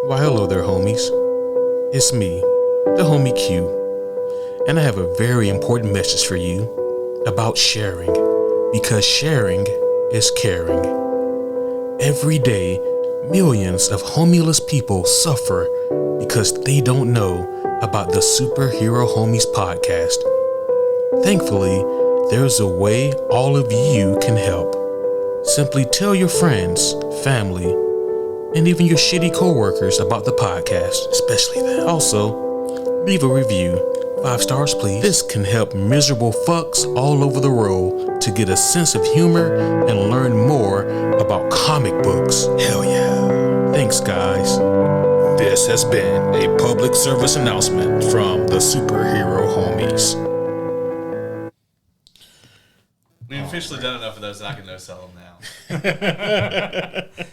Why, hello there, homies. It's me, the homie Q, and I have a very important message for you about sharing, because sharing is caring. Every day, millions of homeless people suffer because they don't know about the Superhero Homies podcast. Thankfully, there's a way all of you can help. Simply tell your friends, family, and even your shitty coworkers about the podcast, especially them. Also, leave a review. 5 stars, please. This can help miserable fucks all over the world to get a sense of humor and learn more about comic books. Hell yeah. Thanks, guys. This has been a public service announcement from the Superhero Homies. We've officially done enough of those that I can no-sell them now.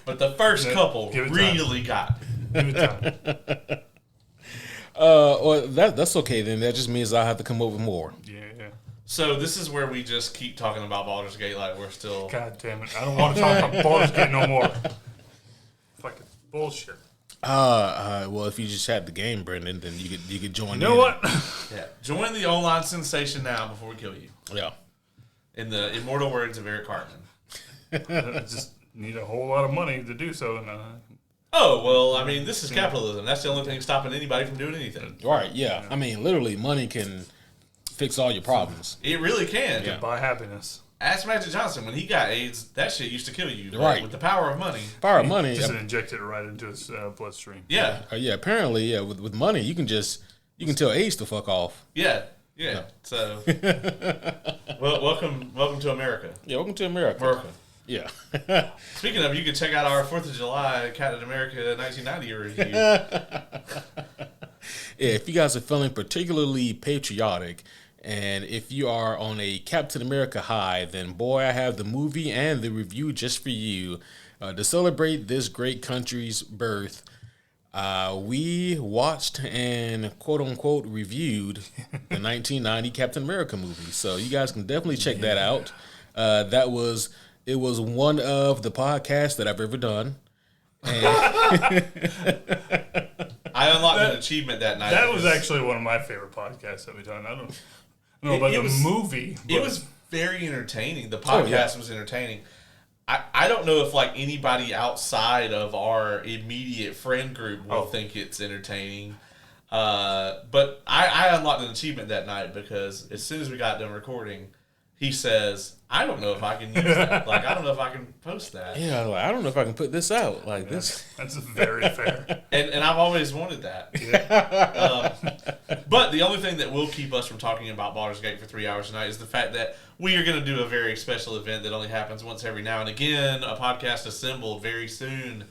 But the first couple really got me. Give it time. Well, that's okay then. That just means I have to come up with more. Yeah. So this is where we just keep talking about Baldur's Gate like we're still... God damn it. I don't want to talk about Baldur's Gate no more. Fucking bullshit. Well, if you just had the game, Brendan, then you could join in. You know what? Yeah. Join the online sensation now before we kill you. Yeah. In the immortal words of Eric Cartman. I just need a whole lot of money to do so. And, Oh, well, I mean, this is capitalism. That's the only thing stopping anybody from doing anything. Right, yeah. I mean, literally, money can fix all your problems. It really can. yeah. Buy happiness. Ask Magic Johnson. When he got AIDS, that shit used to kill you. Right. With the power of money. Power of money. Just inject it right into his bloodstream. Yeah. Yeah, apparently, yeah, with money, you can tell AIDS to fuck off. Yeah. So, well, welcome to America. Yeah, welcome to America. Yeah. Speaking of, you can check out our 4th of July Captain America 1990 review. Yeah, if you guys are feeling particularly patriotic, and if you are on a Captain America high, then boy, I have the movie and the review just for you. To celebrate this great country's birth, we watched and quote-unquote reviewed the 1990 Captain America movie. So you guys can definitely check that out. It was one of the podcasts that I've ever done. And I unlocked an achievement that night. That was actually one of my favorite podcasts that we've done. I don't know about the movie. It was very entertaining. The podcast was entertaining. I don't know if like anybody outside of our immediate friend group will think it's entertaining. But I unlocked an achievement that night because as soon as we got done recording, he says, I don't know if I can use that. Like, I don't know if I can post that. yeah, like, I don't know if I can put this out like this. That's very fair. And I've always wanted that. Yeah. But the only thing that will keep us from talking about Baldur's Gate for 3 hours tonight is the fact that we are going to do a very special event that only happens once every now and again, a podcast assembled very soon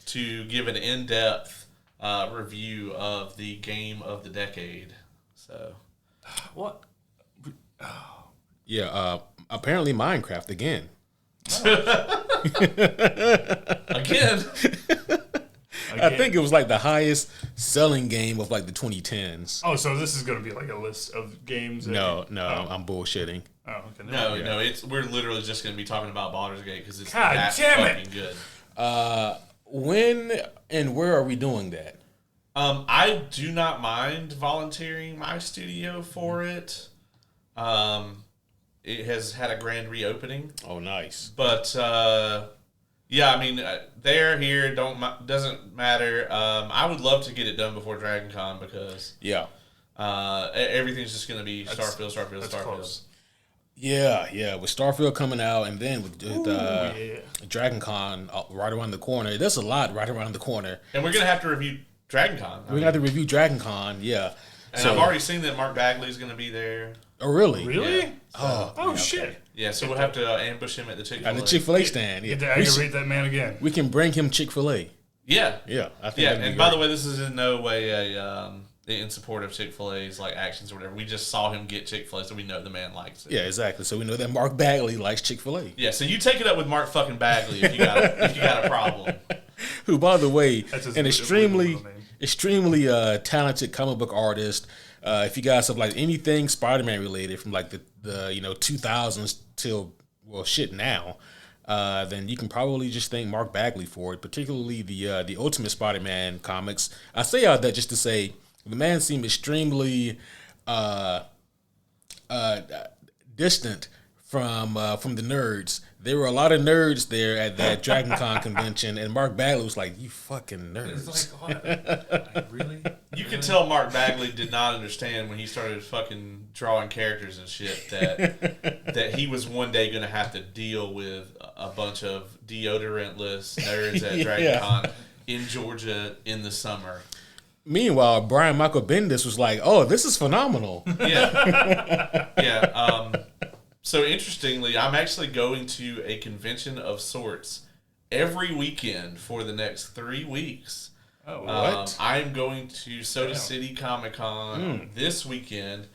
to give an in-depth review of the game of the decade. So, What? Yeah, apparently Minecraft again. Again. I think it was like the highest selling game of like the 2010s. Oh, so this is going to be like a list of games? No, I'm bullshitting. Oh, okay. No, we're literally just going to be talking about Baldur's Gate because it's God that damn it. fucking good. When and where are we doing that? I do not mind volunteering my studio for it. It has had a grand reopening. Oh, nice. But yeah, I mean, there, here, doesn't matter. I would love to get it done before Dragon Con because everything's just going to be Starfield. Close. Yeah, with Starfield coming out and then with Dragon Con right around the corner. There's a lot right around the corner. And we're going to have to review Dragon Con. We're going to have to review Dragon Con, yeah. And I've already seen that Mark Bagley's going to be there. Oh, really? Really? Yeah. Oh, shit. Yeah, so we'll have to ambush him at the Chick-fil-A. At the Chick-fil-A stand, yeah. Get to aggravate that man again. We can bring him Chick-fil-A. Yeah. Yeah, I think that'd be and great. by the way, this is in no way in support of Chick-fil-A's like actions or whatever. We just saw him get Chick-fil-A, so we know the man likes it. Yeah, exactly. So we know that Mark Bagley likes Chick-fil-A. Yeah, so you take it up with Mark fucking Bagley if you got a problem. Who, by the way, an extremely talented comic book artist. If you guys have like anything Spider-Man related from like the 2000s till now, then you can probably just thank Mark Bagley for it, particularly the Ultimate Spider-Man comics. I say all that just to say the man seemed extremely distant from the nerds. There were a lot of nerds there at that Dragon Con convention, and Mark Bagley was like, "You fucking nerds!" It's like, what? Like, really? You could tell Mark Bagley did not understand when he started fucking drawing characters and shit that he was one day going to have to deal with a bunch of deodorantless nerds at Dragon Con in Georgia in the summer. Meanwhile, Brian Michael Bendis was like, "Oh, this is phenomenal." Yeah. So interestingly, I'm actually going to a convention of sorts every weekend for the next 3 weeks. Oh, what? I'm going to Soda City Comic Con this weekend,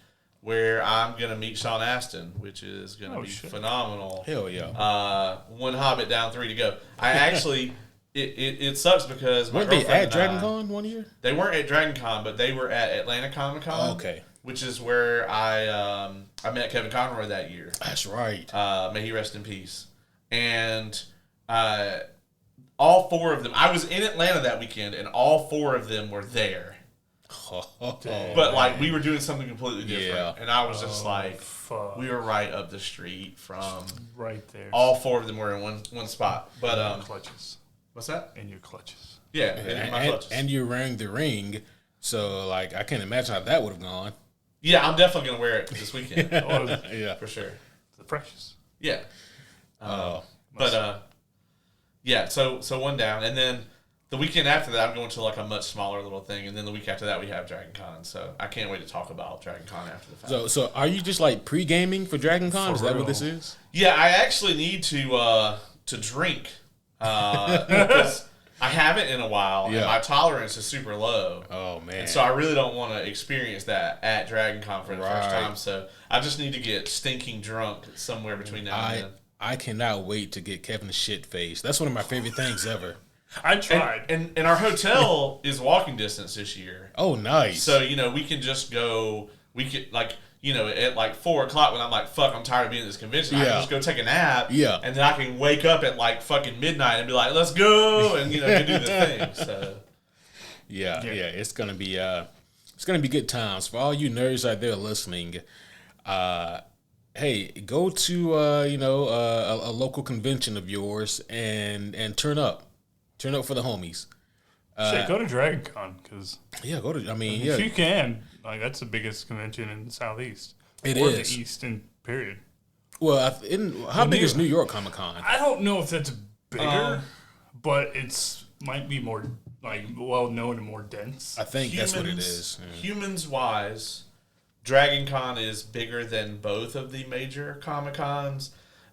where I'm going to meet Sean Astin, which is going to be phenomenal. Hell yeah. One Hobbit down, 3 to go. I actually, it sucks because my weren't they girlfriend at Dragon Con one year? They weren't at Dragon Con, but they were at Atlanta Comic Con. Oh, okay. Which is where I met Kevin Conroy that year. That's right. May he rest in peace. And all 4 of them, I was in Atlanta that weekend, and all 4 of them were there. But like we were doing something completely different, and I was just we were right up the street from right there. All 4 of them were in one spot. But clutches. What's that? In your clutches. Yeah, in my clutches. And you're wearing the ring, so like I can't imagine how that would have gone. Yeah, I'm definitely gonna wear it this weekend. Yeah, for sure. The precious. Yeah. Yeah. So one down, and then the weekend after that, I'm going to like a much smaller little thing, and then the week after that, we have Dragon Con. So I can't wait to talk about Dragon Con after the fact. So are you just like pre-gaming for Dragon Con? Is that what this is? Yeah, I actually need to drink because I haven't in a while, and my tolerance is super low. Oh man! And so I really don't want to experience that at Dragon Con for the first time. So I just need to get stinking drunk somewhere between now and then. I cannot wait to get Kevin's shit face. That's one of my favorite things ever. I tried. And our hotel is walking distance this year. Oh, nice. So, we can just go, at like 4 o'clock when I'm like, fuck, I'm tired of being at this convention. I can just go take a nap. Yeah. And then I can wake up at like fucking midnight and be like, let's go. And, go do the thing. So. Yeah. It's going to be good times. For all you nerds out there listening, hey, go to, a local convention of yours and turn up. Turn up for the homies. Shit, go to Dragon Con, because go to. if you can, like that's the biggest convention in the Southeast. It or is the Eastern period. Well, how big is New York Comic Con? I don't know if that's bigger, but might be more well known and more dense. I think that's what it is. Yeah. Humans wise, Dragon Con is bigger than both of the major Comic Cons,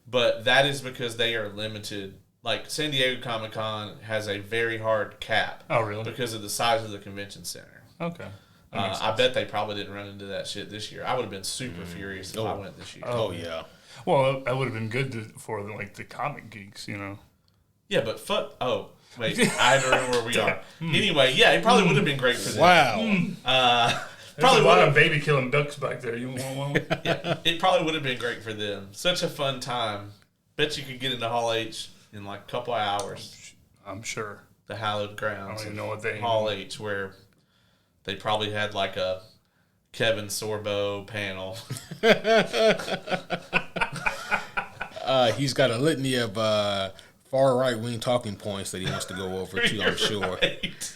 but that is because they are limited. Like, San Diego Comic-Con has a very hard cap. Oh, really? Because of the size of the convention center. Okay. I bet they probably didn't run into that shit this year. I would have been super furious if I went this year. Oh, yeah. Well, that would have been good for, the comic geeks, Yeah, but fuck... Oh, wait. I don't remember where we are. Anyway, yeah, it probably would have been great for them. Wow. Probably a lot of baby killing ducks back there. You want one? Yeah, it probably would have been great for them. Such a fun time. Bet you could get into Hall H in like a couple of hours. I'm sure. The hallowed grounds. I don't even know what they Hall H, where they probably had like a Kevin Sorbo panel. He's got a litany of far right wing talking points that he wants to go over too, I'm sure. It's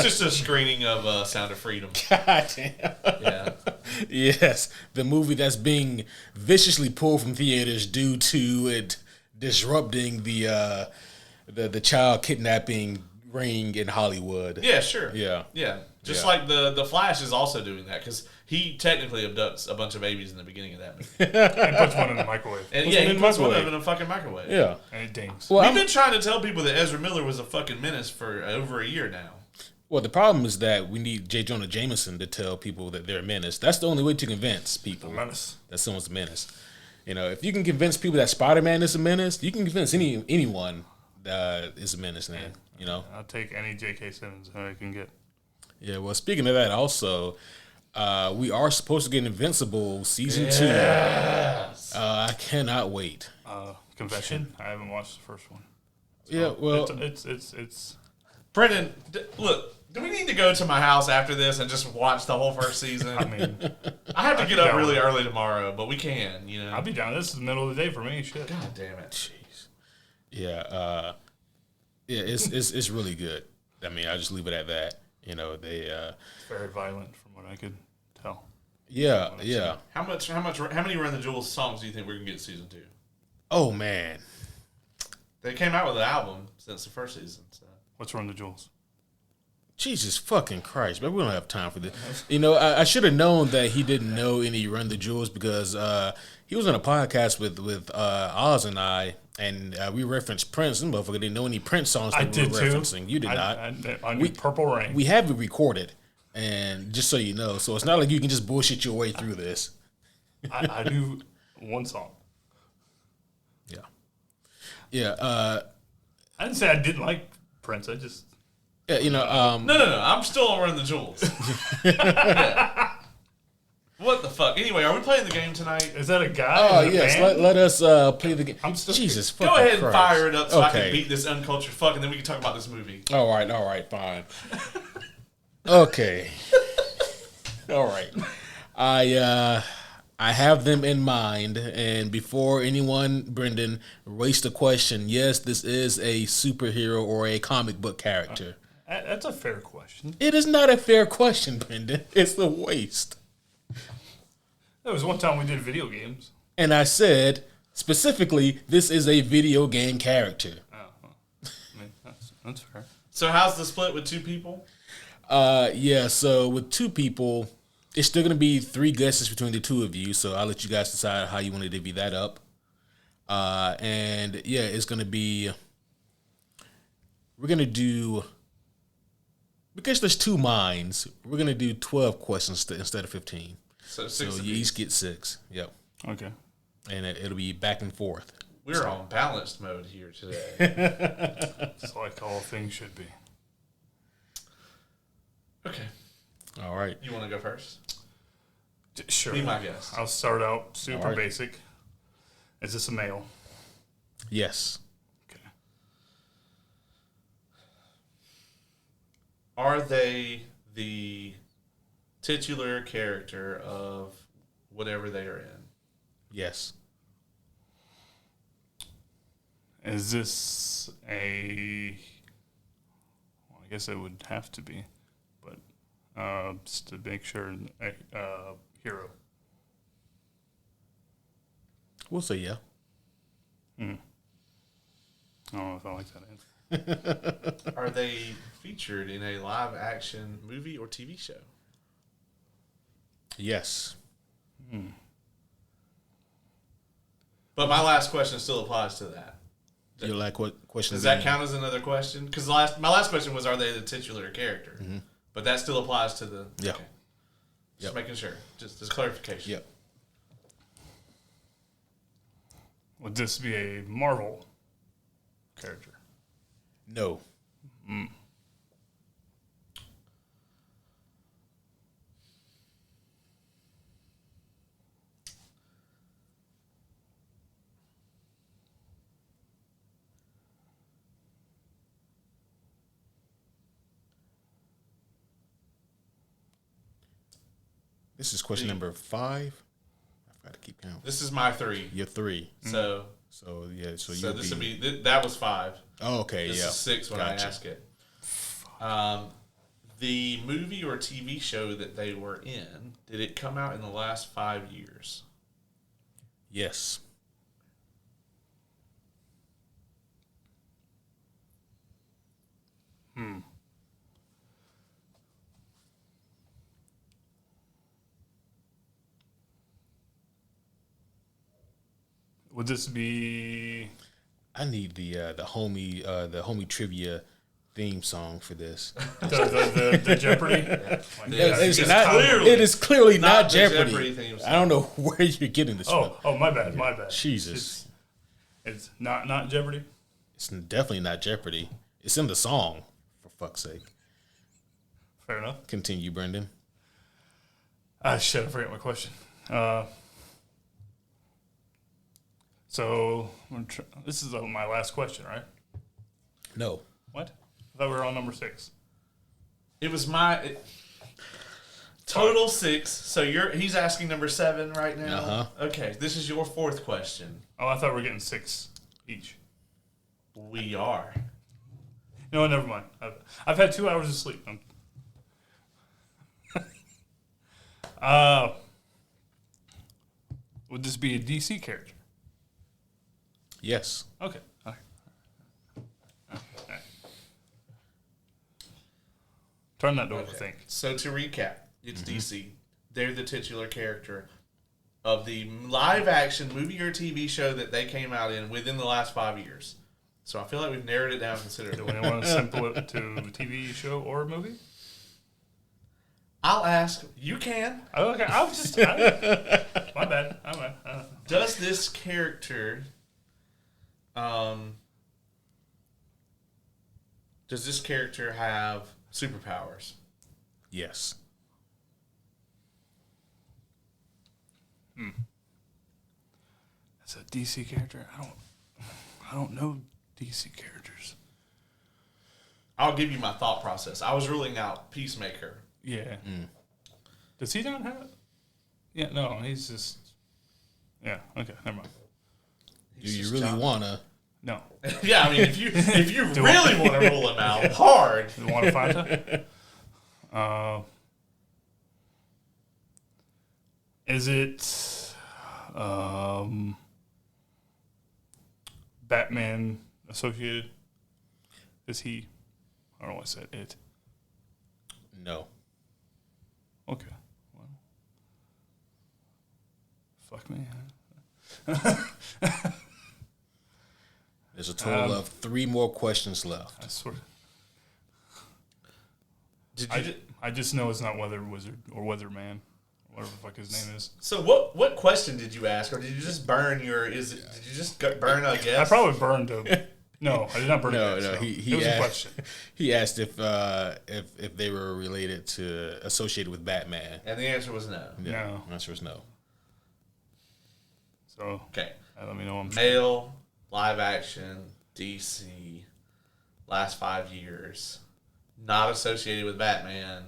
just a screening of Sound of Freedom. God damn. Yeah. Yes, the movie that's being viciously pulled from theaters due to it disrupting the child kidnapping ring in Hollywood. Yeah, sure. Yeah. Just like the Flash is also doing that because he technically abducts a bunch of babies in the beginning of that movie. And puts one in the microwave. And he puts one of them in a fucking microwave. Yeah. And it dings. Well, We've been trying to tell people that Ezra Miller was a fucking menace for over a year now. Well, the problem is that we need J. Jonah Jameson to tell people that they're a menace. That's the only way to convince people that someone's a menace. If you can convince people that Spider-Man is a menace, you can convince anyone that is a menace now, I'll take any J.K. Simmons I can get. Yeah, well, speaking of that also, we are supposed to get Invincible Season 2. I cannot wait. Confession. I haven't watched the first one. So Yeah, well, it's. Brendan, look. Do we need to go to my house after this and just watch the whole first season? I mean, I have to get up really early tomorrow, but we can, you know. I'll be down. This is the middle of the day for me. Shit. God damn it. Jeez. Yeah, it's really good. I mean, I'll just leave it at that. You know, they It's very violent from what I could tell. yeah. How many Run the Jewels songs do you think we're gonna get in season 2? Oh man. They came out with an album since the first season. So. What's Run the Jewels? Jesus fucking Christ, man, we don't have time for this. You know, I should have known that he didn't know any Run the Jewels because he was on a podcast with Oz and I, and we referenced Prince. And motherfucker didn't know any Prince songs that we were referencing. You did not. On Purple Rain. We have it recorded, and just so you know, so it's not like you can just bullshit your way through this. I knew one song. Yeah. I didn't say I didn't like Prince. I just. Yeah, you know. No. I'm still on Run the Jewels. Yeah. What the fuck? Anyway, are we playing the game tonight? Is that a guy? Oh yes, let us play the game. I'm still. Jesus, go ahead and Christ. fire it up so I can beat this uncultured fuck, and then we can talk about this movie. All right, fine. Okay. All right. I have them in mind, and before anyone, Brendan, raised the question, yes, this is a superhero or a comic book character. That's a fair question. It is not a fair question, Brendan. It's a waste. There was one time we did video games. And I said, specifically, this is a video game character. Oh, well, I mean, that's fair. So how's the split with 2 people? Yeah, so with 2 people, it's still going to be 3 guesses between the 2 of you, so I'll let you guys decide how you want to divvy that up. And yeah, it's going to be, we're going to do, because there's 2 minds, we're going to do 12 questions instead of 15. So 6 So you each get 6. Yep. Okay. And it'll be back and forth. We're on balanced mode here today. It's like all things should be. Okay. All right. You want to go first? Sure. Be my guest. I'll start out super All right. basic. Is this a male? Yes. Okay. Are they the titular character of whatever they are in? Yes. Is this a... Well, I guess it would have to be. But just to make sure, hero. We'll say yeah. I don't know if I like that answer. Are they featured in a live action movie or TV show? Yes. But my last question still applies to that. You like what question? Does that count as another question? Because my last question was, are they the titular character? Mm-hmm. But that still applies to the... Yeah. Okay. Just making sure. Just as clarification. Yep. Would this be a Marvel character? No. This is question number 5. I've got to keep count. This is my 3. You're 3. So yeah. So this would be... That was 5. Oh, okay. This is 6 when I ask it. The movie or TV show that they were in, did it come out in the last 5 years? Yes. Would this be... I need the homie trivia theme song for this. the Jeopardy? It is clearly not Jeopardy. Jeopardy theme song. I don't know where you're getting this from. Oh, my bad. Jesus. It's not Jeopardy? It's definitely not Jeopardy. It's in the song, for fuck's sake. Fair enough. Continue, Brendan. Shit, I forgot my question. So this is my last question, right? No. What? I thought we were on number 6. It was my total 6. So he's asking number 7 right now. Uh-huh. Okay, this is your 4th question. Oh, I thought we were getting 6 each. We are. No, never mind. I've had 2 hours of sleep. Would this be a DC character? Yes. Okay. Turn that door, I think. So to recap, it's DC. They're the titular character of the live-action movie or TV show that they came out in within the last 5 years. So I feel like we've narrowed it down Do considerably. we want to sample it to a TV show or a movie? I'll ask. You can. Oh, okay. My bad. Does this character, have superpowers? Yes. It's a DC character. I don't know DC characters. I'll give you my thought process. I was ruling out Peacemaker. Yeah. Does he not have? Yeah. No. He's just. Yeah. Okay. Never mind. Do you really wanna? No. Yeah, I mean, if you really want to rule him out hard, You want to find out? Is it Batman associated? Is he? I don't know what I said. It. No. Okay. Well, fuck me. There's a total of 3 more questions left. I swear. did you? I just know it's not Weather Wizard or Weatherman, or whatever the fuck his name is. So what question did you ask, or did you just burn your? Did you just burn a guess? I probably burned a. No, I did not burn a guess. No. So He it was asked, a question. He asked if they were related to associated with Batman. And the answer was no. Yeah, No. the answer was no. So Okay. let me know. Male, live action, DC, last 5 years, not associated with Batman,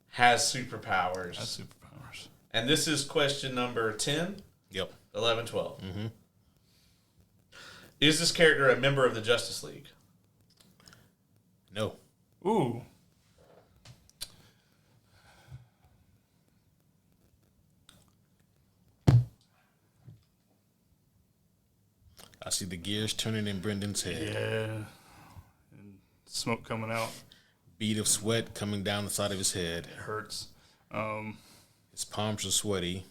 has superpowers. That's superpowers. And this is question number 10, Yep. 11, 12. Mm-hmm. Is this character a member of the Justice League? No. Ooh. I see the gears turning in Brendan's head. Yeah. And smoke coming out. Bead of sweat coming down the side of his head. It hurts. His palms are sweaty.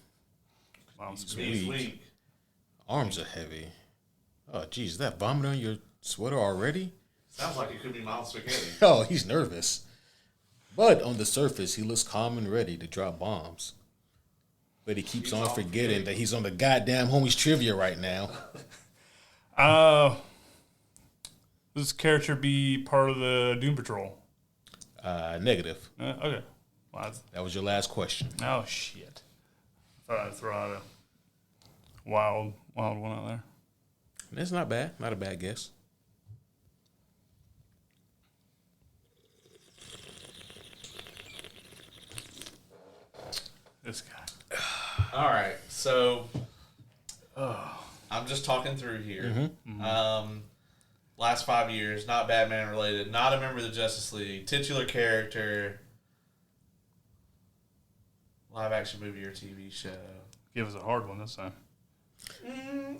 Mom's He's Weak. weak. Arms are heavy. Oh, geez, is that vomit on your sweater already? Sounds like it could be mild spaghetti. Oh, he's nervous. But on the surface, he looks calm and ready to drop bombs. But he keeps on forgetting that he's on the goddamn homies trivia right now. Does this character be part of the Doom Patrol? Negative. Okay. Well, That was your last question. oh, shit. I thought I'd throw out a wild one out there. That's not bad. Not a bad guess. This guy. All right, so I'm just talking through here. Last 5 years, not Batman related, not a member of the Justice League, titular character, live action movie or TV show. Give us a hard one this time.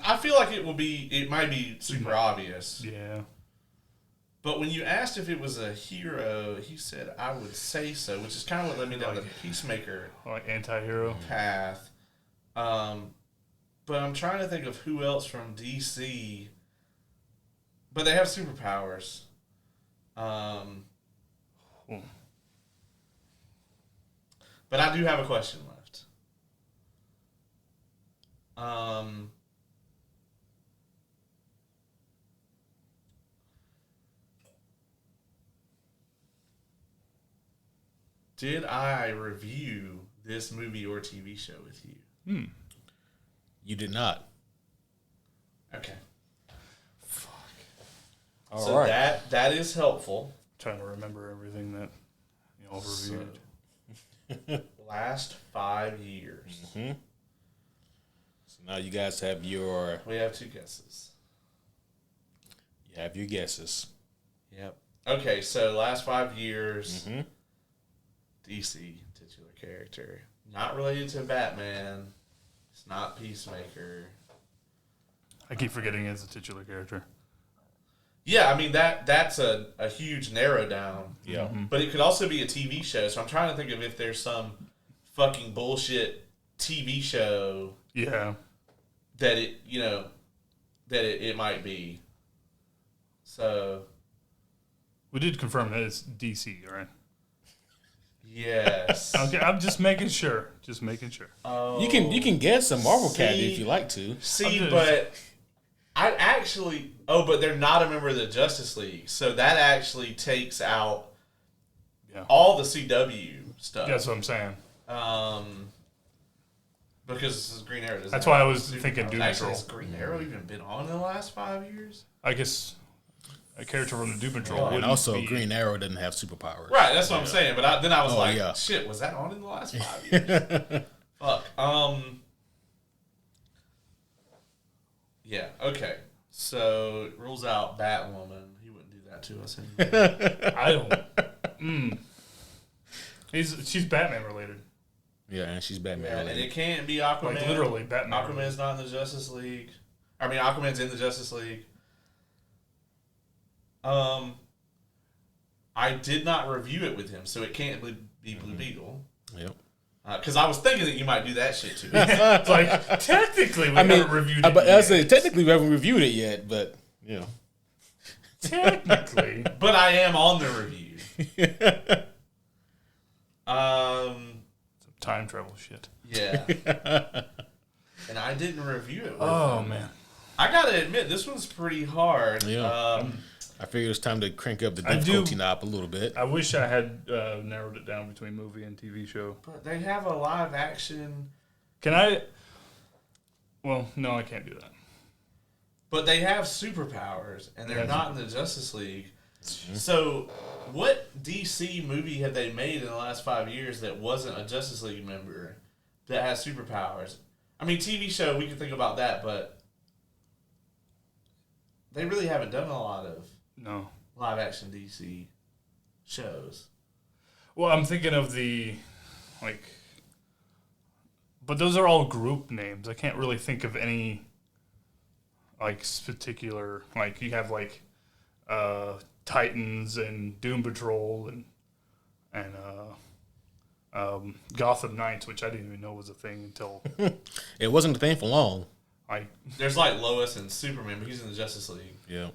I feel like it might be super obvious. Yeah. But when you asked if it was a hero, he said, I would say so, which is kind of what led me down the Peacemaker Like anti-hero. path. But I'm trying to think of who else from DC. But they have superpowers. But I do have a question left. Did I review this movie or TV show with you? You did not. Okay. All so right. that is helpful. Trying to remember everything that y'all reviewed. Last 5 years. Mm-hmm. So now you guys have your... We have 2 guesses. You have your guesses. Yep. Okay, so last 5 years, Mm-hmm. DC titular character. Not related to Batman. It's not Peacemaker. I keep forgetting it's a titular character. Yeah, I mean, that's a huge narrow down. Yeah. Mm-hmm. But it could also be a TV show, so I'm trying to think of if there's some fucking bullshit TV show Yeah. that it might be. So We did confirm that it's DC, right? yes. Okay, I'm just making sure. Just making sure. Oh, You can guess a Marvel character see- if you like to. See, but I actually... Oh, but they're not a member of the Justice League, so that actually takes out all the CW stuff. That's what I'm saying. Because Green Arrow doesn't... That's have why I was superpowers. thinking Doom Actually, Patrol. has Green Arrow even been on in the last 5 years? I guess a character from the Doom Patrol Yeah. wouldn't And also, be... Green Arrow doesn't have superpowers. Right, that's what I'm saying. But then I was like, yeah. shit, was that on in the last 5 years? Fuck. Yeah, okay. So, it rules out Batwoman. He wouldn't do that to us anymore. I don't... She's Batman related. Yeah, and she's Batman. Yeah, and related. it can't be Aquaman. Like, literally, Batman. Aquaman's not in the Justice League. I mean, Aquaman's in the Justice League. I did not review it with him, so it can't be Blue Beetle. Yep. Because I was thinking that you might do that shit too. It's like, technically, we haven't reviewed it but I yet. say technically we haven't reviewed it yet, but you know. Technically. But I am on the review. Some time travel shit. Yeah. And I didn't review it with Oh, him. man. I gotta admit, this one's pretty hard. Yeah. I figured it's time to crank up the difficulty knob a little bit. I wish I had narrowed it down between movie and TV show. But they have a live action... Can I... Well, no, I can't do that. But they have superpowers, and they're Yeah. not in the Justice League. So, what DC movie have they made in the last 5 years that wasn't a Justice League member that has superpowers? I mean, TV show, we can think about that, but they really haven't done a lot of live-action DC shows. Well, I'm thinking of the, like... But those are all group names. I can't really think of any, like, particular... Like, you have, like, Titans and Doom Patrol and Gotham Knights, which I didn't even know was a thing until... It wasn't a thing for long. There's, like, Lois and Superman, but he's in the Justice League. Yeah.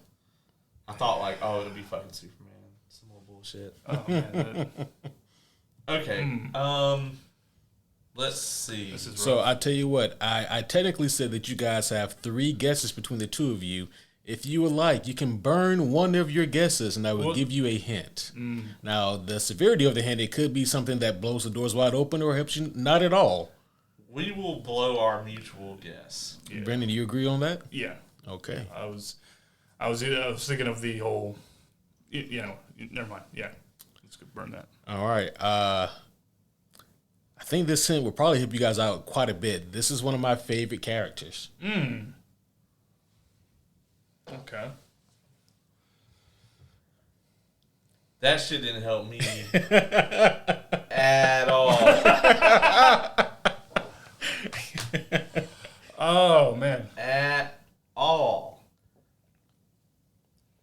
I thought, like, oh, it'll be fucking Superman. Some more bullshit. Oh, man. Okay. Let's see. This is So rough. I tell you what, I technically said that you guys have 3 guesses between the 2 of you. If you would like, you can burn one of your guesses, and I will give you a hint. Now, the severity of the hint, it could be something that blows the doors wide open or helps you not at all. We will blow our mutual guess. Yeah. Brandon, do you agree on that? Yeah. Okay. I was thinking of the whole, never mind. Yeah. Let's go burn that. All right. I think this hint will probably help you guys out quite a bit. This is one of my favorite characters. Okay. That shit didn't help me at all. Oh, man. At all.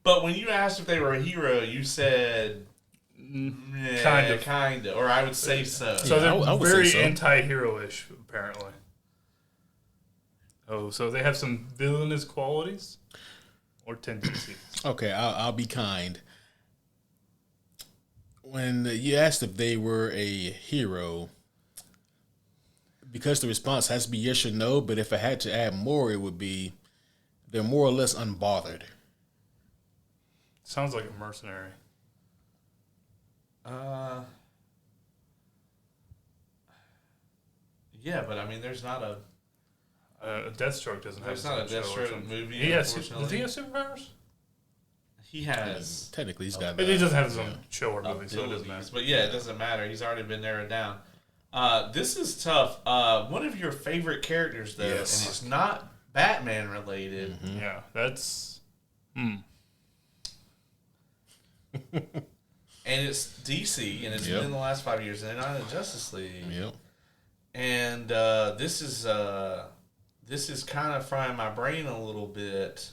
But when you asked if they were a hero, you said... kind of. Or I would say so. So Yeah, they're I would say very so. anti-hero-ish, apparently. Oh, so they have some villainous qualities or tendencies. Okay, I'll be kind. When you asked if they were a hero, because the response has to be yes or no, but if I had to add more, it would be they're more or less unbothered. Sounds like a mercenary. Yeah, but I mean, there's not a... Deathstroke doesn't have. It's not a Deathstroke movie. Does he have superpowers? He has. Technically, he's got. He doesn't have his own show or movie, so it doesn't matter. But yeah, it doesn't matter. He's already been narrowed down. This is tough. One of your favorite characters, though, and it's not Batman related. Mm-hmm. Yeah, that's. And it's DC, and it's been in the last 5 years, and they're not in Justice League. Yep. And this is kind of frying my brain a little bit,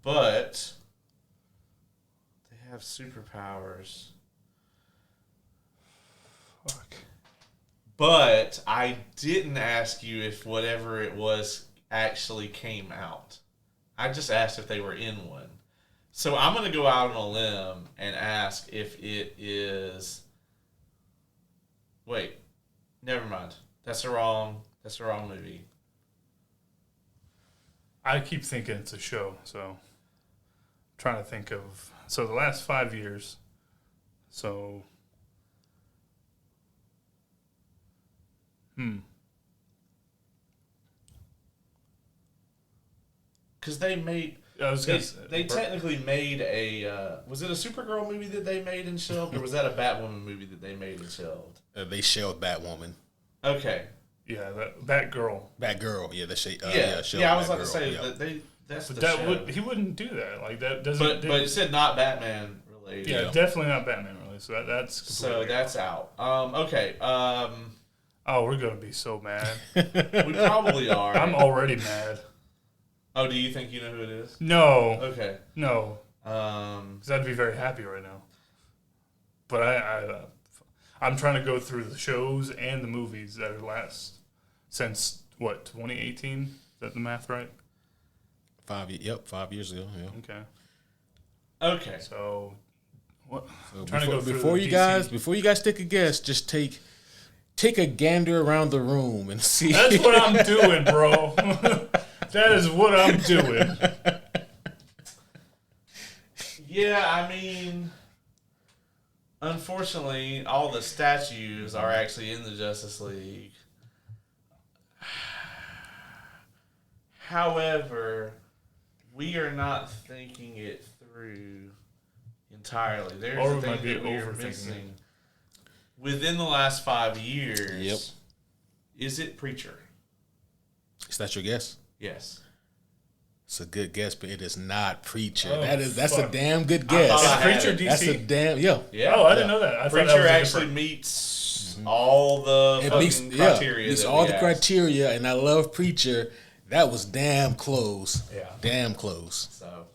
but they have superpowers. Fuck. But I didn't ask you if whatever it was actually came out. I just asked if they were in one. So I'm going to go out on a limb and ask if it is... Wait. Never mind. That's the wrong movie. I keep thinking it's a show, so I'm trying to think of... So the last 5 years, so... Because they made... They technically made a... was it a Supergirl movie that they made and shelved, or was that a Batwoman movie that they made and shelved? They shelved Batwoman. Okay. Yeah, Batgirl. Batgirl, yeah, they shelved I was about to say yeah. that that's But the that show. he wouldn't do that. Like that doesn't. But it said not Batman related. Yeah, definitely not Batman related. So that's completely that's out. Okay. Oh, we're gonna be so mad. We probably are. I'm already mad. Oh, do you think you know who it is? No. Okay. No. Because I'd be very happy right now. But I'm trying to go through the shows and the movies that are last since what 2018. Is that the math right? 5 years ago. Yeah. Okay. So what? So before you guys take a guess, just take a gander around the room and see. That's what I'm doing, bro. That is what I'm doing. Yeah, I mean, unfortunately, all the statues are actually in the Justice League. However, we are not thinking it through entirely. There's Or a we thing might be that we are overthinking missing. Within the last 5 years, is it Preacher? Is that your guess? Yes. It's a good guess, but it is not Preacher. Oh, that's a damn good guess. Is Preacher DC? That's a damn Yeah. Oh, I didn't know that. I thought that Preacher was actually meets all the criteria. Meets that all we the asked. criteria, and I love Preacher. That was damn close. Yeah. Damn close. So,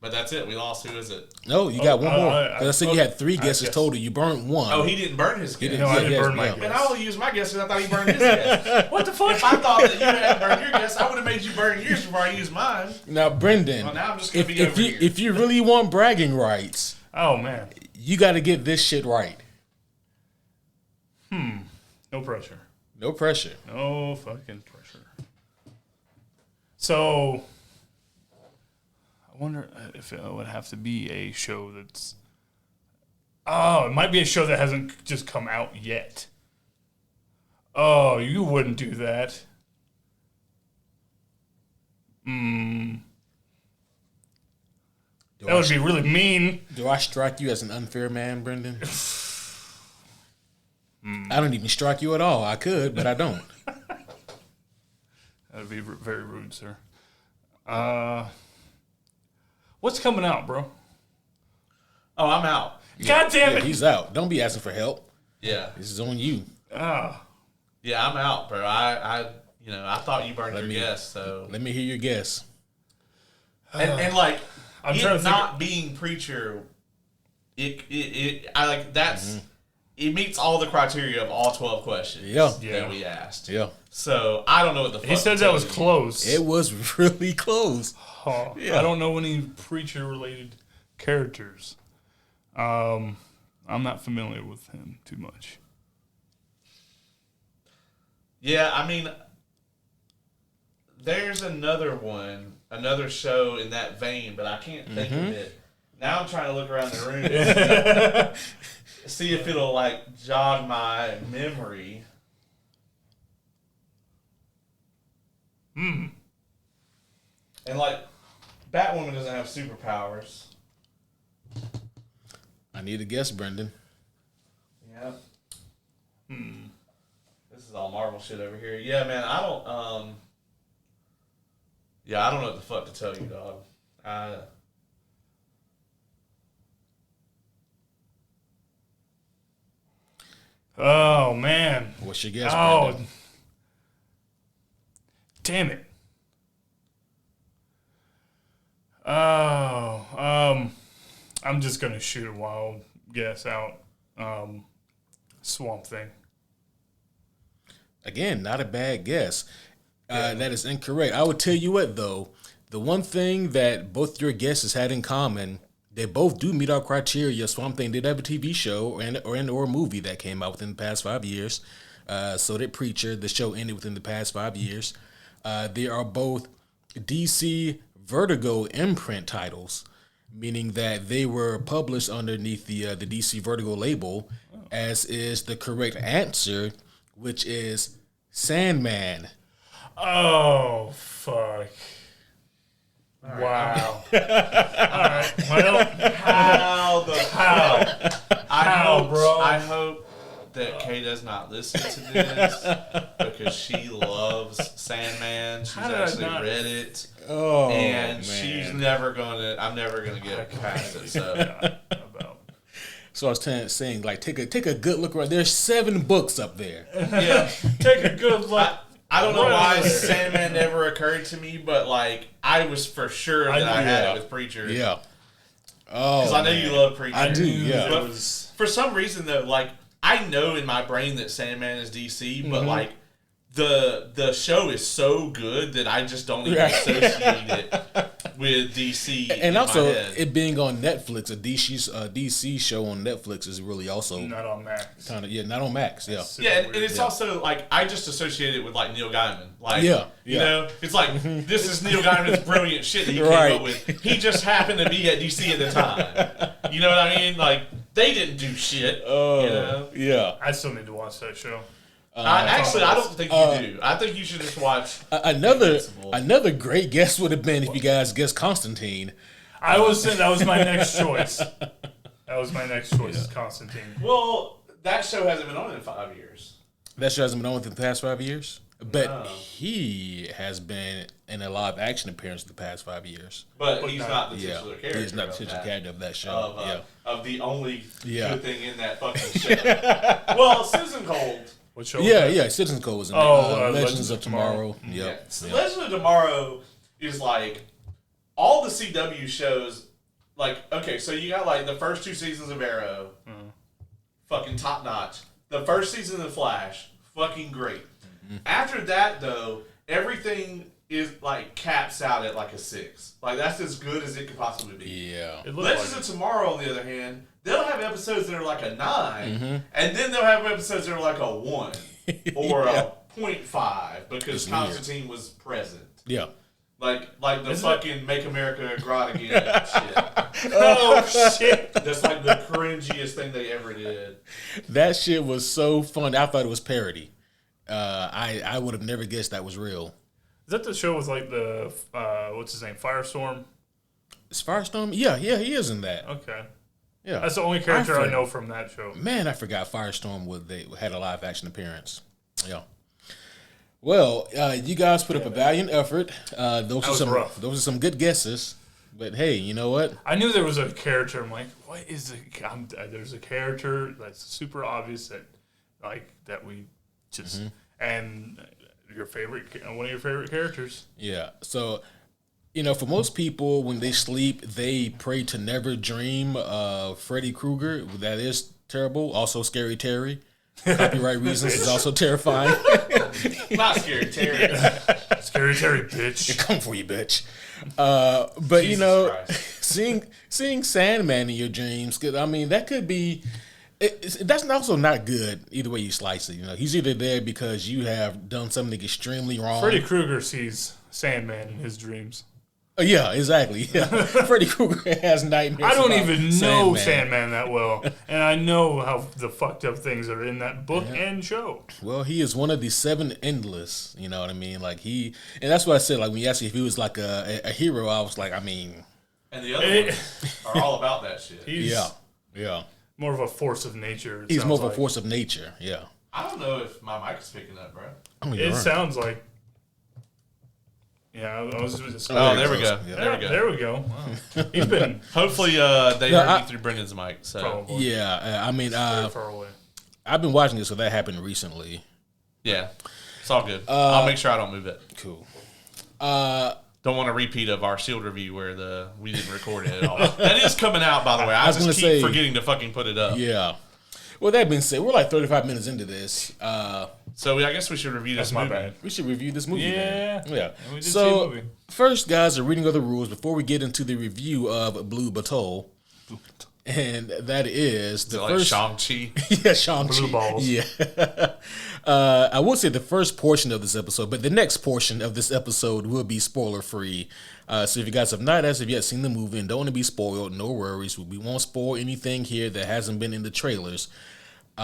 but that's it. We lost. Who is it? No, you got one more. I I said you had 3 guesses total. You burned one. Oh, he didn't burn his guess. No, I didn't burn my yeah. guess. Man, I only used my guess because I thought he burned his guess. What the fuck? If I thought that you had burned your guess, I would have made you burn yours before I used mine. Now, Brendan, Well, now I'm just gonna be if over you here. if you really want bragging rights, Oh man. you got to get this shit right. No pressure. No pressure. No fucking pressure. So, I wonder if it would have to be a show that's... Oh, it might be a show that hasn't just come out yet. Oh, you wouldn't do that. That would be really mean. Do I strike you as an unfair man, Brendan? I don't even strike you at all. I could, but I don't. That would be very rude, sir. What's coming out, bro? Oh, I'm out. God damn Yeah, it! he's out. Don't be asking for help. Yeah. This is on you. Yeah, I'm out, bro. I thought you burned your guess, so. Let me hear your guess. And like, I'm trying to not being Preacher, it meets all the criteria of all 12 questions that we asked. Yeah. So I don't know what the fuck He said that was close. It was really close. I don't know any Preacher-related characters. I'm not familiar with him too much. Yeah, I mean, there's another show in that vein, but I can't think of it. Now I'm trying to look around the room and see if it'll like jog my memory. Hmm. And like, Batwoman doesn't have superpowers. I need a guess, Brendan. Yeah. This is all Marvel shit over here. Yeah, man, I don't know what the fuck to tell you, dog. Oh man. What's your guess, Oh, Brendan? damn it. Oh, I'm just gonna shoot a wild guess out. Swamp Thing. Again, not a bad guess. That is incorrect. I would tell you what, though. The one thing that both your guesses had in common, they both do meet our criteria. Swamp Thing did have a TV show or a movie that came out within the past 5 years. So did Preacher. The show ended within the past 5 years. They are both DC Vertigo imprint titles, meaning that they were published underneath the DC Vertigo label, as is the correct answer, which is Sandman. Oh, fuck. Wow. All right. Well, How bro? I hope that Kay does not listen to this because she loves Sandman. She's actually read it. Oh, and man. she's never gonna. I'm never gonna get past it. So, So I was saying, like, take a good look around. There's 7 books up there. yeah, take a good look. I don't know why Sandman never occurred to me, but like I was for sure that I had it with Preacher. Yeah. Oh, because I know you love Preacher. I do. Yeah. But for some reason though, like I know in my brain that Sandman is DC, but like the show is so good that I just don't even associate it with DC. And also, it being on Netflix, a DC show on Netflix is really also not on Max. Not on Max. Yeah. And it's also like I just associate it with like Neil Gaiman. Like, you know, it's like this is Neil Gaiman's brilliant shit that he came up with. He just happened to be at DC at the time. You know what I mean? Like they didn't do shit. Oh, you know? Yeah. I still need to watch that show. I don't think you do. I think you should just watch another great guess would have been if you guys guessed Constantine. I was saying that was my next choice. That was my next choice, is Constantine. Well, that show hasn't been on in 5 years. That show hasn't been on within the past 5 years? But he has been in a live action appearance in the past 5 years. But he's not the titular character. He's not the titular character of that show. Of the only good thing in that fucking show. Well, Citizen Cold. What show? Yeah. Citizen Code was in there. Legends of Tomorrow. Yep. Legends of Tomorrow is like all the CW shows. Like, okay, so you got like the first 2 seasons of Arrow, fucking top notch. The first season of Flash, fucking great. After that, though, everything is like caps out at like a 6. Like that's as good as it could possibly be. Yeah. Legends of Tomorrow, on the other hand, they'll have episodes that are like a 9, and then they'll have episodes that are like a 1 or a 0.5 because Constantine was present. Yeah. Like the fucking Make America Great Again shit. Oh, shit. That's like the cringiest thing they ever did. That shit was so fun. I thought it was parody. I would have never guessed that was real. Is that the show with like the, what's his name, Firestorm? Is Firestorm? Yeah, he is in that. Okay. Yeah. That's the only character I know from that show. Man, I forgot Firestorm had a live action appearance. Yeah. Well, you guys put up a valiant effort. Those are some good guesses. But hey, you know what? I knew there was a character. I'm like, what is it? There's a character that's super obvious that we just and one of your favorite characters. Yeah. So, for most people, when they sleep, they pray to never dream of Freddy Krueger. That is terrible. Also, Scary Terry. Copyright reasons is also terrifying. Not Scary Terry. Scary Terry, bitch. Come for you, bitch. But Jesus seeing Sandman in your dreams, that could be. That's also not good either way you slice it. He's either there because you have done something extremely wrong. Freddy Krueger sees Sandman in his dreams. Yeah, exactly. Yeah. Freddy Krueger has nightmares. I don't about even know Sandman that well, and I know how the fucked up things are in that book and show. Well, he is one of the 7 endless. You know what I mean? Like and that's what I said. Like when you asked me if he was like a hero, I was like, I mean, and the other ones are all about that shit. yeah, more of a force of nature. He's more of a force of nature. Yeah. I don't know if my mic is picking up, bro. I mean, it sounds like. Yeah, I was just. Oh, there we go. Yeah. There we go. There we go. Wow. He's been Hopefully, they heard me through Brendan's mic. So probably. Yeah, I mean, very far away. I've been watching it, so that happened recently. Yeah, it's all good. I'll make sure I don't move it. Cool. Don't want a repeat of our Shield review where we didn't record it at all. That is coming out, by the way. I just keep forgetting to fucking put it up. Yeah. Well, that being said, we're like 35 minutes into this. So I guess we should review this movie. My bad. We should review this movie. Yeah. Then. Yeah. We did see a So, movie. first, guys, a reading of the rules before we get into the review of Blue Beetle. And that is the first. Shang-Chi? Yeah, Shang-Chi. Blue balls. Yeah. I will say the first portion of this episode, but the next portion of this episode will be spoiler free. So if you guys have not as of yet seen the movie and don't want to be spoiled, no worries. We won't spoil anything here that hasn't been in the trailers. We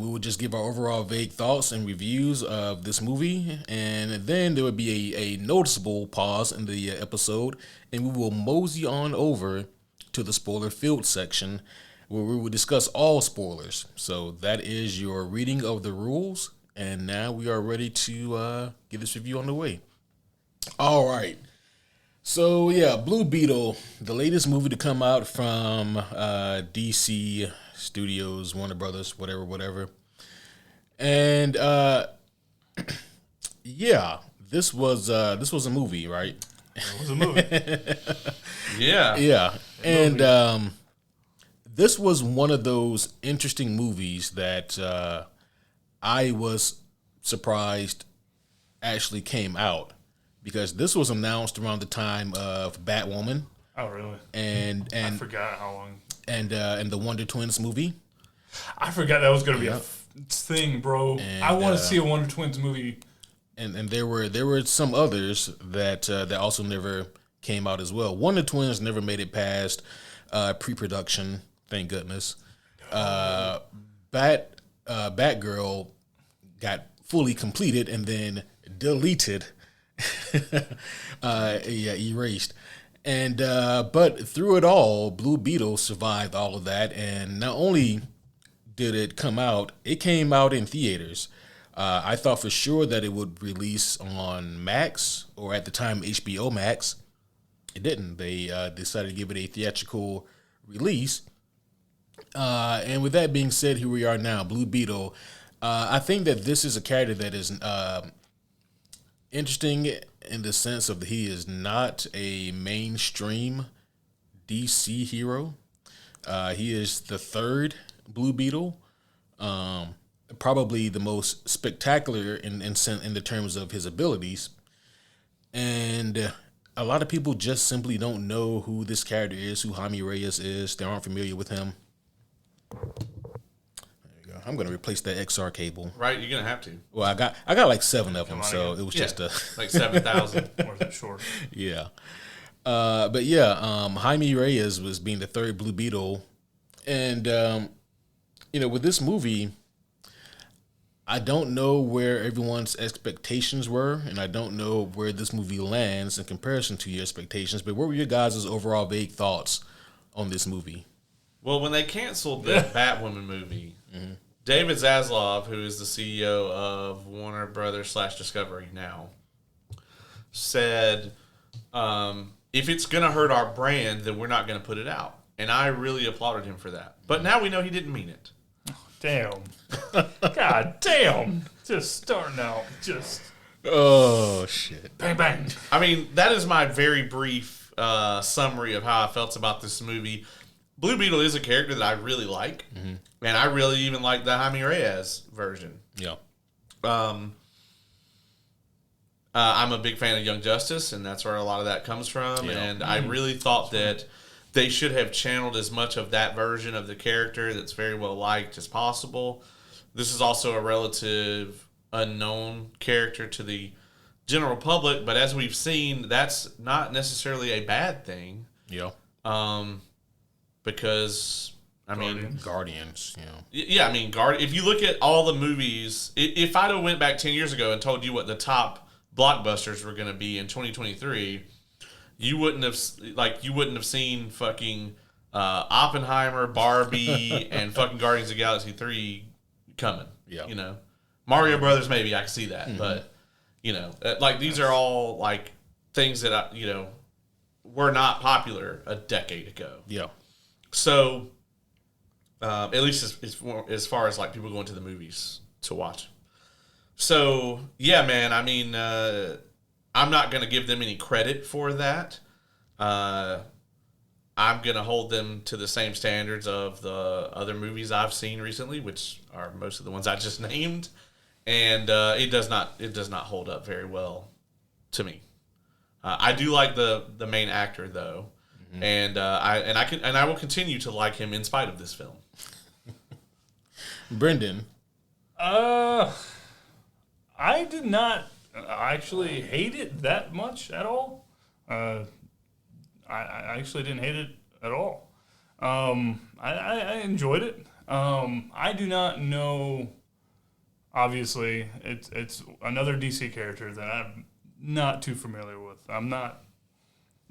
will just give our overall vague thoughts and reviews of this movie, and then there will be a noticeable pause in the episode, and we will mosey on over to the spoiler filled section where we will discuss all spoilers. So that is your reading of the rules, and now we are ready to get this review on the way. All right. So yeah, Blue Beetle, the latest movie to come out from DC Studios, Warner Brothers, whatever. And yeah, this was a movie, right? It was a movie. Yeah. Yeah. And this was one of those interesting movies that I was surprised actually came out, because this was announced around the time of Batwoman. Oh, really? And I forgot how long. And the Wonder Twins movie. I forgot that was going to be a thing, bro. And, I want to see a Wonder Twins movie. And there were some others that also never came out as well. Wonder Twins never made it past pre-production, thank goodness. Batgirl got fully completed and then deleted. Erased. And but through it all, Blue Beetle survived all of that, and not only did it come out, it came out in theaters. I thought for sure that it would release on Max, or at the time HBO Max. It didn't. They decided to give it a theatrical release. And with that being said, here we are now, Blue Beetle. I think that this is a character that is interesting in the sense of he is not a mainstream DC hero. He is the third Blue Beetle, probably the most spectacular in the terms of his abilities. And a lot of people just simply don't know who this character is, who Jaime Reyes is. They aren't familiar with him. I'm gonna replace that XR cable. Right, you're gonna have to. Well, I got like 7 of them, so it was just like 7,000 or the short. Yeah, but yeah, Jaime Reyes was being the third Blue Beetle, and with this movie, I don't know where everyone's expectations were, and I don't know where this movie lands in comparison to your expectations. But what were your guys' overall vague thoughts on this movie? Well, when they canceled the Batwoman movie, David Zaslav, who is the CEO of Warner Brothers / Discovery now, said, if it's going to hurt our brand, then we're not going to put it out. And I really applauded him for that. But now we know he didn't mean it. Damn. God damn. Just starting out. Just. Oh, shit. Bang, bang. I mean, that is my very brief summary of how I felt about this movie. Blue Beetle is a character that I really like. Mm-hmm. And I really even like the Jaime Reyes version. Yeah. I'm a big fan of Young Justice, and that's where a lot of that comes from. Yeah. And I really thought that they should have channeled as much of that version of the character that's very well liked as possible. This is also a relative unknown character to the general public, but as we've seen, that's not necessarily a bad thing. Yeah. Because I mean, Guardians. You know. Yeah, I mean, if you look at all the movies, if I'd have went back 10 years ago and told you what the top blockbusters were going to be in 2023, you wouldn't have seen fucking Oppenheimer, Barbie, and fucking Guardians of the Galaxy 3 coming. Yeah. You know, Mario Brothers, maybe I can see that, but you know, like these are all like things that were not popular a decade ago. Yeah. So, at least as far as like people going to the movies to watch. So yeah, man. I mean, I'm not going to give them any credit for that. I'm going to hold them to the same standards of the other movies I've seen recently, which are most of the ones I just named, and it does not hold up very well to me. I do like the main actor though. And I will continue to like him in spite of this film. Brendan. I did not actually hate it that much at all. I actually didn't hate it at all. I enjoyed it. I do not know. Obviously, it's another DC character that I'm not too familiar with. I'm not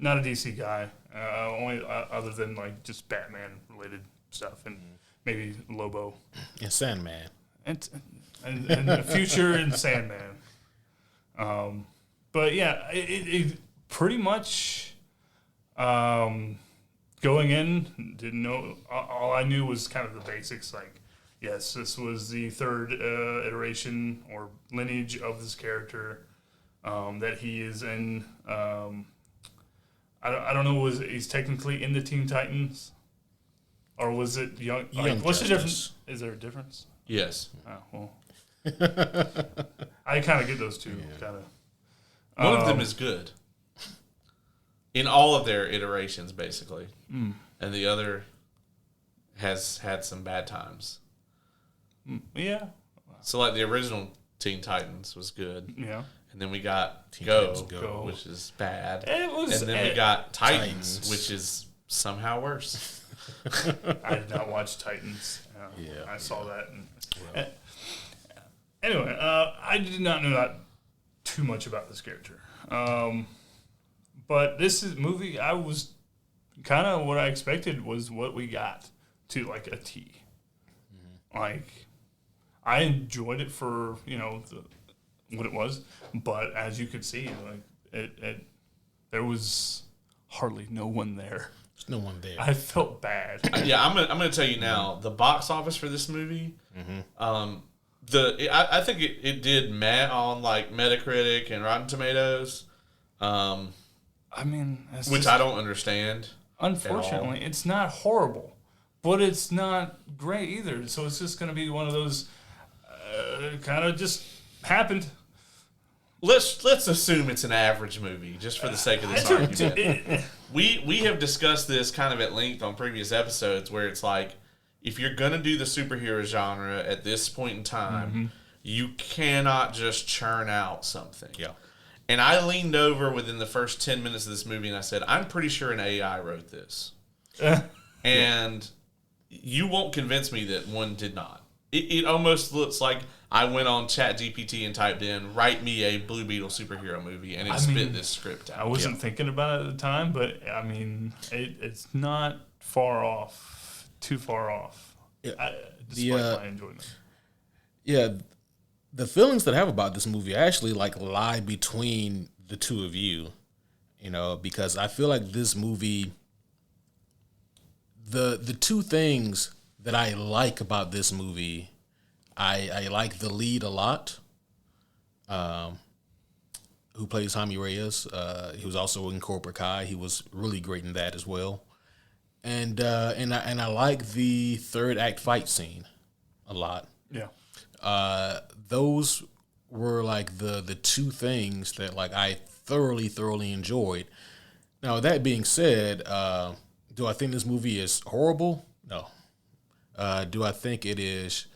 a DC guy. Only other than like just Batman related stuff and maybe Lobo And Sandman. and the Future and Sandman. But yeah, it pretty much going in, didn't know. All I knew was kind of the basics. Like, yes, this was the third iteration or lineage of this character that he is in. I don't know. He's technically in the Teen Titans, or was it Young? What's the difference? Is there a difference? Yes. Oh, well, I kind of get those two. Kind of. One of them is good in all of their iterations, basically, and the other has had some bad times. Yeah. So, like the original Teen Titans was good. Yeah. And then we got Titans Go, which is bad. It was, and then we got Titans, Titans, which is somehow worse. I did not watch Titans. Yeah, I saw that. Anyway, I did not know that too much about this character. But this movie, I was kind of what I expected was what we got to like a T. Like, I enjoyed it for what it was, but as you could see, like there was hardly no one there. There's no one there. I felt bad. Yeah, I'm gonna tell you now. The box office for this movie, I think it did on like Metacritic and Rotten Tomatoes. I mean, which I don't understand. Unfortunately, it's not horrible, but it's not great either. So it's just going to be one of those kind of just happened. Let's assume it's an average movie, just for the sake of this argument. We have discussed this kind of at length on previous episodes, where it's like, if you're gonna do the superhero genre at this point in time, you cannot just churn out something. Yeah. And I leaned over within the first 10 minutes of this movie and I said, I'm pretty sure an AI wrote this. And you won't convince me that one did not. It almost looks like I went on ChatGPT and typed in, write me a Blue Beetle superhero movie, and it spit this script out. I wasn't thinking about it at the time, but I mean, it's not too far off, despite my enjoyment. Yeah, the feelings that I have about this movie actually like lie between the two of you, because I feel like this movie, the two things that I like about this movie, I like the lead a lot, who plays Jaime Reyes. He was also in Cobra Kai. He was really great in that as well. And I like the third act fight scene a lot. Yeah. Those were like the two things that like I thoroughly enjoyed. Now, that being said, do I think this movie is horrible? No. Do I think it is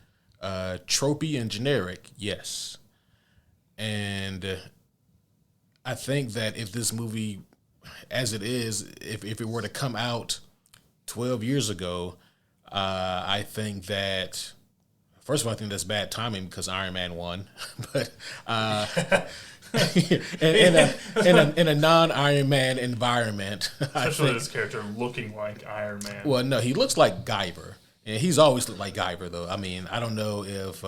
tropey and generic? Yes. And I think that if this movie, as it is, if it were to come out 12 years ago, I think that, first of all, I think that's bad timing because Iron Man won, but in a non-Iron Man environment, Especially this character looking like Iron Man. Well, no, he looks like Guyver, and he's always looked like Guyver, though. I mean, I don't know if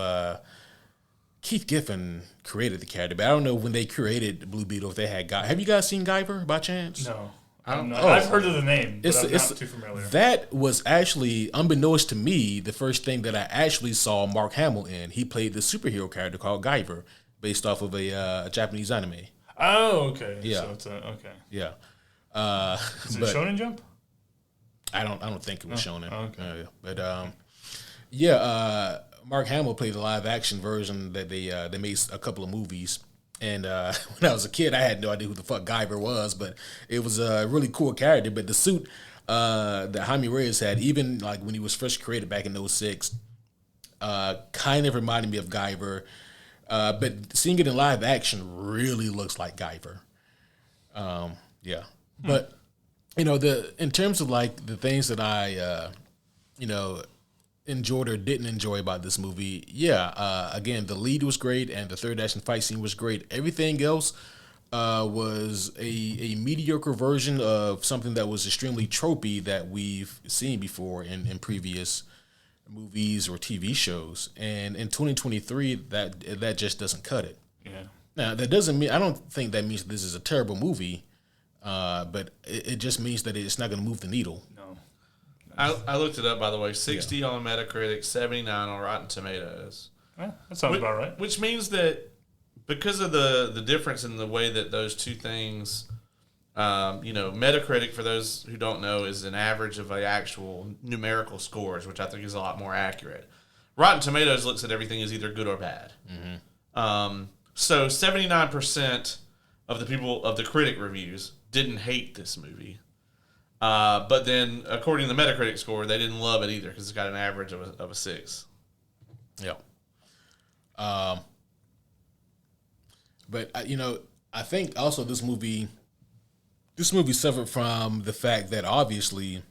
Keith Giffen created the character, but I don't know when they created Blue Beetle if they had Guy. Have you guys seen Guyver by chance? No. I don't know. I've heard of the name, but I'm not too familiar. That was actually, unbeknownst to me, the first thing that I actually saw Mark Hamill in. He played the superhero character called Guyver, based off of a Japanese anime. Oh, okay. Yeah. So it's okay. Yeah. Is it Shonen Jump? I don't think it was Shonen. Okay. But Mark Hamill played the live action version that they made a couple of movies. And when I was a kid, I had no idea who the fuck Guyver was, but it was a really cool character. But the suit that Jaime Reyes had, even like when he was first created back in '06, kind of reminded me of Guyver. But seeing it in live action really looks like Guyver. Yeah. But, in terms of like the things that I, enjoyed or didn't enjoy about this movie, again, the lead was great and the third action fight scene was great. Everything else was a mediocre version of something that was extremely tropey that we've seen before in previous movies or TV shows. And in 2023, that just doesn't cut it. Yeah. Now, that doesn't mean, I don't think that means this is a terrible movie, but it just means that it's not going to move the needle. No. I looked it up, by the way. 60 on Metacritic, 79 on Rotten Tomatoes. Yeah, that sounds about right. Which means that because of the difference in the way that those two things, Metacritic, for those who don't know, is an average of the actual numerical scores, which I think is a lot more accurate. Rotten Tomatoes looks at everything as either good or bad. Mm-hmm. So 79% of the people, of the critic reviews, didn't hate this movie. But then, according to the Metacritic score, they didn't love it either because it's got an average of a 6. Yeah. But I think also this movie suffered from the fact that obviously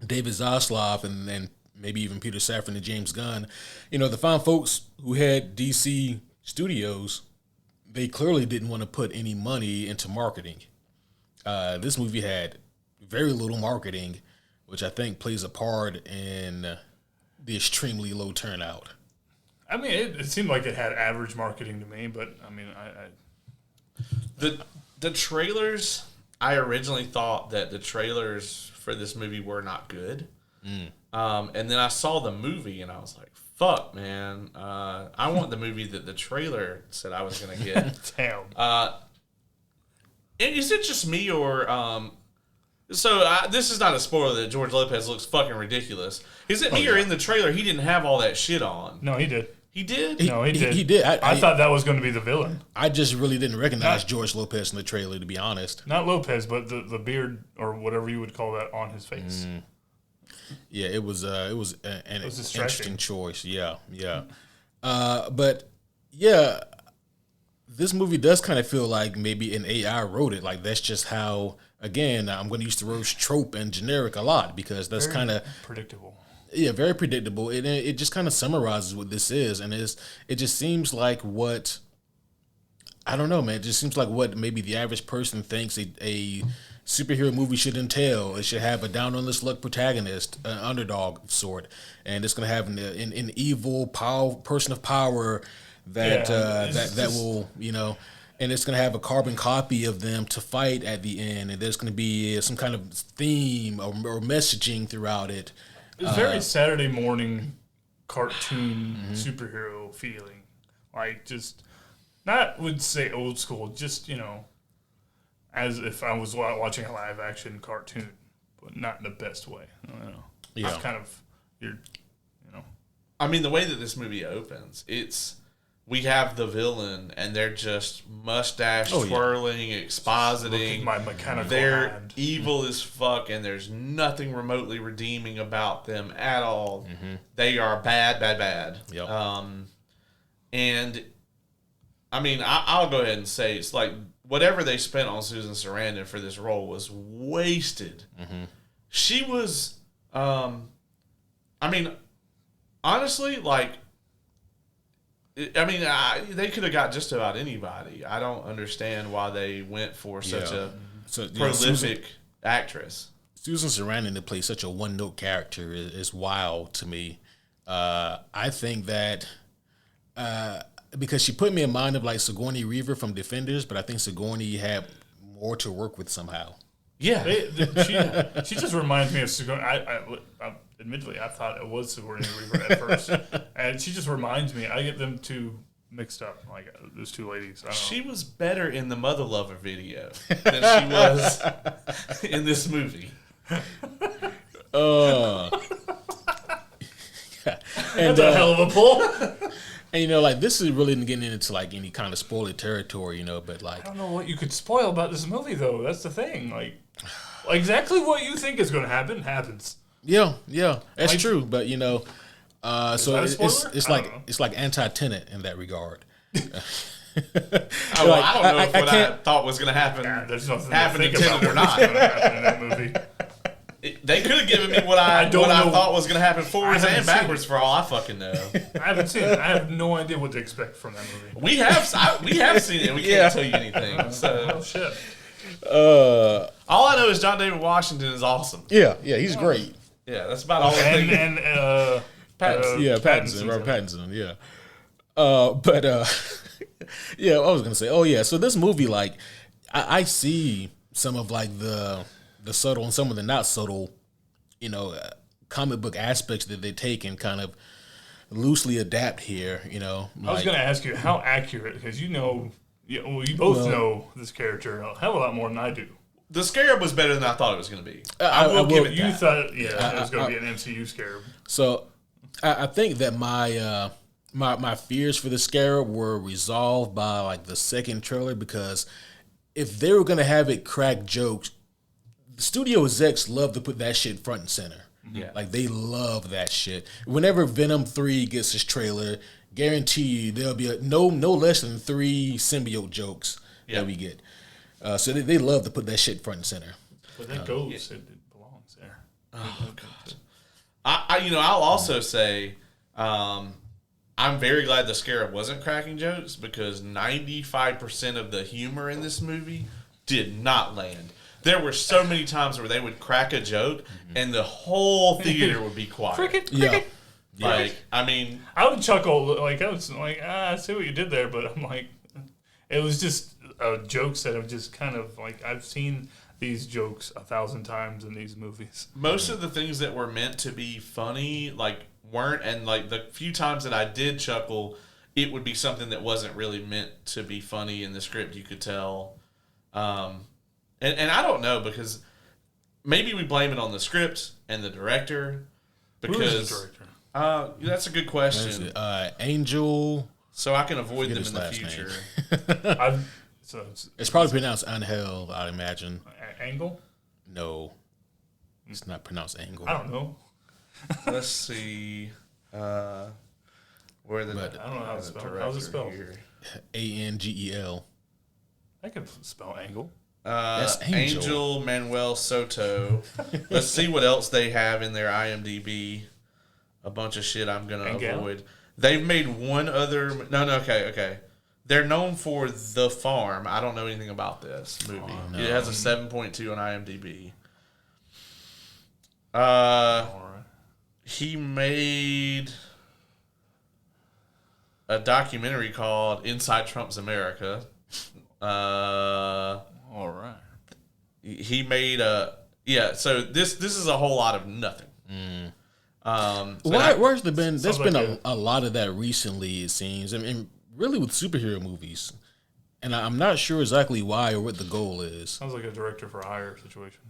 David Zaslav and maybe even Peter Safran and James Gunn, the fine folks who had DC Studios, they clearly didn't want to put any money into marketing. This movie had very little marketing, which I think plays a part in the extremely low turnout. I mean, it seemed like it had average marketing to me, but I mean, the trailers. I originally thought that the trailers for this movie were not good, and then I saw the movie and I was like, "Fuck, man! I want the movie that the trailer said I was going to get." Damn. And is it just me or? This is not a spoiler that George Lopez looks fucking ridiculous. Is it me or in the trailer he didn't have all that shit on? No, he did. He did? No, he did. He did. I thought that was going to be the villain. I just really didn't recognize George Lopez in the trailer, to be honest. Not Lopez, but the beard or whatever you would call that on his face. Yeah, it was an interesting choice. Yeah. But yeah, this movie does kind of feel like maybe an AI wrote it. Like that's just how. Again, I'm going to use the word trope and generic a lot because that's kind of predictable. Yeah, very predictable. It just kind of summarizes what this is, and it just seems like what I don't know, man. It just seems like what maybe the average person thinks a superhero movie should entail. It should have a down on this luck protagonist, an underdog of sort, and it's going to have an evil person of power that will and it's going to have a carbon copy of them to fight at the end, and there's going to be some kind of theme or messaging throughout it. It's very Saturday morning cartoon superhero feeling. Like, just, not would say old school, just, as if I was watching a live action cartoon, but not in the best way. I don't know. Yeah. It's kind of, I mean, the way that this movie opens, we have the villain, and they're just mustache twirling, expositing. My mechanical they're hand. evil as fuck, and there's nothing remotely redeeming about them at all. They are bad. Yep. And I mean, I'll go ahead and say it's like whatever they spent on Susan Sarandon for this role was wasted. Mm-hmm. She was, I mean, honestly, like, they could have got just about anybody. I don't understand why they went for such a prolific actress. Susan Sarandon to play such a one-note character is wild to me. I think that because she put me in mind of like Sigourney Weaver from Defenders, but I think Sigourney had more to work with somehow. Yeah, she just reminds me of Sigourney. Admittedly, I thought it was Sigourney Weaver at first, and she just reminds me. I get them two mixed up, like those two ladies. She was better in the Mother Lover video than she was in this movie. And that's a hell of a pull. And, you know, like, this is really getting into, like, any kind of spoiler territory, you know, but, like... I don't know what you could spoil about this movie, though. That's the thing. Like exactly what you think is going to happen, happens. Yeah, that's true. But, you know, so it's like anti-Tenet in that regard. I don't know if what I thought was going to happen there's nothing happened to in Tenet or not. Happen in that movie. They could have given me what I thought was going to happen forwards and backwards for all I fucking know. I haven't seen it. I have no idea what to expect from that movie. We have seen it, and we can't tell you anything. So oh shit. All I know is John David Washington is awesome. Yeah, he's great. Yeah, that's about all I think. And Pattinson, Robert Pattinson, yeah. Yeah, I was gonna say, so this movie, like, I see some of like the subtle and some of the not subtle, you know, comic book aspects that they take and kind of loosely adapt here, you know. I was going to ask you how accurate, because you both know this character a hell of a lot more than I do. The Scarab was better than I thought it was going to be. I will give it that. You thought, it was going to be an MCU Scarab. So I think that my fears for the Scarab were resolved by like the second trailer, because if they were going to have it crack jokes, studio execs love to put that shit front and center. Yeah. Like, they love that shit. Whenever Venom 3 gets his trailer, guarantee you there'll be no less than 3 symbiote jokes that we get. So they love to put that shit front and center. But that goes. It belongs there. Oh, God. I'll also say I'm very glad the Scarab wasn't cracking jokes, because 95% of the humor in this movie did not land. There were so many times where they would crack a joke and the whole theater would be quiet. Cricket. Like, I mean, I would chuckle. Like, I was like, I see what you did there, but I'm like, it was just jokes that have just kind of like, I've seen these jokes 1,000 times in these movies. Most of the things that were meant to be funny, like, weren't, and like the few times that I did chuckle, it would be something that wasn't really meant to be funny in the script. You could tell. And I don't know, because maybe we blame it on the script and the director. Because who is the director? That's a good question. Angel. So I can avoid them in the future. It's probably pronounced Angel, I'd imagine. Angle? No, it's not pronounced Angle. I don't know. Let's see. I don't know how to spell. How's it spelled? Angel. I can spell Angle. That's Angel Manuel Soto. Let's see what else they have in their IMDb. A bunch of shit I'm going to avoid. They've made one other... No, okay. They're known for The Farm. I don't know anything about this movie. Oh, no. It has a 7.2 on IMDb. He made a documentary called Inside Trump's America. All right. He made so this is a whole lot of nothing. Where's there been? There's been a lot of that recently, it seems. I mean, really with superhero movies, and I'm not sure exactly why or what the goal is. Sounds like a director for hire situation.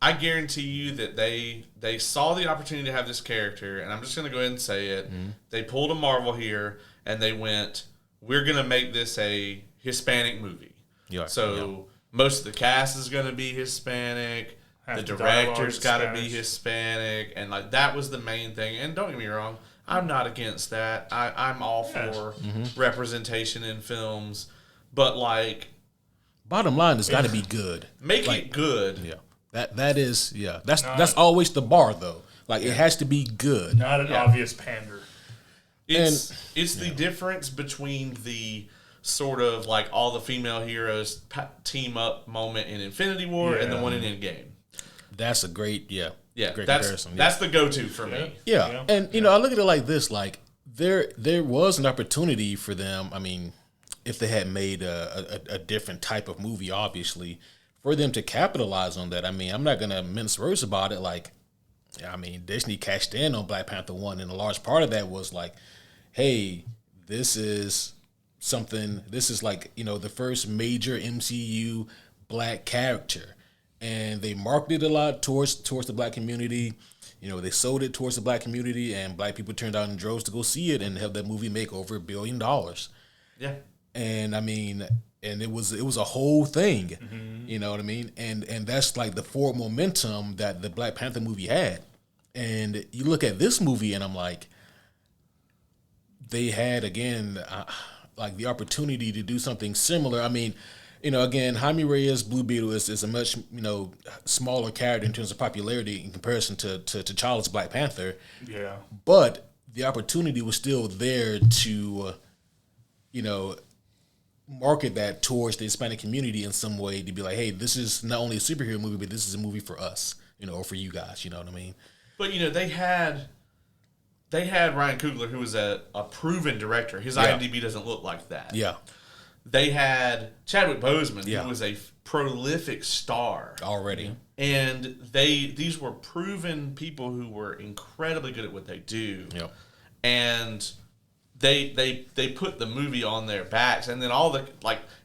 I guarantee you that they saw the opportunity to have this character, and I'm just going to go ahead and say it. Mm-hmm. They pulled a Marvel here, and they went, "We're going to make this a Hispanic movie." Most of the cast is going to be Hispanic. The director's got to be Hispanic. And like that was the main thing. And don't get me wrong, I'm not against that. I'm all for representation in films. But like... bottom line has got to be good. Make it good. Yeah, that's always the bar though. Like it has to be good, not an obvious pander. It's the difference between the sort of like all the female heroes team up moment in Infinity War and the one in Endgame. That's a great great comparison. That's the go-to for me. Yeah, and I look at it like this: like there was an opportunity for them. I mean, if they had made a different type of movie, obviously, for them to capitalize on that. I mean, I'm not gonna mince words about it. Like, I mean, Disney cashed in on Black Panther 1, and a large part of that was like, hey, this is something. This is like the first major MCU black character. And they marketed a lot towards the black community. They sold it towards the black community, and black people turned out in droves to go see it and have that movie make over $1 billion. Yeah. And I mean, and it was a whole thing. You know what I mean? And that's like the forward momentum that the Black Panther movie had. And you look at this movie, and I'm like, they had again like the opportunity to do something similar. I mean, again, Jaime Reyes, Blue Beetle is a much, smaller character in terms of popularity in comparison to T'Challa's Black Panther. Yeah. But the opportunity was still there to, market that towards the Hispanic community in some way to be like, hey, this is not only a superhero movie, but this is a movie for us, or for you guys, you know what I mean? But, they had Ryan Coogler, who was a proven director. His IMDb doesn't look like that. Yeah. They had Chadwick Boseman, who was a prolific star already, and these were proven people who were incredibly good at what they do. Yep. And they put the movie on their backs, and then all the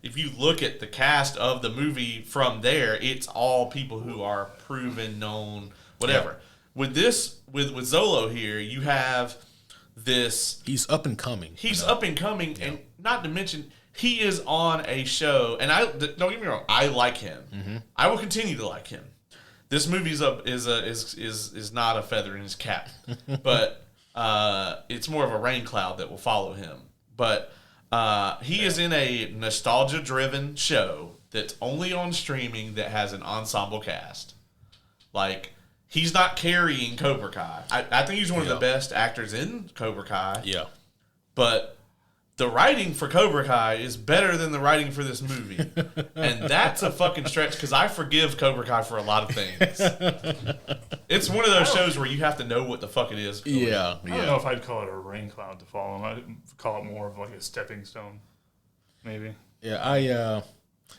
if you look at the cast of the movie from there, it's all people who are proven, known, whatever. Yep. With Zolo here, you have this. He's up and coming. Up and coming, and not to mention. He is on a show, and don't get me wrong, I like him. Mm-hmm. I will continue to like him. This movie is not a feather in his cap, but it's more of a rain cloud that will follow him. But he is in a nostalgia-driven show that's only on streaming that has an ensemble cast. Like, he's not carrying Cobra Kai. I think he's one of the best actors in Cobra Kai. Yeah, but the writing for Cobra Kai is better than the writing for this movie. And that's a fucking stretch, because I forgive Cobra Kai for a lot of things. It's one of those shows where you have to know what the fuck it is. I don't know if I'd call it a rain cloud to follow. I'd call it more of like a stepping stone, maybe. Yeah,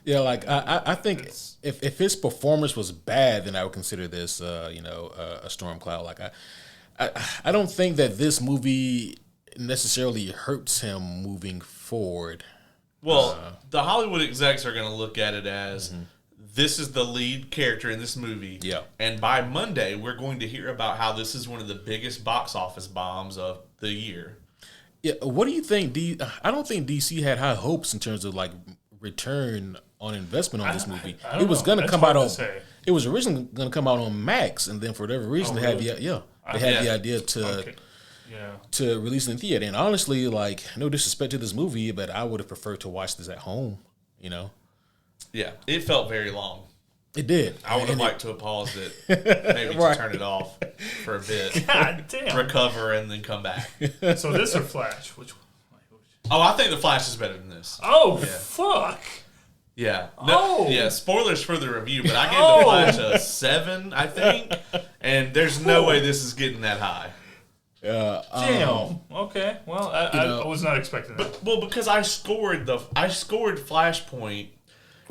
I think if his performance was bad, then I would consider this, a storm cloud. Like I don't think that this movie necessarily hurts him moving forward. Well, the Hollywood execs are going to look at it as this is the lead character in this movie. Yeah. And by Monday, we're going to hear about how this is one of the biggest box office bombs of the year. Yeah. What do you think? I don't think DC had high hopes in terms of like return on investment on this movie. It was going to come out on. It was originally going to come out on Max, and then for whatever reason they had the idea to release it in theater. And honestly, like, no disrespect to this movie, but I would have preferred to watch this at home, Yeah, it felt very long. It did. I would have liked to have paused it, maybe to turn it off for a bit. God damn. Recover, and then come back. So this or Flash? Which one? Oh, I think The Flash is better than this. Oh, fuck. Yeah. No, yeah, spoilers for the review, but I gave The Flash a 7, I think, and there's no way this is getting that high. Damn. Okay. Well, I was not expecting that. Because I scored Flashpoint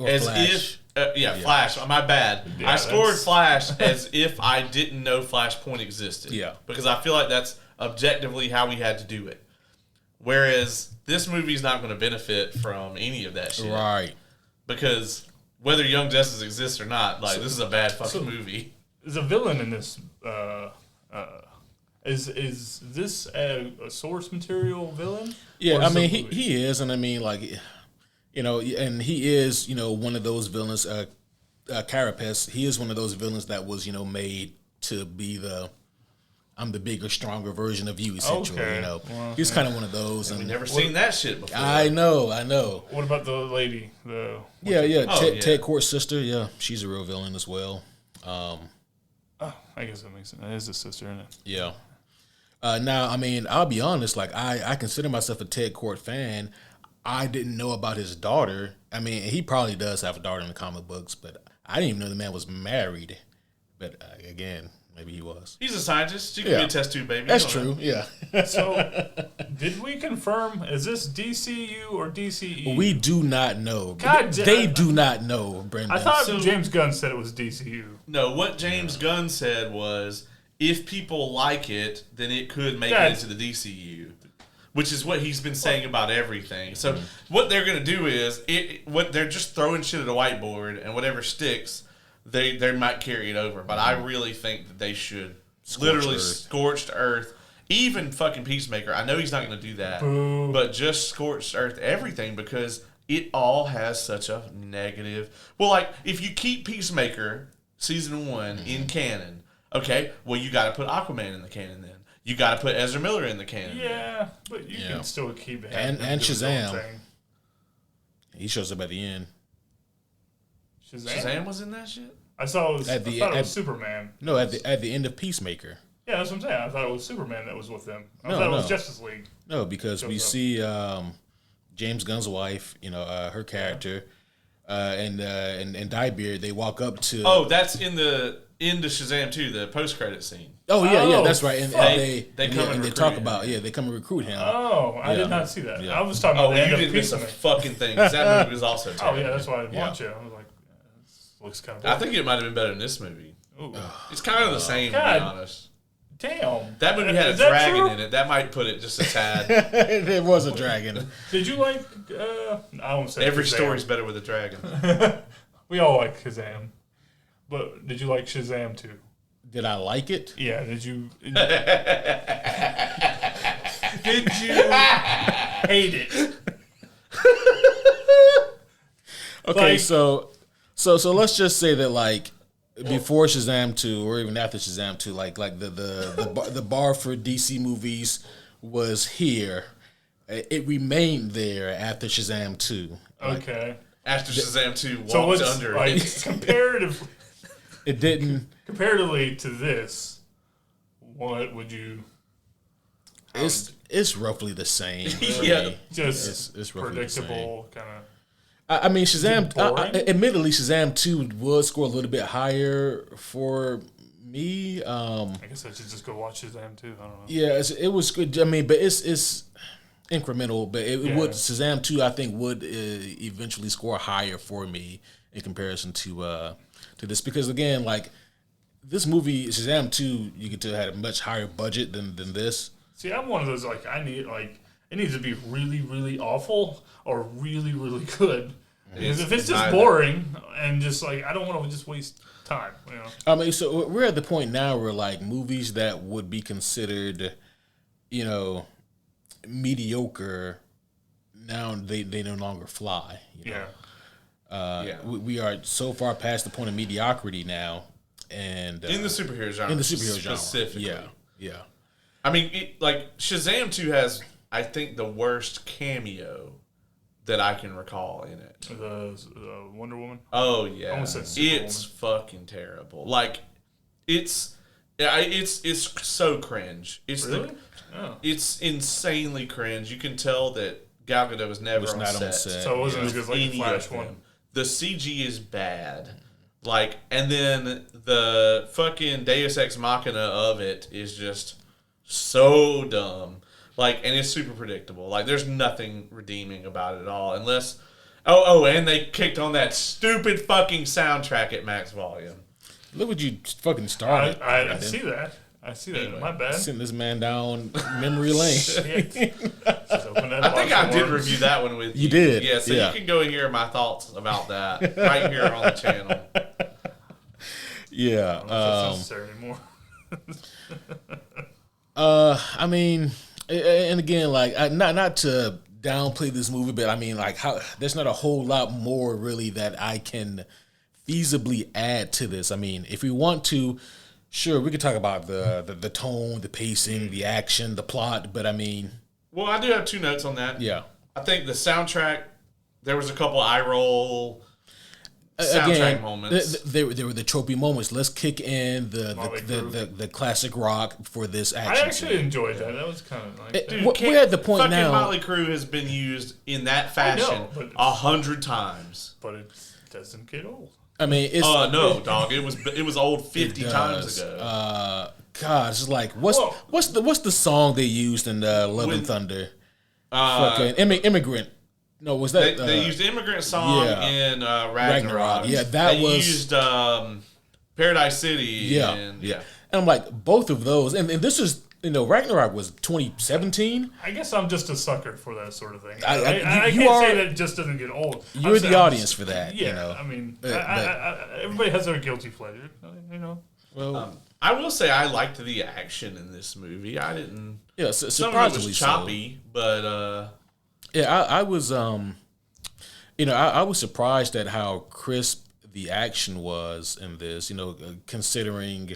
as Flash. if Flash. My bad. Yeah, I scored Flash as if I didn't know Flashpoint existed. Yeah. Because I feel like that's objectively how we had to do it. Whereas this movie's not going to benefit from any of that shit. Right. Because whether Young Justice exists or not, like, this is a bad fucking movie. There's a villain in this. Is this a source material villain? Yeah, I mean he is, and I mean like, and he is one of those villains. Carapace, he is one of those villains that was made to be the I'm the bigger, stronger version of you, essentially. Okay. You know, Well, he's kind of one of those. We've And never seen that shit before. I know. What about the lady? Ted, yeah. Ted Court's sister. Yeah, she's a real villain as well. Oh, I guess that makes sense. That is his sister, isn't it? Yeah. Now, I mean, I'll be honest. Like, I consider myself a Ted Court fan. I didn't know about his daughter. I mean, he probably does have a daughter in the comic books, but I didn't even know the man was married. But again, maybe he was. He's a scientist. You can be a test tube baby. That's true. Yeah. So, did we confirm? Is this DCU or DCE? We do not know. God they do not know, Brendan. I thought James Gunn said it was DCU. No, what James Gunn said was, if people like it, then it could make it into the DCU, which is what he's been saying about everything. So what they're going to do is, what they're just throwing shit at a whiteboard, and whatever sticks, they might carry it over. But I really think that they should scorched earth. Even fucking Peacemaker. I know he's not going to do that, but just scorched earth everything, because it all has such a negative. Well, like, if you keep Peacemaker season 1 in canon, okay, well, you got to put Aquaman in the canon then. You got to put Ezra Miller in the canon. Yeah, but you can still keep it. And Shazam. He shows up at the end. Shazam was in that shit? I thought it was Superman. No, at the end of Peacemaker. Yeah, that's what I'm saying. I thought it was Superman that was with them. I thought it was Justice League. No, because we see James Gunn's wife, her character, and Diebeard. They walk up to. Oh, that's in the end of Shazam 2, the post-credit scene. Oh yeah, that's right. And they talk about they come and recruit him. Oh, I did not see that. Yeah. I was talking about the end you of didn't miss a Peacemaker. fucking thing. That movie was also terrible. Oh yeah, that's why I didn't watch it. I was like, this looks kind of. I think it might have been better than this movie. It's kind of the same, to be honest. Damn. That movie had a dragon in it. That might put it just a tad. There was a dragon. Did you like? I won't say every Shazam. story's better with a dragon. We all like Shazam, but did you like Shazam too? Did I like it? Yeah. Did you? Did you hate it? Okay, Like, so let's just say that, like, before Shazam 2 or even after Shazam 2, like the bar for DC movies was here. It remained there after Shazam 2. Okay. After Shazam 2 walked under it. Comparatively to this, what would you? It's roughly the same. Really. Yeah, just it's roughly predictable kind of. I mean, Shazam. Admittedly, Shazam 2 would score a little bit higher for me. I guess I should just go watch Shazam 2. I don't know. Yeah, it was good. I mean, but it's incremental. But it would Shazam 2, I think, would eventually score higher for me in comparison to this, because again, like, this movie Shazam 2, you could tell had a much higher budget than this. See, I'm one of those, like, it needs to be really, really awful or really, really good. Because if it's just boring and just, like, I don't want to just waste time, I mean, so we're at the point now where, like, movies that would be considered, mediocre, now they no longer fly. We are so far past the point of mediocrity now, and in the superhero genre, specifically. Yeah. I mean, like, Shazam 2 has, I think, the worst cameo that I can recall in it. The Wonder Woman? Oh, yeah. It's fucking terrible. Like, it's so cringe. Really? It's insanely cringe. You can tell that Gal Gadot was never on set. So it wasn't as good as, like, the Flash one. The CG is bad. Like, and then the fucking Deus Ex Machina of it is just so dumb. Like, and it's super predictable. Like, there's nothing redeeming about it at all. Unless, and they kicked on that stupid fucking soundtrack at max volume. Look what you fucking started. I see that. Anyway, my bad. Send this man down memory lane. I think I did review that one with you. You did? Yeah, so you can go and hear my thoughts about that right here on the channel. Yeah. I don't know if that's necessary anymore. I mean, and again, like, not to downplay this movie, but I mean, like, there's not a whole lot more really that I can feasibly add to this. I mean, if we want to, Sure, we could talk about the tone, the pacing, the action, the plot, but I mean, well, I do have 2 notes on that. yeah. I think the soundtrack, there was a couple eye roll soundtrack moments. There were the tropey moments. Let's kick in the classic rock for this action. I actually enjoyed that. That was kind of nice. Dude, we're at the point fucking now. Motley Crue has been used in that fashion 100 times. But it doesn't get old. I mean, it's no, dog. It was old 50 times ago. God, it's like what's the song they used in Love and Thunder? Fucking Immigrant. No, was that they used Immigrant Song in Ragnarok? Yeah, they used Paradise City. Yeah, and I'm like, both of those, and this is, Ragnarok was 2017. I guess I'm just a sucker for that sort of thing. I can't say that it just doesn't get old. You're the audience for that. Yeah, I mean, everybody has their guilty pleasure. Well, I will say I liked the action in this movie. I didn't. Yeah, some of it was surprisingly choppy, but yeah, I was I was surprised at how crisp the action was in this. Considering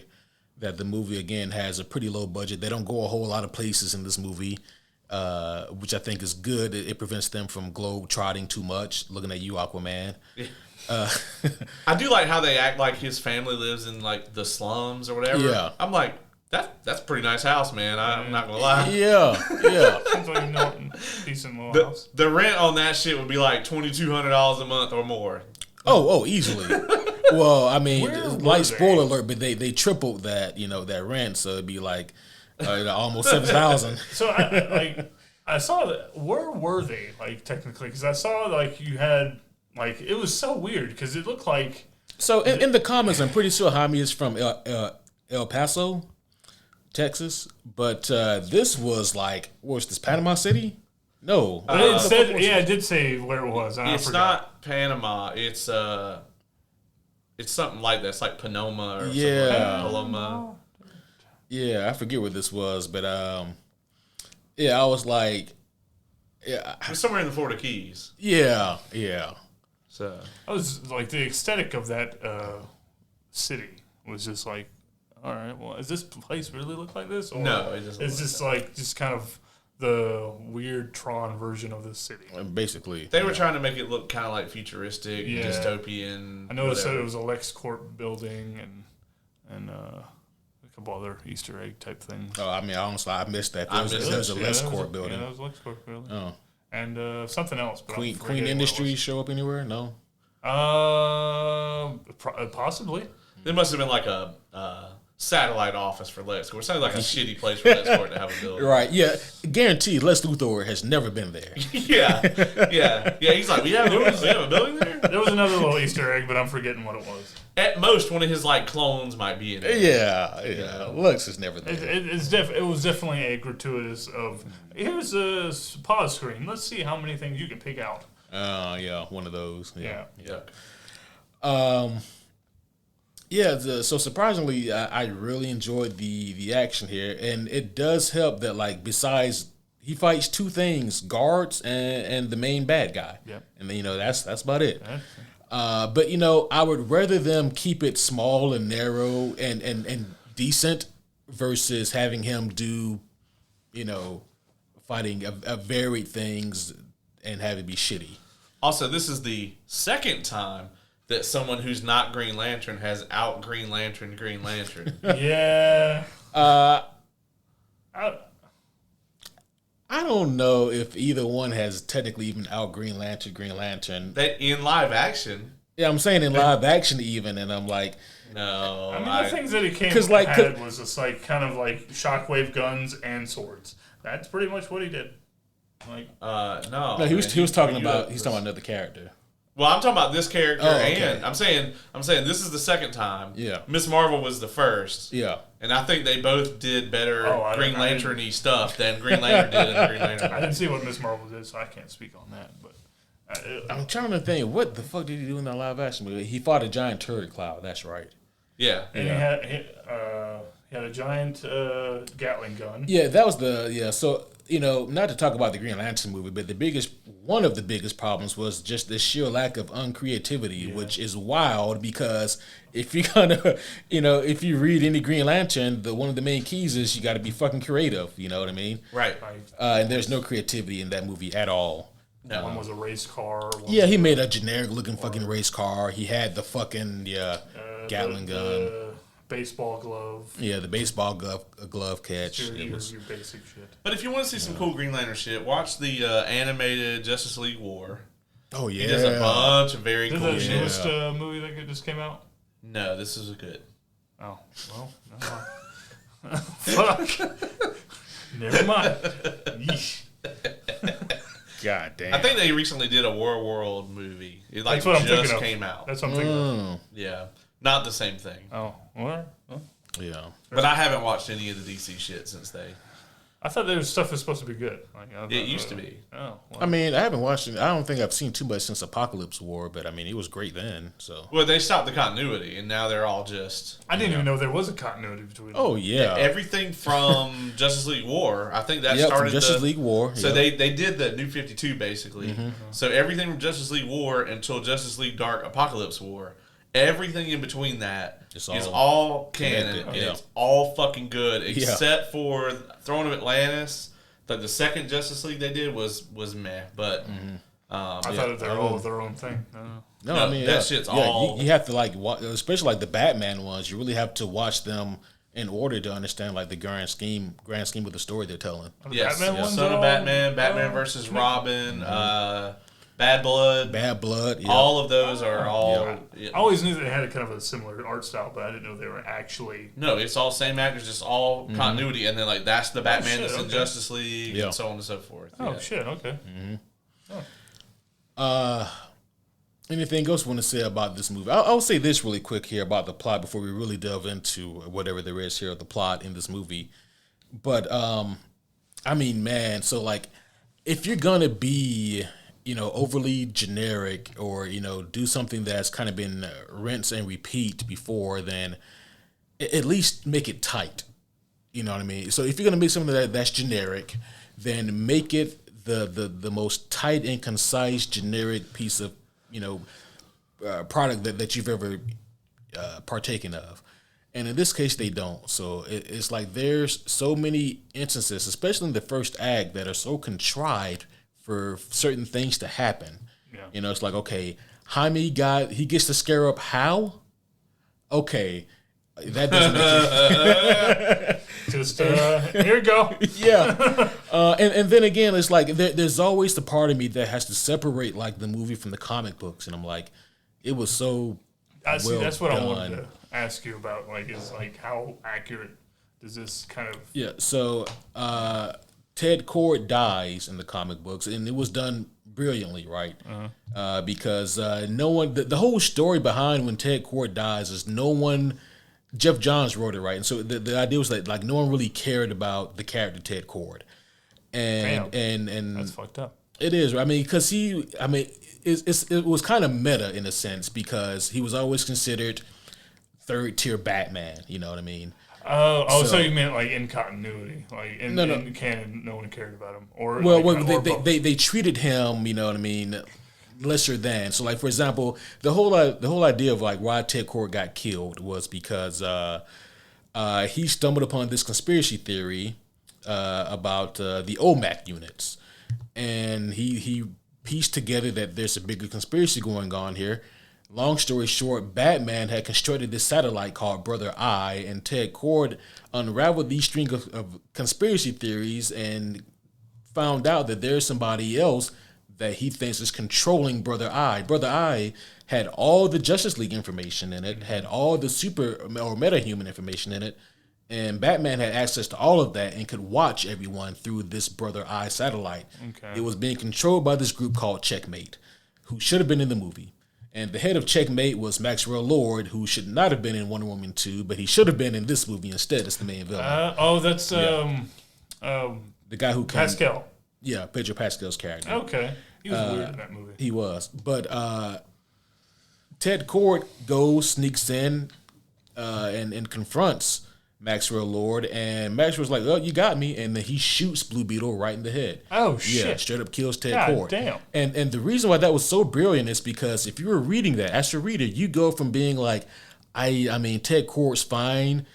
that the movie again has a pretty low budget, they don't go a whole lot of places in this movie, which I think is good. It prevents them from globe trotting too much. Looking at you, Aquaman. I do like how they act like his family lives in like the slums or whatever. Yeah, I'm like, that's a pretty nice house, man. I'm not gonna lie. Yeah. Seems like a decent little house. The rent on that shit would be like $2,200 a month or more. Oh, easily. Well, I mean, light spoiler alert, but they tripled that that rent, so it'd be like almost $7,000. So I saw that. Where were they technically? Because I saw you had it was so weird because it looked like. So in the comics, I'm pretty sure Jaime is from El Paso, Texas, but this was where's this, Panama City? No. It did say where it was. It's not Panama. It's something like that. It's like Panama or something like that. Paloma. Yeah, I forget what this was, but I was like, it's somewhere in the Florida Keys. Yeah. So I was the aesthetic of that city was just all right, well, does this place really look like this? Or no, it doesn't. It's just just kind of the weird Tron version of this city. Basically, they were trying to make it look kind of like futuristic, dystopian. I noticed that it was a LexCorp building and a couple other Easter egg type things. Oh, I mean, honestly, I missed that. There's a LexCorp building. Yeah, that was a LexCorp building. Oh, and something else. But Queen Industries show up anywhere? No. Possibly. There must have been a satellite office for LexCorp. It sounds like a shitty place for LexCorp to have a building. Right, yeah. Guaranteed, Les Luthor has never been there. Yeah. He's like, we have a building there? There was another little Easter egg, but I'm forgetting what it was. At most, one of his clones might be in there. Yeah. Lex is never there. It was definitely a gratuitous of, here's a pause screen. Let's see how many things you can pick out. Yeah, one of those. Yeah. So surprisingly, I really enjoyed the action here, and it does help that besides he fights 2 things: guards and the main bad guy. Yep. And that's about it. But I would rather them keep it small and narrow and decent versus having him do, fighting a varied things and have it be shitty. Also, this is the second time that someone who's not Green Lantern has out Green Lantern. Yeah. I don't know if either one has technically even out Green Lantern. That in live action. Yeah, I'm saying in live action even, and I'm like, no. I mean, the things that he had was just kind of shockwave guns and swords. That's pretty much what he did. No. He was talking about another character. Well, I'm talking about this character, okay. And I'm saying this is the second time. Yeah. Miss Marvel was the first. Yeah. And I think they both did better Green Lantern-y stuff than Green Lantern did in the Green Lantern. I didn't see what Miss Marvel did, so I can't speak on that. But I'm trying to think, what the fuck did he do in that live action movie? He fought a giant turd cloud. That's right. Yeah. And he had a giant Gatling gun. Yeah, that was So not to talk about the Green Lantern movie, but one of the biggest problems was just the sheer lack of uncreativity, which is wild because if you're gonna, if you read any Green Lantern, one of the main keys is you got to be fucking creative. You know what I mean? Right. And there's no creativity in that movie at all. No. One was a race car. He made a generic looking fucking race car. He had the fucking Gatling gun. The baseball glove. Yeah, the baseball glove catch. Your basic shit. But if you want to see some cool Green Lantern shit, watch the animated Justice League War. Oh, yeah. He does a bunch of very cool Is shit. that the newest movie that just came out? No, this is good. Oh, well, never mind. Fuck. Never mind. Yeesh. God damn. I think they recently did a War World movie. It That's what I'm thinking just of. came out. That's what I'm thinking of. Yeah. Not the same thing. Oh, what? Oh. Yeah. But I haven't watched any of the DC shit since they... I thought there was stuff was supposed to be good. It used to be. Oh, well. I mean, I haven't watched it. I don't think I've seen too much since Apocalypse War, but I mean, it was great then. So. Well, they stopped the continuity, and now they're all just... I didn't even know there was a continuity between them. Oh, yeah. Everything from Justice League War, I think that started Justice League War. So they did the New 52, basically. Mm-hmm. So everything from Justice League War until Justice League Dark Apocalypse War, everything in between that is all canon, and it's all fucking good, except for Throne of Atlantis. Like the second Justice League they did was meh, but I thought they were all their own thing. No, I mean that shit's all. You have to especially like the Batman ones. You really have to watch them in order to understand like the grand scheme of the story they're telling. Yes, Son of Batman, Batman versus Robin, Bad Blood. Yeah. All of those are all. I always knew they had a kind of a similar art style, but I didn't know they were actually. No, it's all same actors, just all continuity, and then like that's the Batman that's in Justice League, and so on and so forth. Oh shit! Okay. Anything else you want to say about this movie? I'll say this really quick here about the plot before we really delve into whatever there is here of the plot in this movie. But I mean, man, so like if you're gonna be overly generic or, do something that's kind of been rinse and repeat before, then at least make it tight. You know what I mean? So if you're going to make something that's generic, then make it the most tight and concise generic piece of, product that you've ever partaken of. And in this case, they don't. So it's like there's so many instances, especially in the first act, that are so contrived for certain things to happen. Yeah. It's like, okay, Jaime gets the scarab how? Okay. That doesn't make Just here you go. Yeah. And then again, it's like there's always the part of me that has to separate like the movie from the comic books, and I'm like, it was so that's what I wanted to ask you about, like, is like how accurate does this kind of so Ted Kord dies in the comic books, and it was done brilliantly, right? Because no one, the whole story behind when Ted Kord dies is Jeff Johns wrote it, right? And so the idea was that like no one really cared about the character Ted Kord, and that's fucked up. It is. I mean, because it was kind of meta in a sense because he was always considered third tier Batman. You know what I mean? So you meant like in continuity, like in canon, no one cared about him, or they treated him, you know what I mean, lesser than. So like for example, the whole idea of like why Ted Kord got killed was because he stumbled upon this conspiracy theory about the OMAC units, and he pieced together that there's a bigger conspiracy going on here. Long story short, Batman had constructed this satellite called Brother Eye, and Ted Kord unraveled these string of conspiracy theories and found out that there's somebody else that he thinks is controlling Brother Eye. Brother Eye had all the Justice League information in it, had all the super or metahuman information in it, and Batman had access to all of that and could watch everyone through this Brother Eye satellite. Okay. It was being controlled by this group called Checkmate, who should have been in the movie. And the head of Checkmate was Maxwell Lord, who should not have been in Wonder Woman 2, but he should have been in this movie instead as the main villain. That's the guy who Pascal. Yeah, Pedro Pascal's character. Okay. He was weird in that movie. He was. But Ted Kord sneaks in and confronts Maxwell Lord, and Maxwell's like, "Oh, you got me," and then he shoots Blue Beetle right in the head. Oh shit! Yeah, straight up kills Ted God Cord. damn. And the reason why that was so brilliant is because if you were reading that as a reader, you go from being like, I mean, Ted Cord's fine,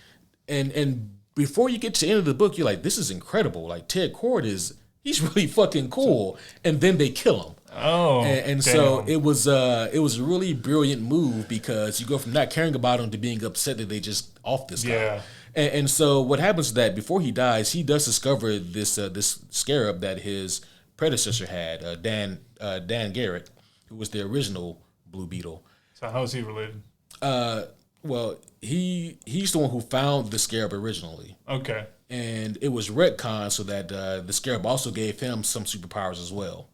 and before you get to the end of the book, you're like, this is incredible. Like Ted Cord he's really fucking cool, and then they kill him. Oh, And so it was a really brilliant move because you go from not caring about him to being upset that they just off this guy. Yeah. And so what happens is that before he dies, he does discover this scarab that his predecessor had, Dan Garrett, who was the original Blue Beetle. So how is he related? Well, he's the one who found the scarab originally. Okay. And it was retconned so that the scarab also gave him some superpowers as well.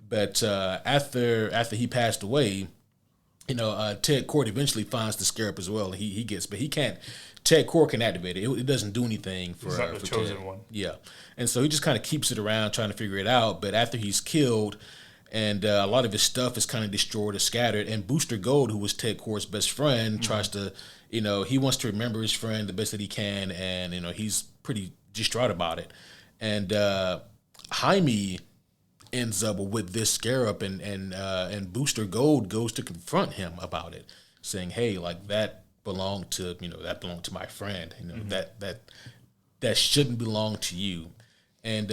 But after he passed away, Ted Cord eventually finds the scarab as well. He gets, but he can't. Ted Cord can activate it. It doesn't do anything for. He's not the chosen Ted. one. Yeah, and so he just kind of keeps it around, trying to figure it out. But after he's killed, and a lot of his stuff is kind of destroyed or scattered, and Booster Gold, who was Ted Cord's best friend, tries to, he wants to remember his friend the best that he can, and he's pretty distraught about it. And Jaime ends up with this scarab, and Booster Gold goes to confront him about it, saying, "Hey, like that belonged to my friend. That shouldn't belong to you." And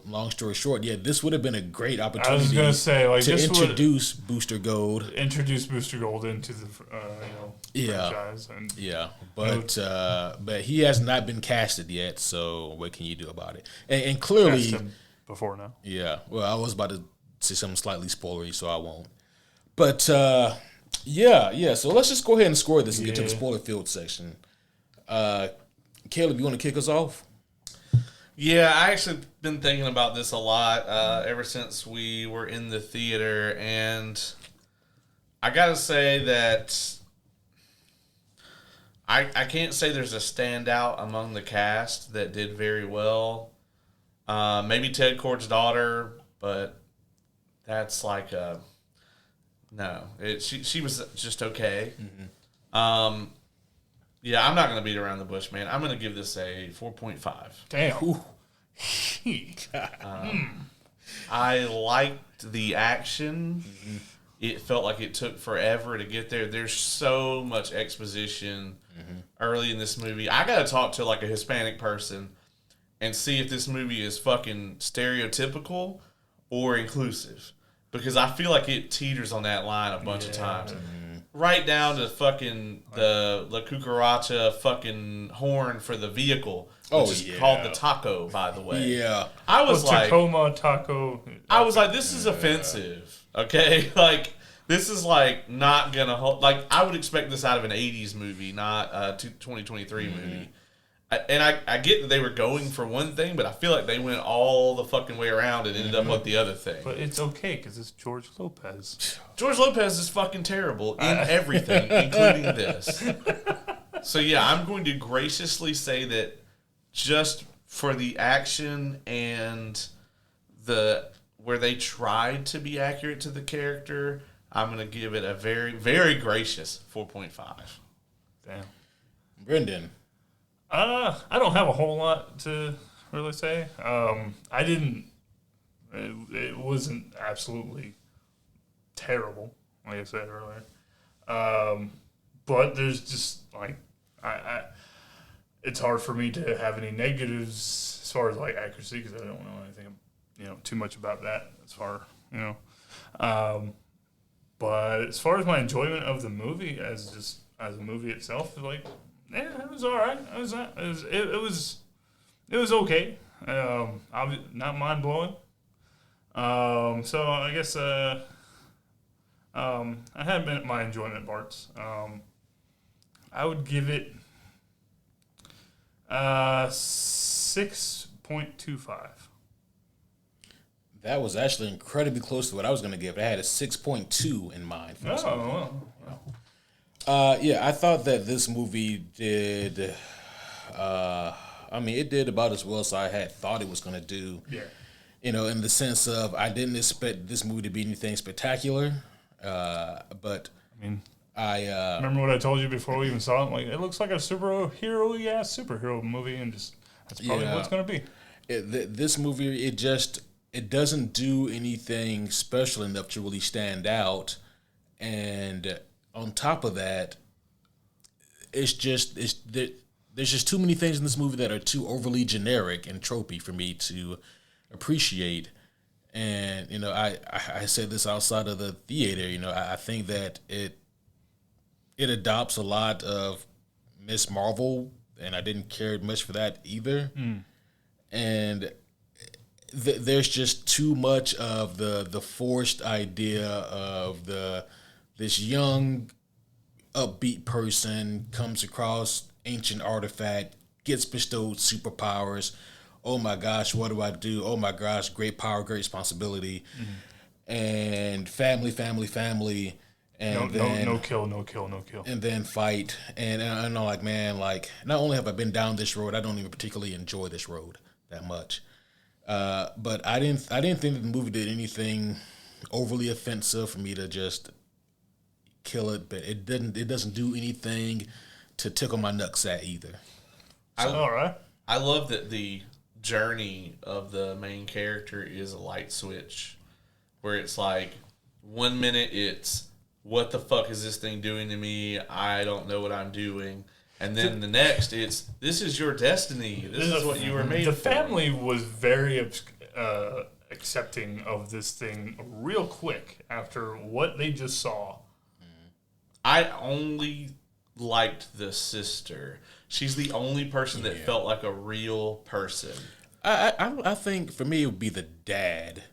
long story short, yeah, this would have been a great opportunity. I was gonna say, like, to this introduce Booster Gold. Introduce Booster Gold into the franchise. And But he has not been casted yet. So what can you do about it? And clearly, cast him before now. Yeah. Well, I was about to say something slightly spoilery, so I won't. But yeah. So let's just go ahead and score this and get to the spoiler field section. Caleb, you want to kick us off? Yeah, I actually been thinking about this a lot ever since we were in the theater, and I gotta say that I can't say there's a standout among the cast that did very well. Maybe Ted Cord's daughter, but that's like no. She was just okay. Mm-hmm. Yeah, I'm not going to beat around the bush, man. I'm going to give this a 4.5. Damn. I liked the action. Mm-hmm. It felt like it took forever to get there. There's so much exposition early in this movie. I got to talk to like a Hispanic person and see if this movie is fucking stereotypical or inclusive. Because I feel like it teeters on that line a bunch of times. Right down to fucking the La Cucaracha fucking horn for the vehicle, which is called the taco, by the way. Yeah. I was like... Tacoma taco. I was like, this is offensive, okay? Like, this is, like, not gonna hold... Like, I would expect this out of an 80s movie, not a 2023 movie. And I get that they were going for one thing, but I feel like they went all the fucking way around and ended up with the other thing. But it's okay, because it's George Lopez. George Lopez is fucking terrible in everything, including this. So, yeah, I'm going to graciously say that just for the action and where they tried to be accurate to the character, I'm going to give it a very, very gracious 4.5. Damn. Brendan. I don't have a whole lot to really say. I didn't. It wasn't absolutely terrible, like I said earlier. But there's just like it's hard for me to have any negatives as far as like accuracy because I don't know anything, too much about that as far, But as far as my enjoyment of the movie as a movie itself, like. Yeah, it was all right. It was okay. Not mind blowing. So I guess I had my enjoyment parts. I would give it 6.25. That was actually incredibly close to what I was going to give. I had a 6.2 in mind. Yeah, I thought that this movie did. It did about as well as I had thought it was going to do. Yeah. In the sense of I didn't expect this movie to be anything spectacular, but Remember what I told you before we even saw it? Like, it looks like a superhero movie, and that's probably what it's going to be. This movie, it doesn't do anything special enough to really stand out, and on top of that, there's just too many things in this movie that are too overly generic and tropey for me to appreciate. And I said this outside of the theater. I think that it adopts a lot of Miss Marvel, and I didn't care much for that either. And there's just too much of the forced idea of this young upbeat person comes across ancient artifact, gets bestowed superpowers. Oh my gosh, what do I do? Oh my gosh, great power, great responsibility, and family, and no kill, and then fight. And I know, like, man, like, not only have I been down this road, I don't even particularly enjoy this road that much. But I didn't think that the movie did anything overly offensive for me to just kill it, but it doesn't do anything to tickle my nutsack either. All right. I love that the journey of the main character is a light switch, where it's like 1 minute it's what the fuck is this thing doing to me? I don't know what I'm doing. And then the next it's this is your destiny. This is what you were made for. The family was very accepting of this thing real quick after what they just saw. I only liked the sister. She's the only person that felt like a real person. I think for me it would be the dad.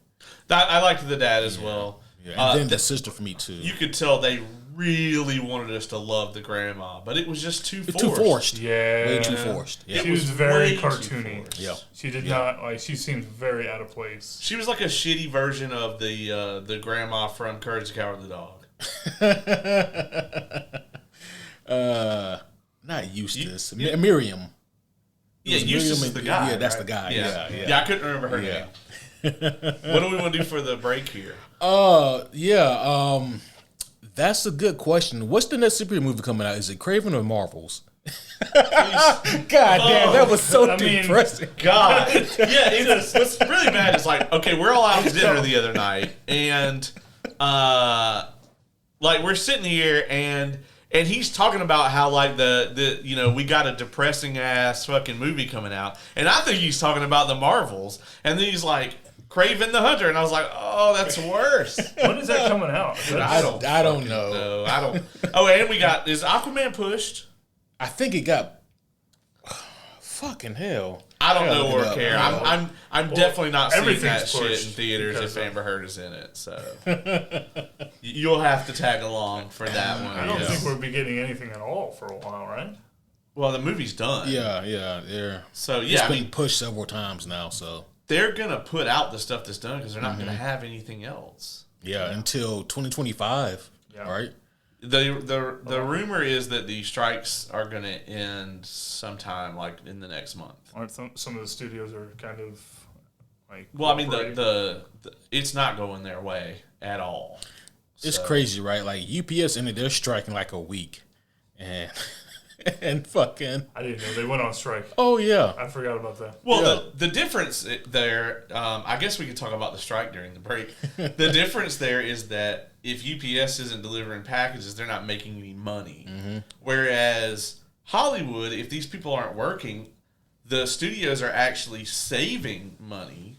I liked the dad as well. Yeah, and then the sister for me too. You could tell they really wanted us to love the grandma, but it was just too forced. Too forced. Yeah. Way too forced. Yeah. She was very cartoony. Yeah. She did not, like, she seemed very out of place. She was like a shitty version of the grandma from Courage the Cowardly Dog. Not Eustace. Miriam. Yeah, Eustace is the guy. Yeah, that's right? the guy. Yeah. Yeah, I couldn't remember her name. What do we want to do for the break here? That's a good question. What's the next superhero movie coming out? Is it Craven or Marvels? God damn, that was so depressing. God. Yeah, what's really bad is, like, okay, we're all out to dinner the other night, and like, we're sitting here and he's talking about how, like, the we got a depressing ass fucking movie coming out, and I think he's talking about the Marvels, and then he's like, Kraven the Hunter, and I was like, oh, that's worse. When is that coming out? I don't know. I don't. Oh, and is Aquaman pushed? I think it got. Fucking hell. I don't know or care. I'm definitely not seeing that shit in theaters if Amber Heard is in it. So you'll have to tag along for that one. I don't think we'll be getting anything at all for a while, right? Well, the movie's done. Yeah. So yeah, it's been pushed several times now. So they're gonna put out the stuff that's done because they're not gonna have anything else. Yeah, until 2025. Yeah. Right. The rumor is that the strikes are going to end sometime, like, in the next month. Some of the studios are kind of like. Well, I mean, the it's not going their way at all. It's crazy, right? Like, UPS ended their strike in like a week, and fucking. I didn't know they went on strike. Oh yeah, I forgot about that. Well, the difference there, I guess we could talk about the strike during the break. The difference there is that if UPS isn't delivering packages, they're not making any money. Mm-hmm. Whereas Hollywood, if these people aren't working, the studios are actually saving money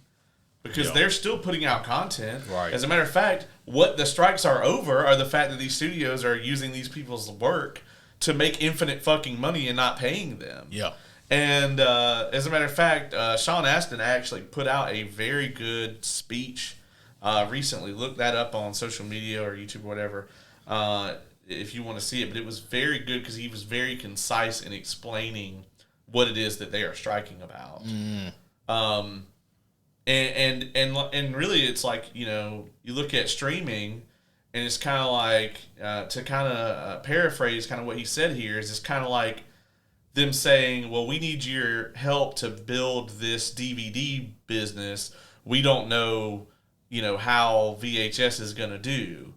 because they're still putting out content. Right. As a matter of fact, what the strikes are over are the fact that these studios are using these people's work to make infinite fucking money and not paying them. Yeah. And as a matter of fact, Sean Astin actually put out a very good speech recently. Look that up on social media or YouTube or whatever if you want to see it. But it was very good because he was very concise in explaining what it is that they are striking about. And really it's like, you look at streaming and it's kind of like, to kind of paraphrase kind of what he said here, is it's kind of like them saying, well, we need your help to build this DVD business. We don't know, how VHS is going to do.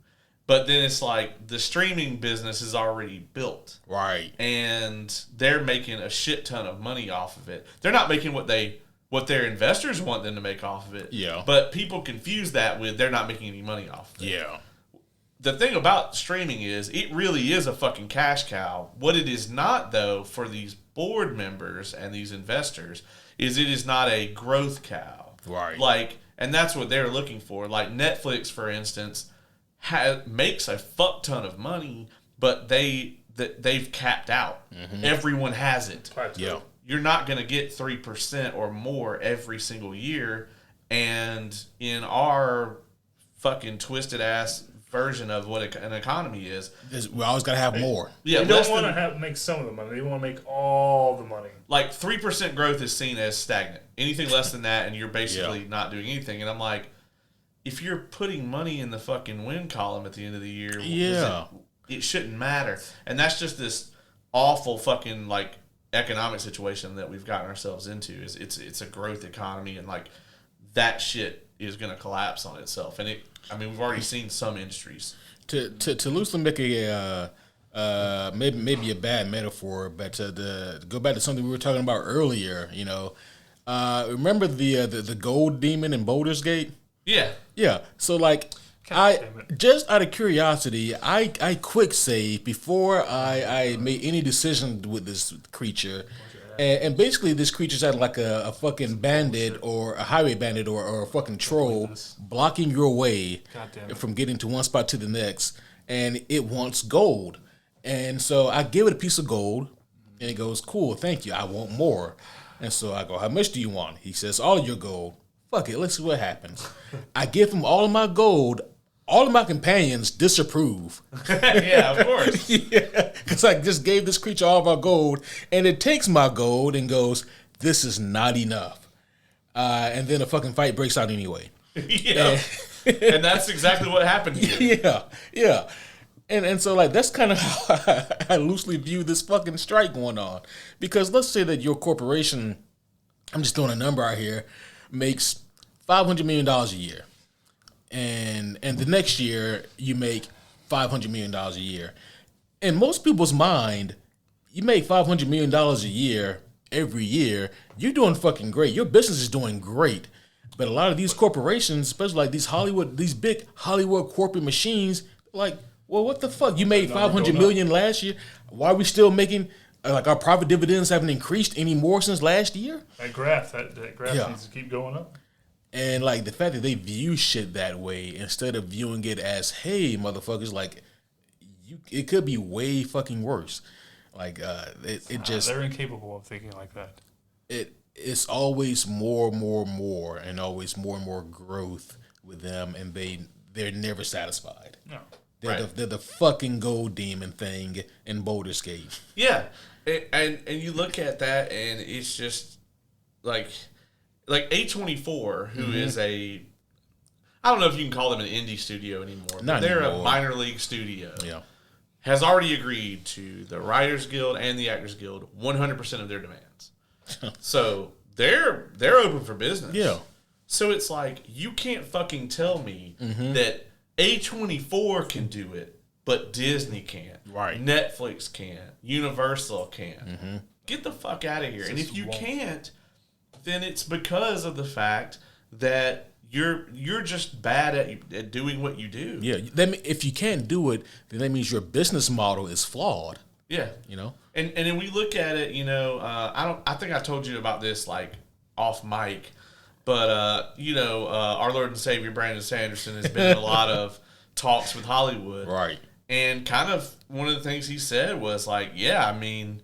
But then it's like the streaming business is already built. Right. And they're making a shit ton of money off of it. They're not making what their investors want them to make off of it. Yeah. But people confuse that with they're not making any money off of it. Yeah. The thing about streaming is it really is a fucking cash cow. What it is not, though, for these board members and these investors is it is not a growth cow. Right. Like, and that's what they're looking for. Like Netflix, for instance, makes a fuck ton of money, but they've capped out. Mm-hmm. Everyone has it. Yeah. You're not going to get 3% or more every single year. And in our fucking twisted ass version of what an economy is, we always got to have more. Yeah, they don't want to make some of the money. They want to make all the money. Like 3% growth is seen as stagnant. Anything less than that, and you're basically not doing anything. And I'm like, if you're putting money in the fucking win column at the end of the year, it shouldn't matter. And that's just this awful fucking like economic situation that we've gotten ourselves into. Is it's a growth economy, and like that shit is going to collapse on itself. And we've already seen some industries. To loosely make a maybe a bad metaphor, but to go back to something we were talking about earlier, remember the gold demon in Baldur's Gate? Yeah. Yeah. So like just out of curiosity, I quick save before I made any decision with this creature. And basically, this creature's had like a fucking bandit or a highway bandit or a fucking troll blocking your way from getting to one spot to the next. And it wants gold. And so I give it a piece of gold. And it goes, cool, thank you. I want more. And so I go, how much do you want? He says, all of your gold. Fuck it, let's see what happens. I give him all of my gold. All of my companions disapprove. Yeah, of course. Yeah, because I just gave this creature all of my gold, and it takes my gold and goes, this is not enough. And then a fucking fight breaks out anyway. Yeah. And that's exactly what happened here. Yeah. And so, like, that's kind of how I loosely view this fucking strike going on. Because let's say that your corporation, I'm just throwing a number out here, makes $500 million a year. And the next year, you make $500 million a year. In most people's mind, you make $500 million a year every year, you're doing fucking great. Your business is doing great. But a lot of these corporations, especially like these big Hollywood corporate machines, like, well, what the fuck? You made $500 million last year. Why are we still making, like, our profit dividends haven't increased any more since last year? That graph needs to keep going up. And, like, the fact that they view shit that way instead of viewing it as, hey, motherfuckers, like, it could be way fucking worse. Like, they're incapable of thinking like that. It's always more, and always more and more growth with them, and they're never satisfied. No. They're the fucking gold demon thing in Baldur's Gate. Yeah. And you look at that, and it's just, like A24, who is I don't know if you can call them an indie studio anymore, but they're a minor league studio. Yeah. Has already agreed to the Writers Guild and the Actors Guild 100% of their demands. So they're open for business. Yeah. So it's like, you can't fucking tell me that A24 can do it, but Disney can't. Right. Netflix can't. Universal can't. Get the fuck out of here. And if you can't, then it's because of the fact that you're just bad at doing what you do. Yeah. If you can't do it, then that means your business model is flawed. Yeah. And then we look at it, I think I told you about this like off mic, but our Lord and Savior Brandon Sanderson has been in a lot of talks with Hollywood. Right. And kind of one of the things he said was like, yeah, I mean,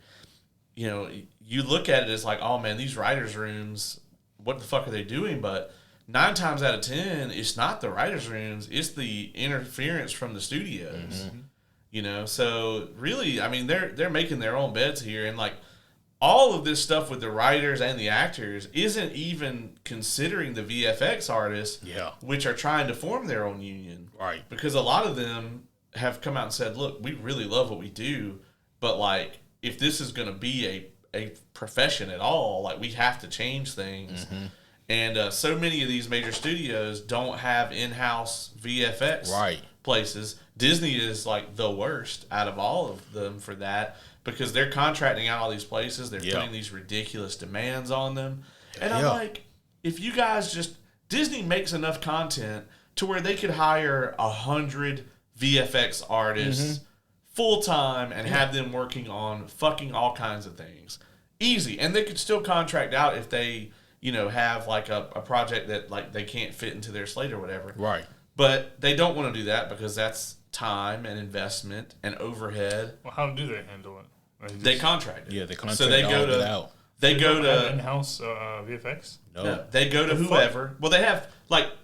you look at it as like, oh man, these writers' rooms, what the fuck are they doing? But 9 times out of 10, it's not the writers' rooms, it's the interference from the studios. So really, I mean, they're making their own beds here, and like all of this stuff with the writers and the actors isn't even considering the VFX artists, which are trying to form their own union, right? Because a lot of them have come out and said, look, we really love what we do, but like if this is going to be a profession at all, like we have to change things. And so many of these major studios don't have in-house VFX places Disney is like the worst out of all of them for that because they're contracting out all these places. They're putting these ridiculous demands on them. And I'm like, if you guys just... Disney makes enough content to where they could hire 100 VFX artists full-time and have them working on fucking all kinds of things. Easy. And they could still contract out if they, have like a project that like they can't fit into their slate or whatever. Right. But they don't want to do that because that's time and investment and overhead. Well, how do they handle it? They contract it. Yeah, they contract so they go to out. They go to in-house VFX. No, they go to whoever. Well, they have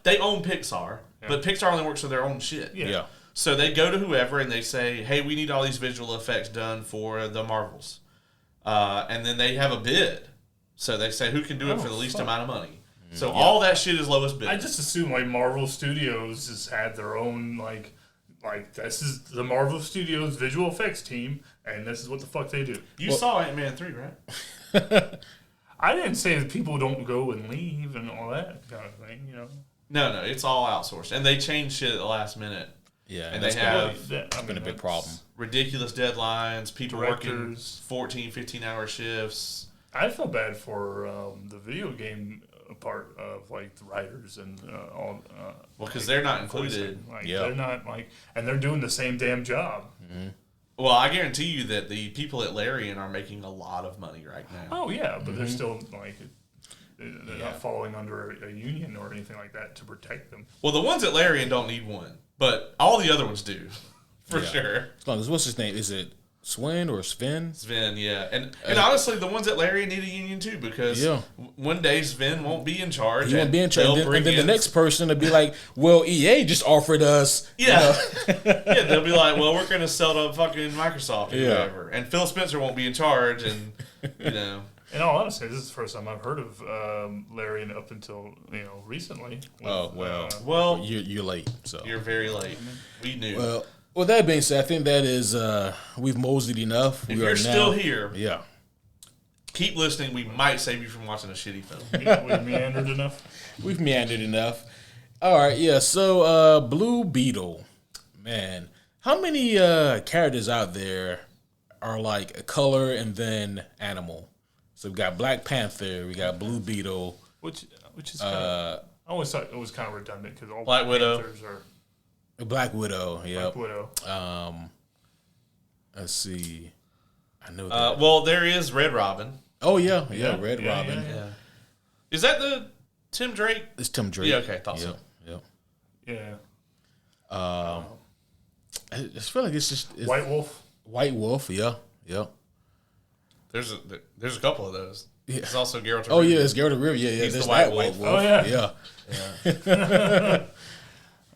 they own Pixar, but Pixar only works with their own shit. Yeah. So they go to whoever and they say, "Hey, we need all these visual effects done for the Marvels," and then they have a bid. So they say who can do it for the least amount of money. So all that shit is lowest bid. I just assume like Marvel Studios just had their own like this is the Marvel Studios visual effects team, and this is what the fuck they do. You saw Ant-Man 3, right? I didn't say that people don't go and leave and all that kind of thing, No, it's all outsourced, and they change shit at the last minute. Yeah, and they have been a big problem. Ridiculous deadlines, people working Directors. 14, 15-hour shifts. I feel bad for the video game part of like the writers and all. Well, because they're not included. They're not and they're doing the same damn job. Mm-hmm. Well, I guarantee you that the people at Larian are making a lot of money right now. Oh yeah, but they're still they're not falling under a union or anything like that to protect them. Well, the ones at Larian don't need one, but all the other ones do, for sure. As long as what's his name? Is it Sven or Sven? Sven, yeah. And honestly, the ones at Larian need a union too because one day Sven won't be in charge. He won't be in charge. And then the next person will be like, well, EA just offered us. Yeah. Yeah, they'll be like, well, we're going to sell to fucking Microsoft or whatever. And Phil Spencer won't be in charge. And, In all honesty, this is the first time I've heard of Larian up until, recently. Well, you're late. So you're very late. We knew. Well, that being said, I think that is we've moseyed enough. If you're still here, keep listening. We might save you from watching a shitty film. We've meandered enough. We've meandered enough. All right, yeah. So, Blue Beetle, man, how many characters out there are like a color and then animal? So we got Black Panther, we got Blue Beetle, which is kind of, I always thought it was kind of redundant because all Black Widow Panthers are. Black Widow, yeah. Black Widow. Let's see. I know that. Well, there is Red Robin. Oh, yeah. Red Robin. Yeah. Is that the Tim Drake? It's Tim Drake. Yeah, okay. Thought so. Yep. Yeah. I just feel like it's just... White Wolf. White Wolf, yeah. There's a couple of those. Yeah. There's also Geralt of Rivia. Oh, yeah, it's Geralt of Rivia. Yeah, He's there's the White that Wolf. White Wolf.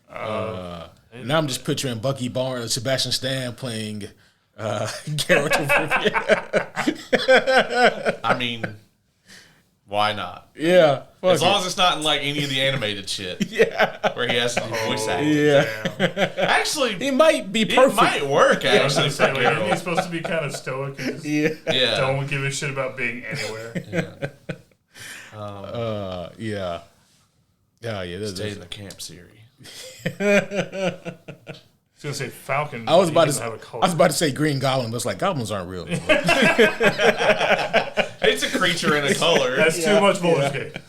Oh, Yeah. Now I'm just picturing Bucky Barnes, Sebastian Stan playing Geralt of Rivia. I mean, why not? Yeah. As long as it's not in like any of the animated shit. Yeah. Where he has to do voice acting. Yeah. Actually, He might be perfect. it might work, actually. Isn't he supposed to be kind of stoic and just Yeah. don't give a shit about being anywhere? Yeah. Stay in the camp series. I was gonna say Falcon. I was about to say Green Goblin, but it's like goblins aren't real. It's a creature in a color. That's too much bullshit.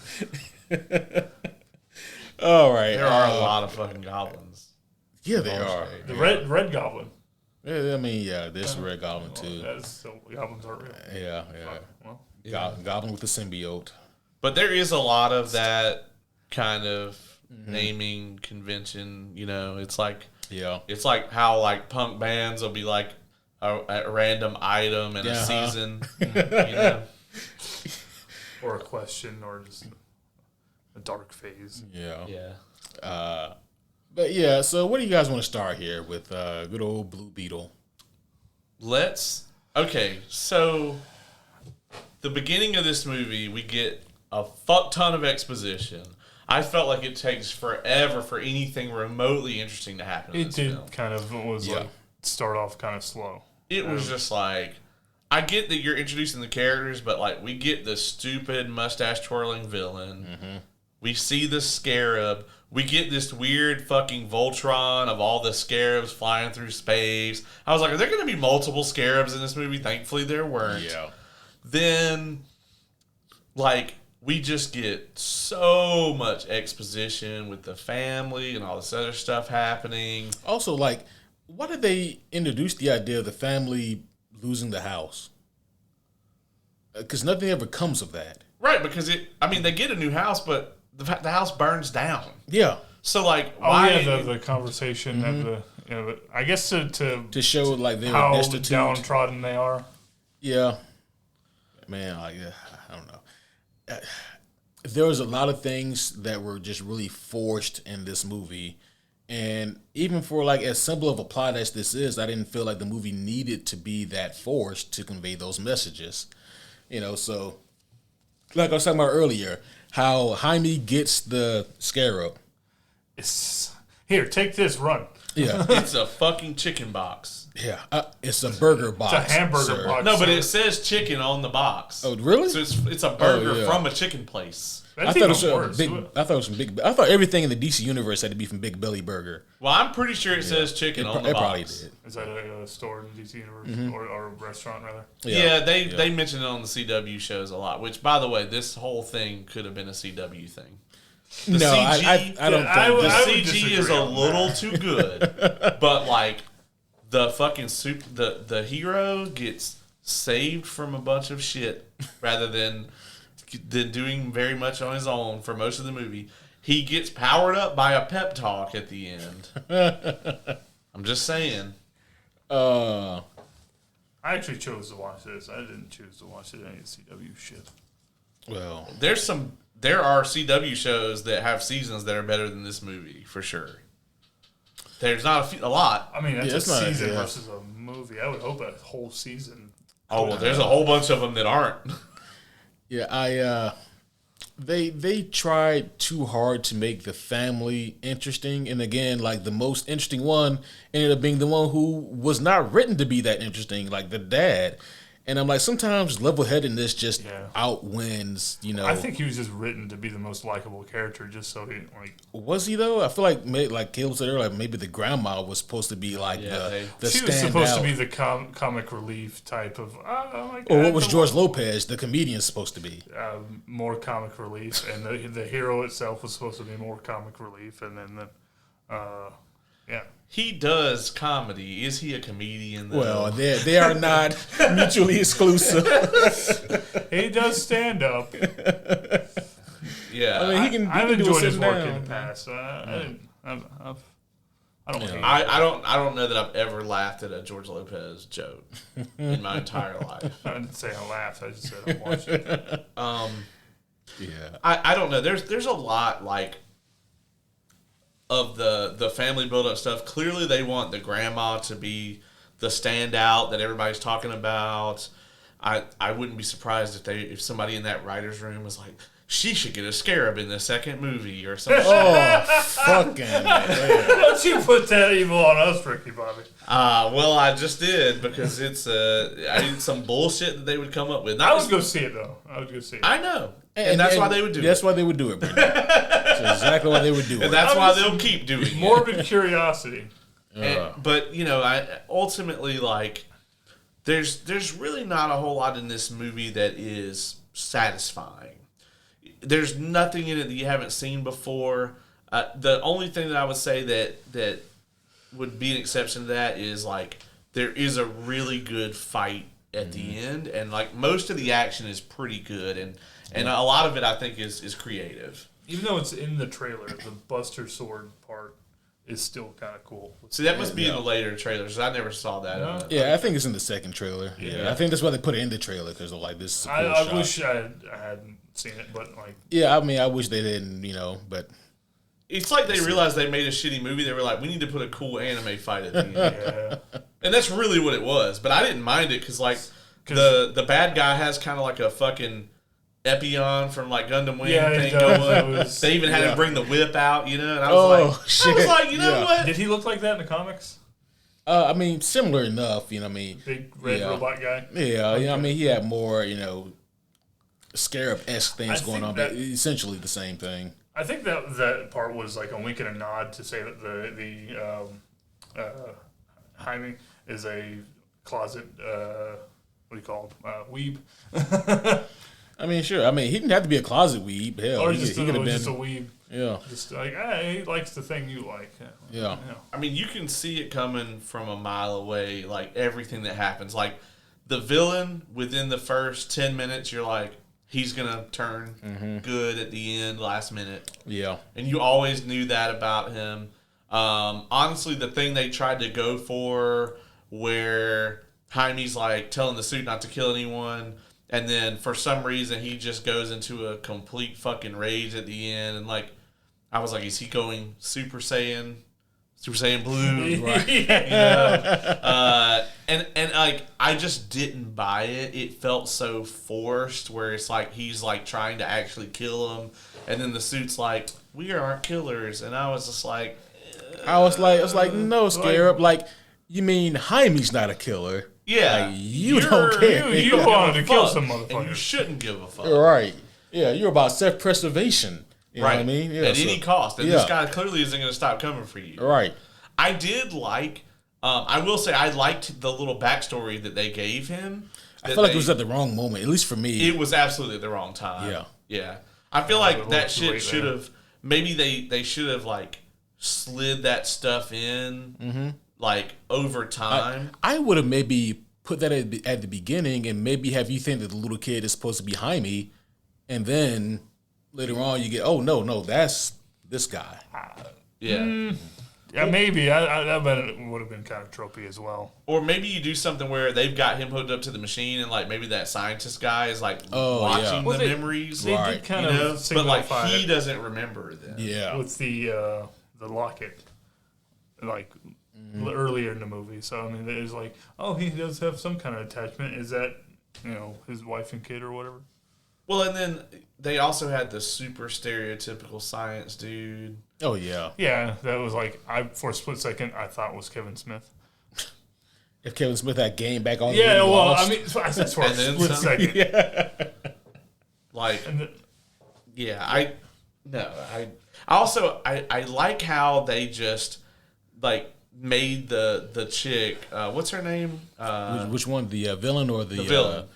All right. There are a lot of fucking goblins. Yeah, they are. The red goblin. Yeah, I mean, there's a red goblin too. Goblins aren't real. Yeah. Well, Goblin with the symbiote. But there is a lot of that kind of naming convention. It's like it's like how like punk bands will be like a random item in a season. Or a question, or just a dark phase. Yeah. But yeah, so what do you guys want to start here with good old Blue Beetle? Okay, so the beginning of this movie, we get a fuck ton of exposition. I felt like it takes forever for anything remotely interesting to happen in this film. Like start off kind of slow. It was just like, I get that you're introducing the characters, but like we get the stupid mustache twirling villain. We see the scarab. We get this weird fucking Voltron of all the scarabs flying through space. I was like, are there going to be multiple scarabs in this movie? Thankfully, there weren't. Yeah. Then, like, we just get so much exposition with the family and all this other stuff happening. Also, like, why did they introduce the idea of the family losing the house? Because nothing ever comes of that. Right, because they get a new house, but the house burns down. Yeah. So, like, why? The conversation of I guess to show, like, they were how destitute. downtrodden they are. Yeah. Man, I don't know. There was a lot of things that were just really forced in this movie. And even for, like, as simple of a plot as this is, I didn't feel like the movie needed to be that forced to convey those messages. So, like I was talking about earlier, how Jaime gets the scarab. Here, take this, run. Yeah. It's a fucking chicken box. Yeah. It's a burger box. It's a hamburger box. No, but it says chicken on the box. Oh, really? So it's a burger from a chicken place. I thought it was from Big. I thought everything in the DC universe had to be from Big Belly Burger. Well, I'm pretty sure it says chicken on the box. It probably did. Is that a store in DC universe or a restaurant rather? Yeah, they mention it on the CW shows a lot. Which, by the way, this whole thing could have been a CW thing. The CG, I don't think the CG is a little too good, but like the fucking the hero gets saved from a bunch of shit rather than doing very much on his own for most of the movie. He gets powered up by a pep talk at the end. I'm just saying. I actually chose to watch this. I didn't choose to watch any of the CW shit. Well, there are CW shows that have seasons that are better than this movie for sure. There's not a lot. I mean, that's a season versus a movie. I would hope a whole season. Oh well, there's a whole bunch of them that aren't. Yeah, they tried too hard to make the family interesting, and again, like the most interesting one ended up being the one who was not written to be that interesting, like the dad. And I'm like, sometimes level-headedness just outwins, I think he was just written to be the most likable character, just so he Was he though? I feel like Caleb said earlier, like maybe the grandma was supposed to be like the she was supposed to be the comic relief type of. Or what was George Lopez, the comedian, supposed to be? More comic relief, and the hero itself was supposed to be more comic relief, and then He does comedy. Is he a comedian, though? Well, they are not mutually exclusive. He does stand up. Yeah. I mean, I've enjoyed his work in the past. I don't know that I've ever laughed at a George Lopez joke in my entire life. I didn't say I laughed. I just said I watched it. Yeah. I don't know. There's a lot like of the family build-up stuff. Clearly, they want the grandma to be the standout that everybody's talking about. I wouldn't be surprised if somebody in that writer's room was like, she should get a scarab in the second movie or something. Oh, fucking Don't you put that evil on us, Ricky Bobby. Well, I just did because it's some bullshit that they would come up with. I would go see it, though. I know. And that's why they would do it. That's why they would do it, Brendan. That's exactly why they would do it. And that's why they'll keep doing it. Morbid curiosity. But, I ultimately, like, there's really not a whole lot in this movie that is satisfying. There's nothing in it that you haven't seen before. The only thing that I would say that would be an exception to that is, like, there is a really good fight at the end. And, like, most of the action is pretty good. And a lot of it, I think, is creative. Even though it's in the trailer, the Buster Sword part is still kind of cool. See, that must be in the later trailers. I never saw that. Yeah, I think it's in the second trailer. Yeah, I think that's why they put it in the trailer, because they're like, this is a cool shot. I wish I hadn't seen it, but like... Yeah, I mean, I wish they didn't, but... It's like they realized they made a shitty movie. They were like, we need to put a cool anime fight at the end. Yeah. And that's really what it was. But I didn't mind it, because, like, the bad guy has kind of like a fucking... Epion from like Gundam Wing thing going. They even had him bring the whip out, And I was like, you know what? Did he look like that in the comics? I mean, similar enough, what I mean? Big red robot guy? Yeah, okay. I mean, he had more, scarab-esque things going on, but essentially the same thing. I think that part was like a wink and a nod to say that Jaime is a closet, what do you call him? Weeb. I mean, sure. I mean, he didn't have to be a closet weeb. Hell, Or he just, could have been just a weeb. Yeah. Just like, hey, he likes the thing you like. Yeah. I mean, you can see it coming from a mile away, like everything that happens. Like the villain within the first 10 minutes, you're like, he's going to turn good at the end, last minute. Yeah. And you always knew that about him. Honestly, the thing they tried to go for where Jaime's like telling the suit not to kill anyone, and then for some reason he just goes into a complete fucking rage at the end, and like I was like, is he going Super Saiyan Blue? Right. And like I just didn't buy it. It felt so forced, where it's like he's like trying to actually kill him, and then the suit's like, we aren't killers, and I was just like, I was like, no, Scarab. Like, you mean Jaime's not a killer? Yeah, like, you don't care. You wanted to kill some motherfucker, and you shouldn't give a fuck. Right? Yeah, you're about self-preservation. You know right. what I mean? Yeah, at any cost, and yeah. this guy clearly isn't going to stop coming for you. Right. I did like. I will say I liked the little backstory that they gave him. I feel like it was at the wrong moment, at least for me. It was absolutely at the wrong time. Yeah. Yeah. I feel like that shit should have. Maybe they should have like slid that stuff in like over time. I would have maybe put that at the beginning and maybe have you think that the little kid is supposed to be Jaime, and then later on you get, oh no, that's this guy. Yeah. Yeah, maybe. That would have been kind of tropey as well. Or maybe you do something where they've got him hooked up to the machine, and like maybe that scientist guy is like watching the memories. They did kind of but like he doesn't remember them. Yeah. With the locket, like earlier in the movie. So I mean, there's like, oh, he does have some kind of attachment. Is that his wife and kid or whatever? Well, and then they also had the super stereotypical science dude. Oh yeah. Yeah, that was like for a split second I thought was Kevin Smith. If Kevin Smith had game back on, yeah. Well, lost. I mean, that's for a split second. Yeah. Like, I also like how they just like made the chick. What's her name? Which one? The villain or the villain?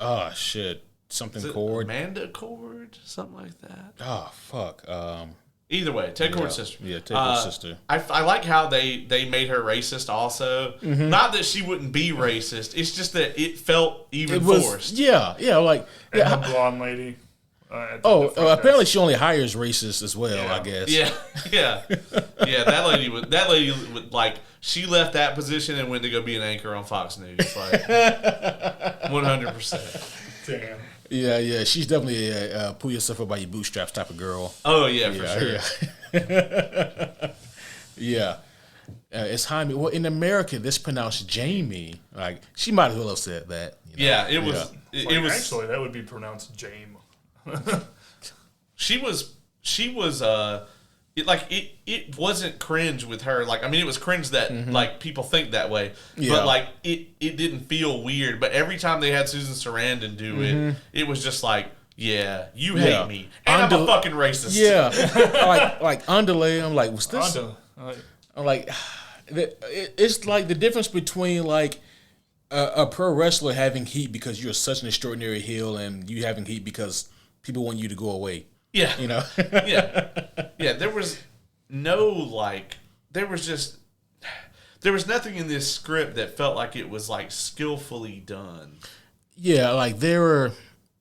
Oh shit. Something Cord. Amanda Cord, something like that. Oh fuck. Either way, Ted Cord's sister. Yeah, Ted Cord's sister. I like how they made her racist also. Not that she wouldn't be racist. It's just that it felt forced. Yeah, like and the blonde lady. Apparently she only hires racists as well. I guess. Yeah. That lady would like. She left that position and went to go be an anchor on Fox News. Like 100%. Damn. Yeah. She's definitely a pull yourself up by your bootstraps type of girl. Oh yeah, for sure. Yeah. It's Jaime. Well, in America, this pronounced Jamie. Like she might as well have said that. Yeah, it was. It was actually that would be pronounced Jame. She was. It wasn't cringe with her. Like, I mean, it was cringe that like people think that way, but like it didn't feel weird. But every time they had Susan Sarandon do it, it was just like, yeah, you hate me, and I'm a fucking racist. Yeah, like underlay. I'm like, what's this? I'm like, it's like the difference between like a pro wrestler having heat because you're such an extraordinary heel, and you having heat because people want you to go away. Yeah. Yeah. There was no there was nothing in this script that felt like it was like skillfully done. Yeah, like and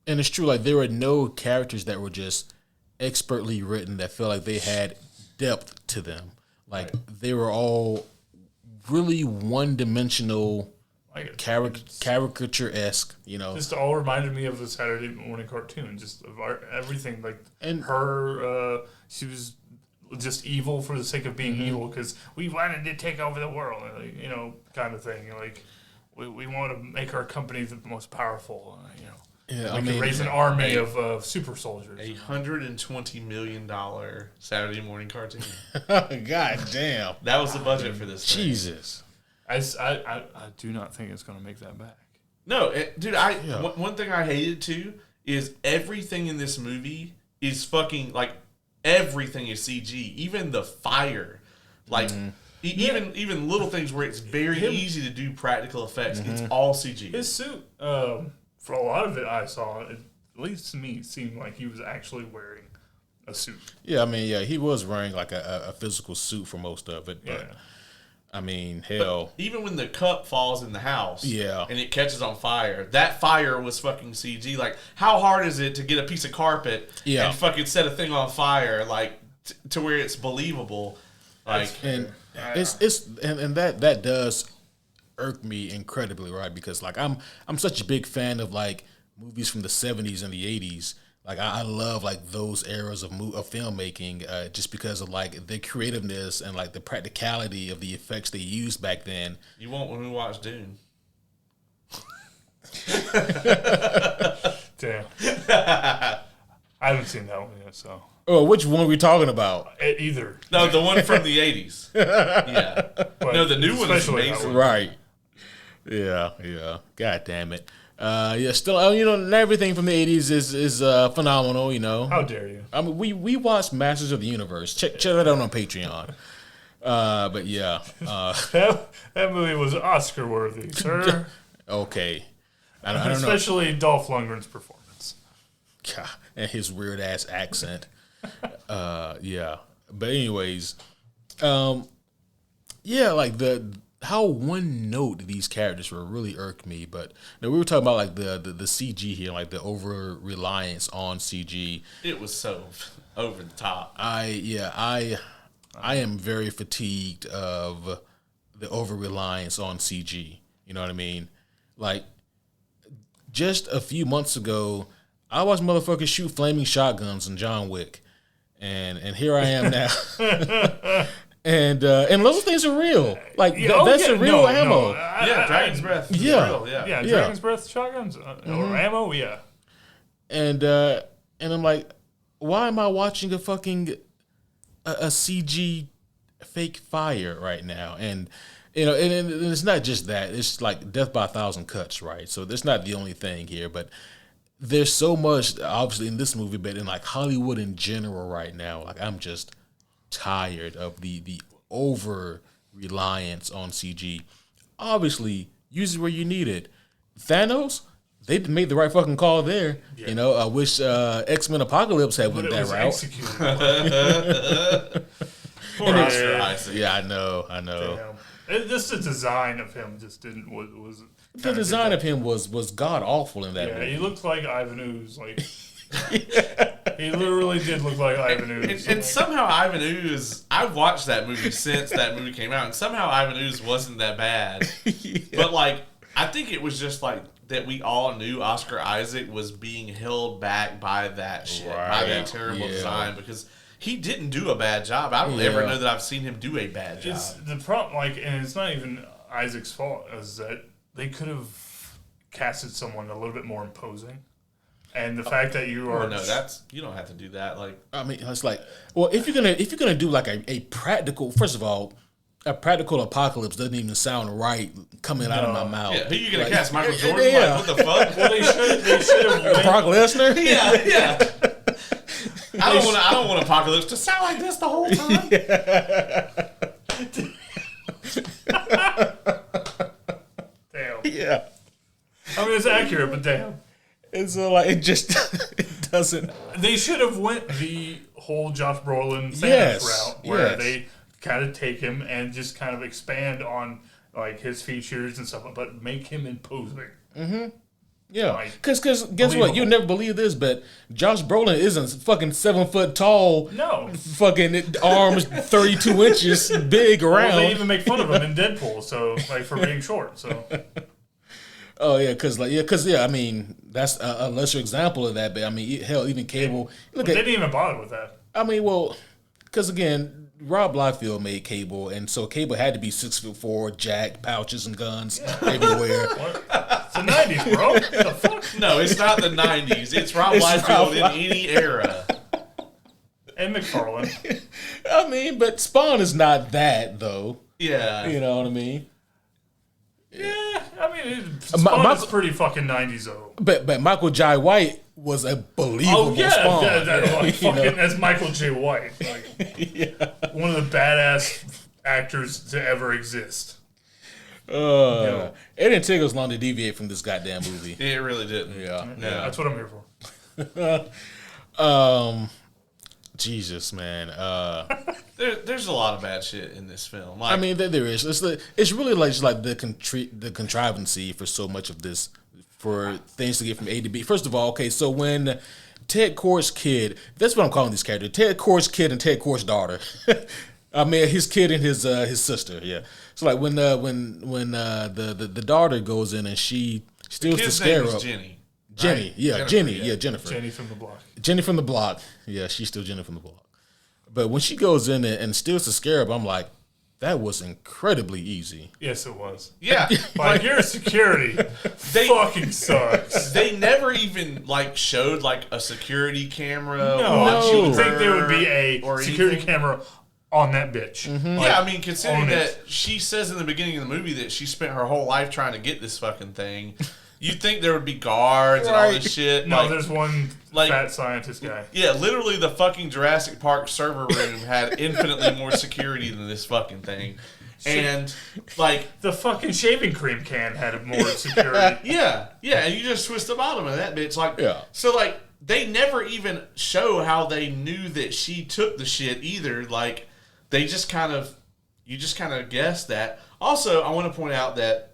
it's true, like there were no characters that were just expertly written that felt like they had depth to them. Like they were all really one-dimensional, like caricature-esque, Just all reminded me of the Saturday morning cartoon, just of everything. Like, and her, she was just evil for the sake of being evil because we wanted to take over the world, kind of thing. Like, we want to make our company the most powerful, Yeah, we can raise an army of super soldiers. $120 million Saturday morning cartoon. God damn. That was the budget for this. Jesus. I do not think it's going to make that back. No, dude. One thing I hated too is everything in this movie is fucking like everything is CG, even the fire, like even little things where it's very easy to do practical effects. It's all CG. His suit, for a lot of it, I saw at least to me, it seemed like he was actually wearing a suit. Yeah, I mean, he was wearing like a physical suit for most of it, but. Yeah. I mean, hell. But even when the cup falls in the house and it catches on fire, that fire was fucking CG. Like, how hard is it to get a piece of carpet and fucking set a thing on fire, like, to where it's believable? Like, and that does irk me incredibly, right? Because, like, I'm such a big fan of, like, movies from the 70s and the 80s. Like, I love, like, those eras of filmmaking just because of, like, the creativeness and, like, the practicality of the effects they used back then. You won't when we watch Dune. Damn. I haven't seen that one yet, so. Oh, which one are we talking about? Either. No, the one from the 80s. Yeah. But No, the new one is amazing. Right. Yeah. God damn it. Still, not everything from the 80s is phenomenal, How dare you? I mean, we watched Masters of the Universe. Check that out on Patreon. But yeah. That movie was Oscar worthy, sir. Okay. I don't know. Especially Dolph Lundgren's performance. God, and his weird ass accent. Yeah. But anyways, like how one note these characters were really irked me. But we were talking about like the CG here, like the over reliance on CG. It was so over the top. I am very fatigued of the over reliance on CG. You know what I mean? Like just a few months ago, I watched motherfuckers shoot flaming shotguns in John Wick, and here I am now. And those things are real. Like that's a real ammo. Dragon's Breath. Is real, yeah. Dragon's Breath shotguns or ammo. Yeah. And I'm like, why am I watching a fucking a CG fake fire right now? And and it's not just that. It's like death by 1,000 cuts, right? So that's not the only thing here, but there's so much obviously in this movie, but in like Hollywood in general right now. Like I'm just tired of the over reliance on CG. Obviously, use it where you need it. Thanos, they made the right fucking call there. Yeah. I wish X-Men Apocalypse had went that route. Poor Oscar Isaac. Yeah, I know. Damn. Just the design of him just didn't was the design of him was god awful in that movie. Yeah, he looked like Ivan Ooze. Like he literally did look like Ivan Ooze. And somehow Ivan Ooze, I've watched that movie since that movie came out, and somehow Ivan Ooze wasn't that bad. But like, I think it was just like that we all knew Oscar Isaac was being held back by that shit, by that terrible design, because he didn't do a bad job. I don't ever know that I've seen him do a bad job. It's the problem, and it's not even Isaac's fault, is that they could have casted someone a little bit more imposing. And the fact that you are you don't have to do that. Like, I mean, it's like, well, if you're gonna do like a practical, first of all, a practical apocalypse doesn't even sound right coming out of my mouth. Yeah, who are you gonna cast? Michael Jordan? Yeah. Like, what the fuck? Well, they should have Brock Lesnar? Yeah. I don't want apocalypse to sound like this the whole time. Damn. Yeah. I mean, it's accurate, but damn. And so, like, it just it doesn't. They should have went the whole Josh Brolin Thanos route, where they kind of take him and just kind of expand on like his features and stuff, but make him imposing. Mm-hmm. Yeah, because guess what? You'll never believe this, but Josh Brolin isn't fucking 7 foot tall. No, fucking arms 32 inches big around. Well, they even make fun of him in Deadpool, so like for being short. So. Oh yeah, because I mean that's a lesser example of that. But I mean, hell, even Cable. They didn't even bother with that. I mean, well, because again, Rob Liefeld made Cable, and so Cable had to be 6'4", jacked, pouches and guns everywhere. It's the 90s, bro. What the fuck? No, it's not the 90s. It's Rob Liefeld in any era. And McFarlane. I mean, but Spawn is not that though. Yeah, you know what I mean. Yeah, I mean, Spawn is pretty fucking 90s though. But Michael Jai White was a believable Spawn. That's Michael J. White. Like, one of the badass actors to ever exist. It didn't take us long to deviate from this goddamn movie. It really didn't. Yeah. That's what I'm here for. Jesus, man. There's a lot of bad shit in this film. Like, I mean, there is. It's really like just like the contrivancy for so much of this, for things to get from A to B. First of all, okay, so when Ted Kord's kid, that's what I'm calling these characters, Ted Kord's kid and Ted Kord's daughter. I mean, his kid and his sister. Yeah. So like when the daughter goes in and she steals the scarab. Jenny, right? Jennifer. Jenny from the block. Jenny from the block. Yeah, she's still Jenny from the block. But when she goes in and steals the scarab, I'm like, that was incredibly easy. Yes, it was. Yeah. Like, your security fucking sucks. They never even, like, showed, like, a security camera. No. You would think there would be a security camera on that bitch. Mm-hmm. Yeah, I mean, considering that she says in the beginning of the movie that she spent her whole life trying to get this fucking thing, you'd think there would be guards and all this shit. No, there's one fat scientist guy. Yeah, literally the fucking Jurassic Park server room had infinitely more security than this fucking thing. And, like... the fucking shaving cream can had more security. Yeah, and you just twist the bottom of that bitch. Like, yeah. So, like, they never even show how they knew that she took the shit either. Like, they just kind of... You just kind of guess that. Also, I want to point out that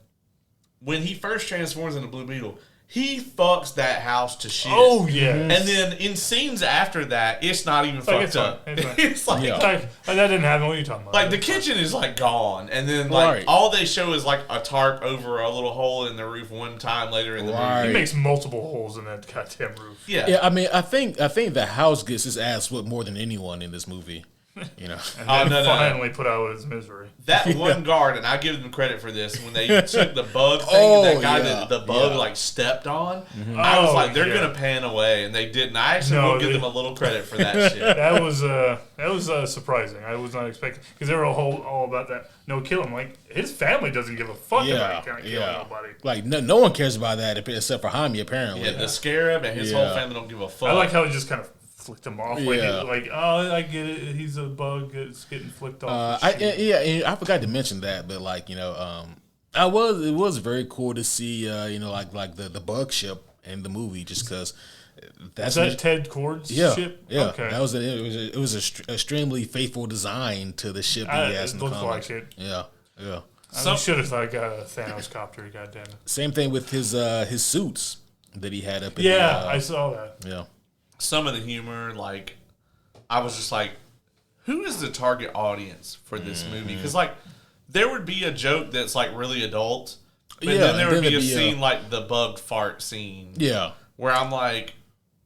when he first transforms into Blue Beetle, he fucks that house to shit. Oh, yeah. And then in scenes after that, it's not even fucked up. It's like, that didn't happen. What are you talking about? Like, the kitchen is, like, gone. And then, like, all they show is, like, a tarp over a little hole in the roof one time later in the movie. He makes multiple holes in that goddamn roof. Yeah, I mean, I think the house gets his ass whipped more than anyone in this movie. You know, and then finally put out of his misery. That one guard, and I give them credit for this, when they took the bug thing and that guy that the bug like stepped on, I was like, they're gonna pan away, and they didn't. I actually will give them a little credit for that shit. That was surprising. I was not expecting, because they were all about that no kill him. Like, his family doesn't give a fuck about killing nobody. Like no one cares about that except for Jaime apparently. Yeah, the scarab and his whole family don't give a fuck. I like how it just kind of flicked him off. Like, oh, I get it. He's a bug. It's getting flicked off. I forgot to mention that, but like, you know, it was very cool to see, you know, like the bug ship in the movie, just because that's Ted Kord's ship. Yeah, okay. It was a extremely faithful design to the ship he has in the comics. Like it. Yeah. I should have thought I got a Thanos copter. Goddamn it. Same thing with his suits that he had up. I saw that. Yeah. Some of the humor, like, I was just like, who is the target audience for this movie? Because, like, there would be a joke that's, like, really adult, but then there would be a scene like the bug fart scene. Yeah. Where I'm like,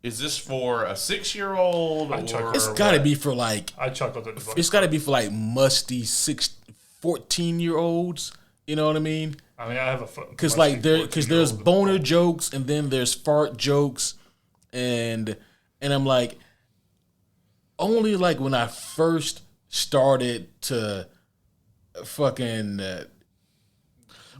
is this for a 6-year-old? It's got to be for, like... I chuckled at the bug. It's got to be for, like, musty 14-year-olds. You know what I mean? I mean, I have a... Because, like, there's boner jokes, and then there's fart jokes, and I'm like, only like when I first started to fucking...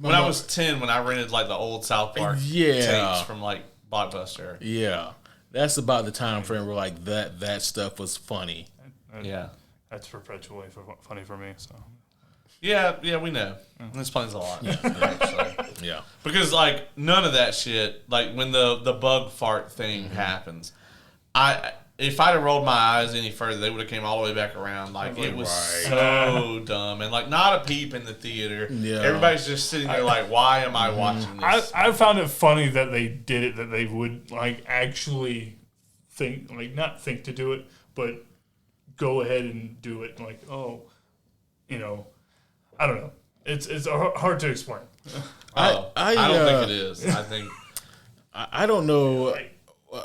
when I was 10, when I rented like the old South Park tapes from like Blockbuster. Yeah. That's about the time frame where like that stuff was funny. Yeah. That's perpetually funny for me, so... Yeah, we know. This explains a lot. Actually. Yeah. Because, like, none of that shit, like, when the bug fart thing happens, if I'd have rolled my eyes any further, they would have came all the way back around. Like, it was so dumb. And, like, not a peep in the theater. Yeah. Everybody's just sitting there like, why am I watching this? I found it funny that they did it, that they would, like, actually think, like, not think to do it, but go ahead and do it. Like, oh, you know... I don't know. It's hard to explain. I don't think it is. I think I don't know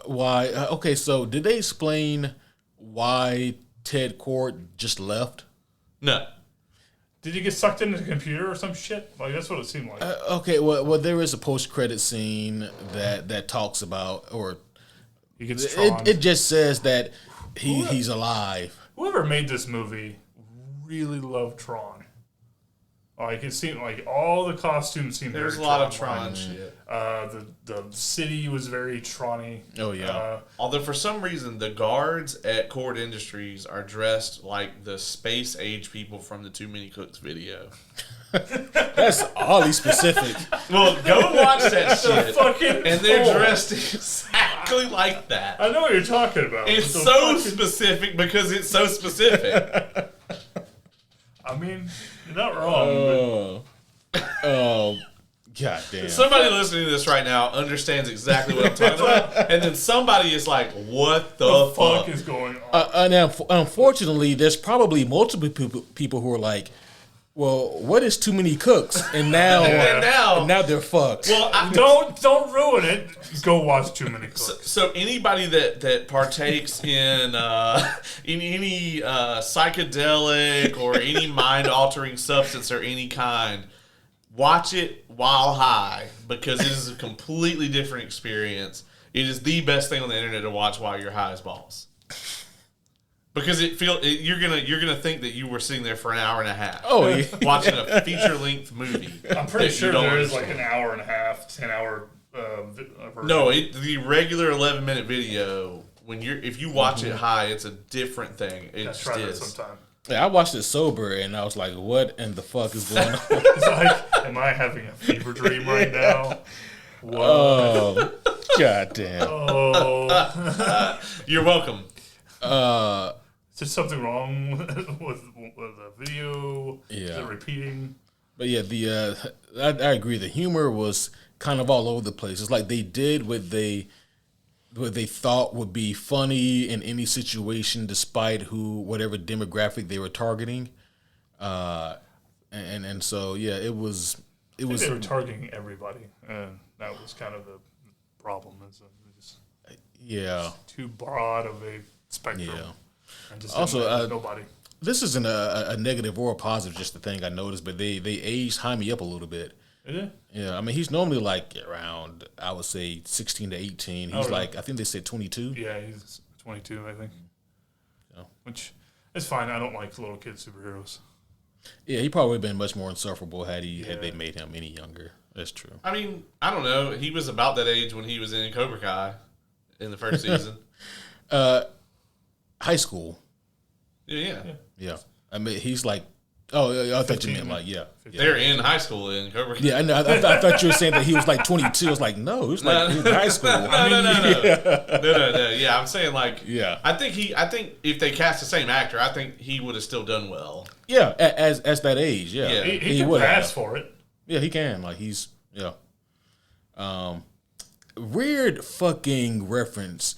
why. Okay, so did they explain why Ted Kord just left? No. Did he get sucked into the computer or some shit? Like, that's what it seemed like. Okay, well, there is a post-credit scene that talks about, or he gets Tron. It just says that he's alive. Whoever made this movie really loved Tron. Like it seemed like all the costumes seemed. There's a very lot of Tron-like. Tron shit. The city was very Tron-y. Oh yeah. Although for some reason the guards at Cord Industries are dressed like the space age people from the Too Many Cooks video. That's oddly specific. Well, go and watch that shit. Fucking And they're fool. dressed exactly like that. I know what you're talking about. It's The so fucking- specific because it's so specific. I mean, you're not wrong. Oh, god damn. Somebody listening to this right now understands exactly what I'm talking about, and then somebody is like, "What the What the fuck?" fuck is going on? And unfortunately, there's probably multiple people who are like, well, what is too many cooks? And now, And now- they're fucked. Well, Don't ruin it. Go watch Too Many Cooks. so anybody that partakes in any psychedelic or any mind altering substance or any kind, watch it while high because it is a completely different experience. It is the best thing on the internet to watch while you're high as balls. Because you're gonna think that you were sitting there for an hour and a half. Oh, yeah. Watching a feature length movie. I'm pretty that you sure don't there is like understand. an hour and a half, 10-hour version. No, the regular 11-minute video. If you watch it high, it's a different thing. It I just tried that is. sometime. Yeah, I watched it sober, and I was like, what in the fuck is going on? It's like, am I having a fever dream right now? What? Oh, god damn. Oh, You're welcome. is there something wrong with the video? Is Yeah. it repeating? But yeah, I agree. The humor was kind of all over the place. It's like they did what they thought would be funny in any situation, despite whatever demographic they were targeting. And so yeah, it was. I think they were targeting everybody, and that was kind of the problem. Is just Yeah. too broad of a spectrum. Yeah. And just Also, didn't have nobody. This isn't a negative or a positive, just the thing I noticed, but they aged Jaime up a little bit. Is it? Yeah, I mean, he's normally like around, I would say, 16 to 18. He's really? like, I think they said 22. Yeah, he's 22, I think. Yeah. Which is fine. I don't like little kid superheroes. Yeah, he probably would have been much more insufferable had Yeah. they made him any younger. That's true. I mean, I don't know. He was about that age when he was in Cobra Kai in the first season. High school. Yeah. Yeah. I mean, he's like, oh, I thought you 15, meant like, yeah. They're in high school in Cobra Kai. Yeah, I know. I thought you were saying that he was like 22. I was like, no, he was like he was in high school. No. Yeah, I'm saying like. Yeah. I think if they cast the same actor, I think he would have still done well. Yeah, as that age, yeah. Yeah. He can would pass have. for it. Yeah, he can. Like he's weird fucking reference.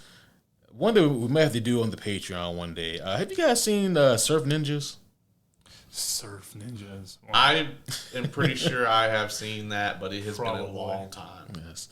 One that we may have to do on the Patreon one day. Have you guys seen Surf Ninjas? Surf ninjas. Wow. I am pretty sure I have seen that, but it has been a Probably. long time. Yes,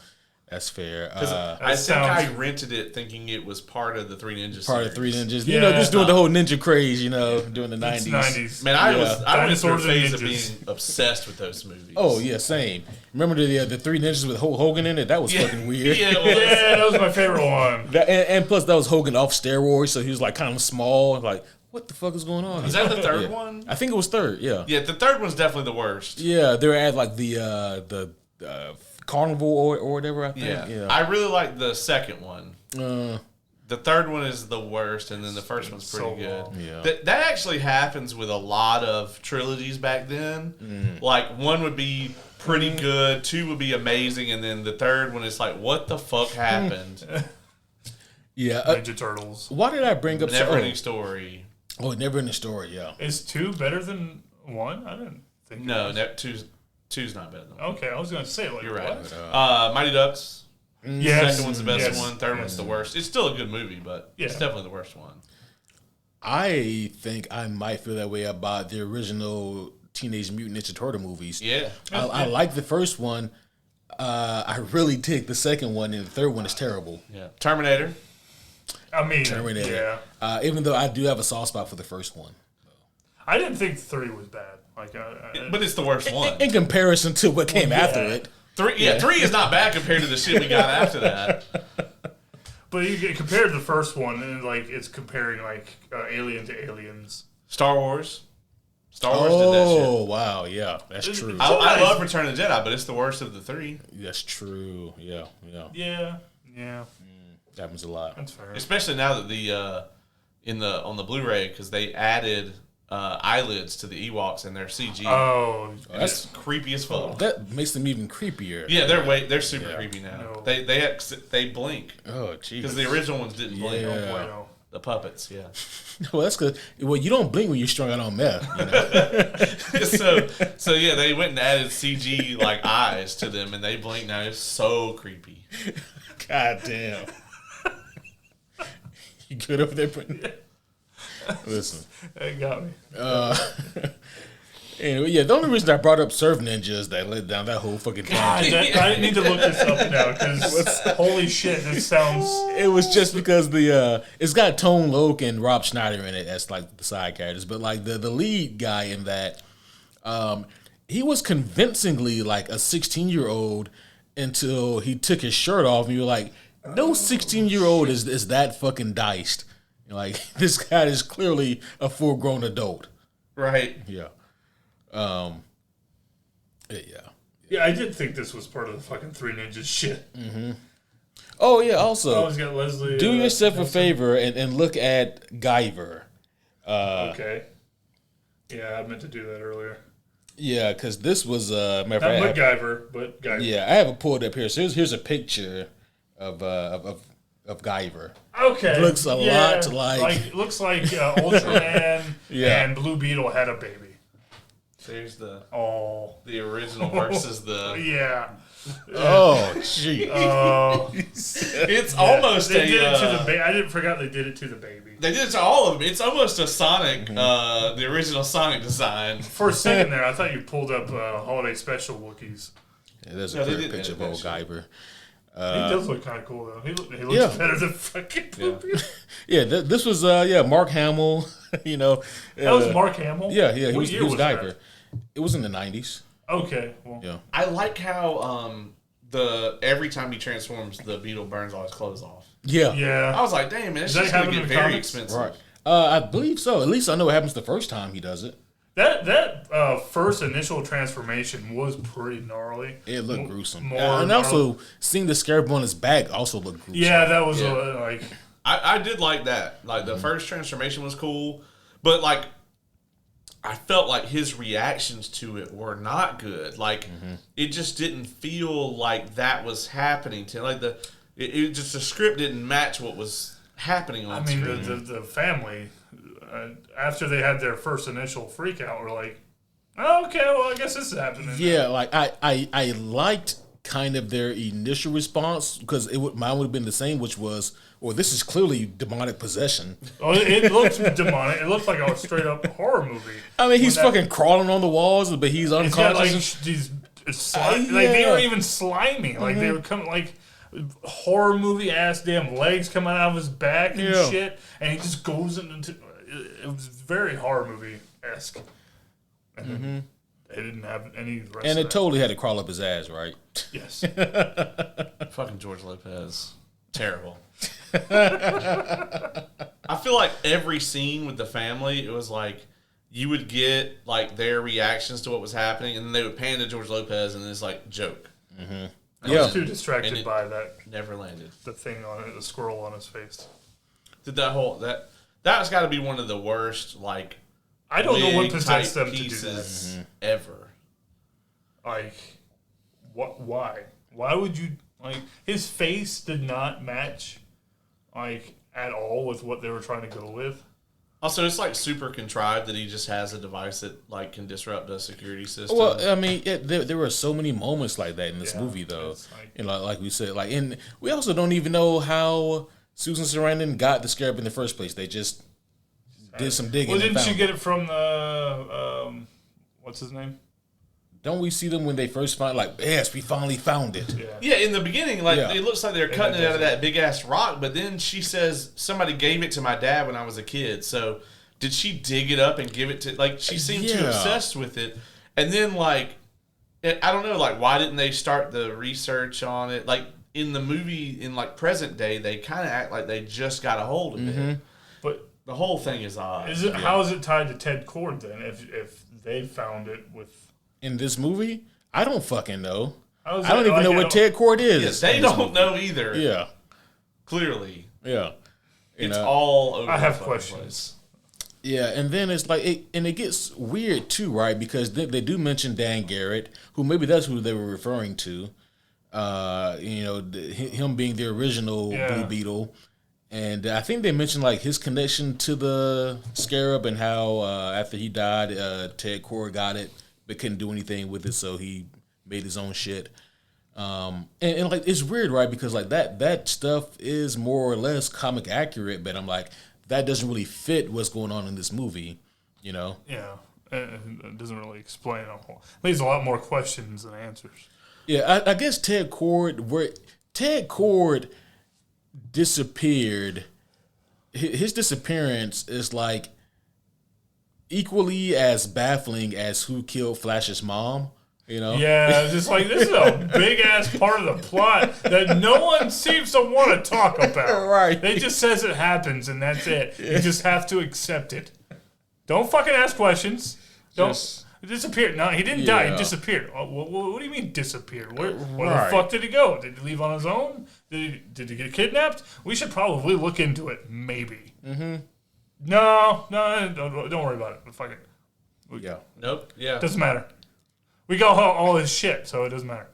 that's fair. I think I rented it thinking it was part of the Three Ninjas. Part of Three series. Ninjas. Yeah, you know, just doing the whole ninja craze. You know, during the It's 90s. 90s. Man, I went through a Dinosaurs and phase of ninjas. being obsessed with those movies. Oh yeah, same. Remember the Three Ninjas with Hulk Hogan in it? That was fucking weird. Yeah, it was. Yeah, that was my favorite one. And plus that was Hogan off steroids, so he was like kind of small. Like, what the fuck is going on? Is here? that the third Yeah. one? I think it was third. Yeah. Yeah, the third one's definitely the worst. Yeah, they were at like the carnival or whatever. I think. Yeah. I really like the second one. Uh, The third one is the worst, and then the first one's pretty So good. long. Yeah. That actually happens with a lot of trilogies back then. Like, one would be pretty good, two would be amazing, and then the third one is like, what the fuck happened? yeah. Ninja Turtles. Why did I bring up? Never ending story. Never Ending Story. Yeah. Is 2 better than 1? I didn't think. No, it was. two's not better than one. Okay, I was gonna say like You're right. what? Mighty Ducks. Yes. Second one's the best yes, one. Third yes. one's the worst. It's still a good movie, but it's Yeah. definitely the worst one. I think I might feel that way about the original Teenage Mutant Ninja Turtle movies. Yeah. I like the first one. I really dig the second one, and the third one is terrible. Yeah. Terminator. I mean, Terminator. yeah. Even though I do have a soft spot for the first one. I didn't think 3 was bad. Like, But it's the worst one. In comparison to what came after yeah. it. Three is not bad compared to the shit we got after that. but you get compared to the first one, and like it's comparing like Alien to Aliens. Star Wars. Star Wars did that shit. Oh, wow. Yeah, that's true. I love Return of the Jedi, but it's the worst of the three. That's true. Yeah. Yeah. That happens a lot. That's fair. Especially now that on the Blu-ray, because they added eyelids to the Ewoks and their CG. Oh, that's creepy as fuck. That makes them even creepier. Yeah, they're super creepy now. No. They blink. Oh, jeez. Because the original ones didn't blink. No. The puppets, yeah. Well, that's good. Well, you don't blink when you're strung out on meth. You know? so yeah, they went and added CG like eyes to them, and they blink now. It's so creepy. God damn. You good over there, putting? Listen, that got me. Anyway, yeah, the only reason I brought up Surf Ninjas that led down that whole fucking thing. I need to look this up now because holy shit, this sounds. It was just because it's got Tone Loc and Rob Schneider in it as like the side characters, but like the lead guy in that, he was convincingly like a 16-year-old until he took his shirt off, and you were like, no 16-year-old is that fucking diced. You're like, this guy is clearly a full-grown adult. Right. Yeah. Yeah, I did think this was part of the fucking Three Ninjas shit. Mm-hmm. Oh yeah. Also, always got Leslie. Do yourself a favor and look at Guyver. Okay. Yeah, I meant to do that earlier. Yeah, because this was not MacGyver, but Guyver. Yeah, I have it pulled up here. So here's a picture of Guyver. Okay. Looks a lot like looks like Ultraman and Blue Beetle had a baby. There's the original versus the Oh, gee. It's almost they did it to the baby. I didn't forget they did it to the baby. They did it to all of them. It's almost a Sonic, the original Sonic design. For a second there, I thought you pulled up Holiday Special Wookiees. Yeah, there's a clear picture of old Guyver. He does look kind of cool though. He looks better than fucking Blue Beetle. Yeah, this was Mark Hamill. You know, that was Mark Hamill. Yeah, he was Guyver. That? It was in the 90s. Okay, well, yeah. I like how every time he transforms, the Beetle burns all his clothes off. Yeah, I was like, damn man, it's just gonna get very expensive. Right. I believe so. At least I know what happens the first time he does it. That first initial transformation was pretty gnarly. It looked gruesome. And also, seeing the scarab on his back also looked gruesome. Yeah, that was like... I did like that. Like, the first transformation was cool, but, like, I felt like his reactions to it were not good. Like, it just didn't feel like that was happening to him. Like, the script didn't match what was happening on screen. I mean, the family... after they had their first initial freak out, were like, oh, okay, well, I guess this is happening. Yeah, like I liked kind of their initial response because mine would have been the same, which was, well, this is clearly demonic possession. Oh, it looked demonic. It looked like a straight up horror movie. I mean, he's fucking crawling on the walls, but he's unconscious. He's got, like, they were even slimy. Like, they were coming, like, horror movie ass damn legs coming out of his back and shit. And he just goes into... It was very horror movie-esque. And they didn't have any rest And of it that. totally had to crawl up his ass, right? Yes. Fucking George Lopez. Terrible. I feel like every scene with the family, it was like you would get like their reactions to what was happening, and then they would pan to George Lopez, and it's like joke. I was too distracted by that. Never landed. The thing on it, the squirrel on his face. Did that's got to be one of the worst, like, I don't know what possessed them to do that ever. Like, what? Why? Why would you like? His face did not match, like, at all with what they were trying to go with. Also, it's like super contrived that he just has a device that like can disrupt a security system. Well, I mean, there were so many moments like that in this movie, though. Like we said, like, and we also don't even know how Susan Sarandon got the scarab in the first place. They just did some digging. Well, didn't she get it from the what's his name? Don't we see them when they first find, like, yes, we finally found it. Yeah, in the beginning, like, it looks like they're cutting it out of that big-ass rock, but then she says, somebody gave it to my dad when I was a kid, so did she dig it up and give it to, like, she seemed too obsessed with it, and then, like, I don't know, like, why didn't they start the research on it? Like, in the movie, in, like, present day, they kind of act like they just got a hold of it. The whole thing is odd. How is it tied to Ted Kord then? If they found it with in this movie, I don't fucking know. I don't even know what Ted Kord is. Yeah, they don't know either. Yeah. Clearly. Yeah. It's all over. I have questions. Yeah, and then it's like, it gets weird too, right? Because they do mention Dan Garrett, who maybe that's who they were referring to. Him being the original Blue Beetle. And I think they mentioned like his connection to the Scarab and how after he died, Ted Kord got it but couldn't do anything with it, so he made his own shit. And like it's weird, right? Because like that stuff is more or less comic accurate, but I'm like, that doesn't really fit what's going on in this movie, you know? Yeah, it doesn't really explain a whole. Leaves a lot more questions than answers. Yeah, I guess Ted Kord disappeared. His disappearance is like equally as baffling as who killed Flash's mom. You know? Yeah, it's just like this is a big ass part of the plot that no one seems to want to talk about. Right? They just says it happens and that's it. You just have to accept it. Don't fucking ask questions. Don't. He disappeared. No, he didn't die. He disappeared. What do you mean disappeared? Where the fuck did he go? Did he leave on his own? Did he get kidnapped? We should probably look into it. Maybe. Mm-hmm. No, don't worry about it. Fuck it. Nope. Yeah. Doesn't matter. We got all his shit, so it doesn't matter.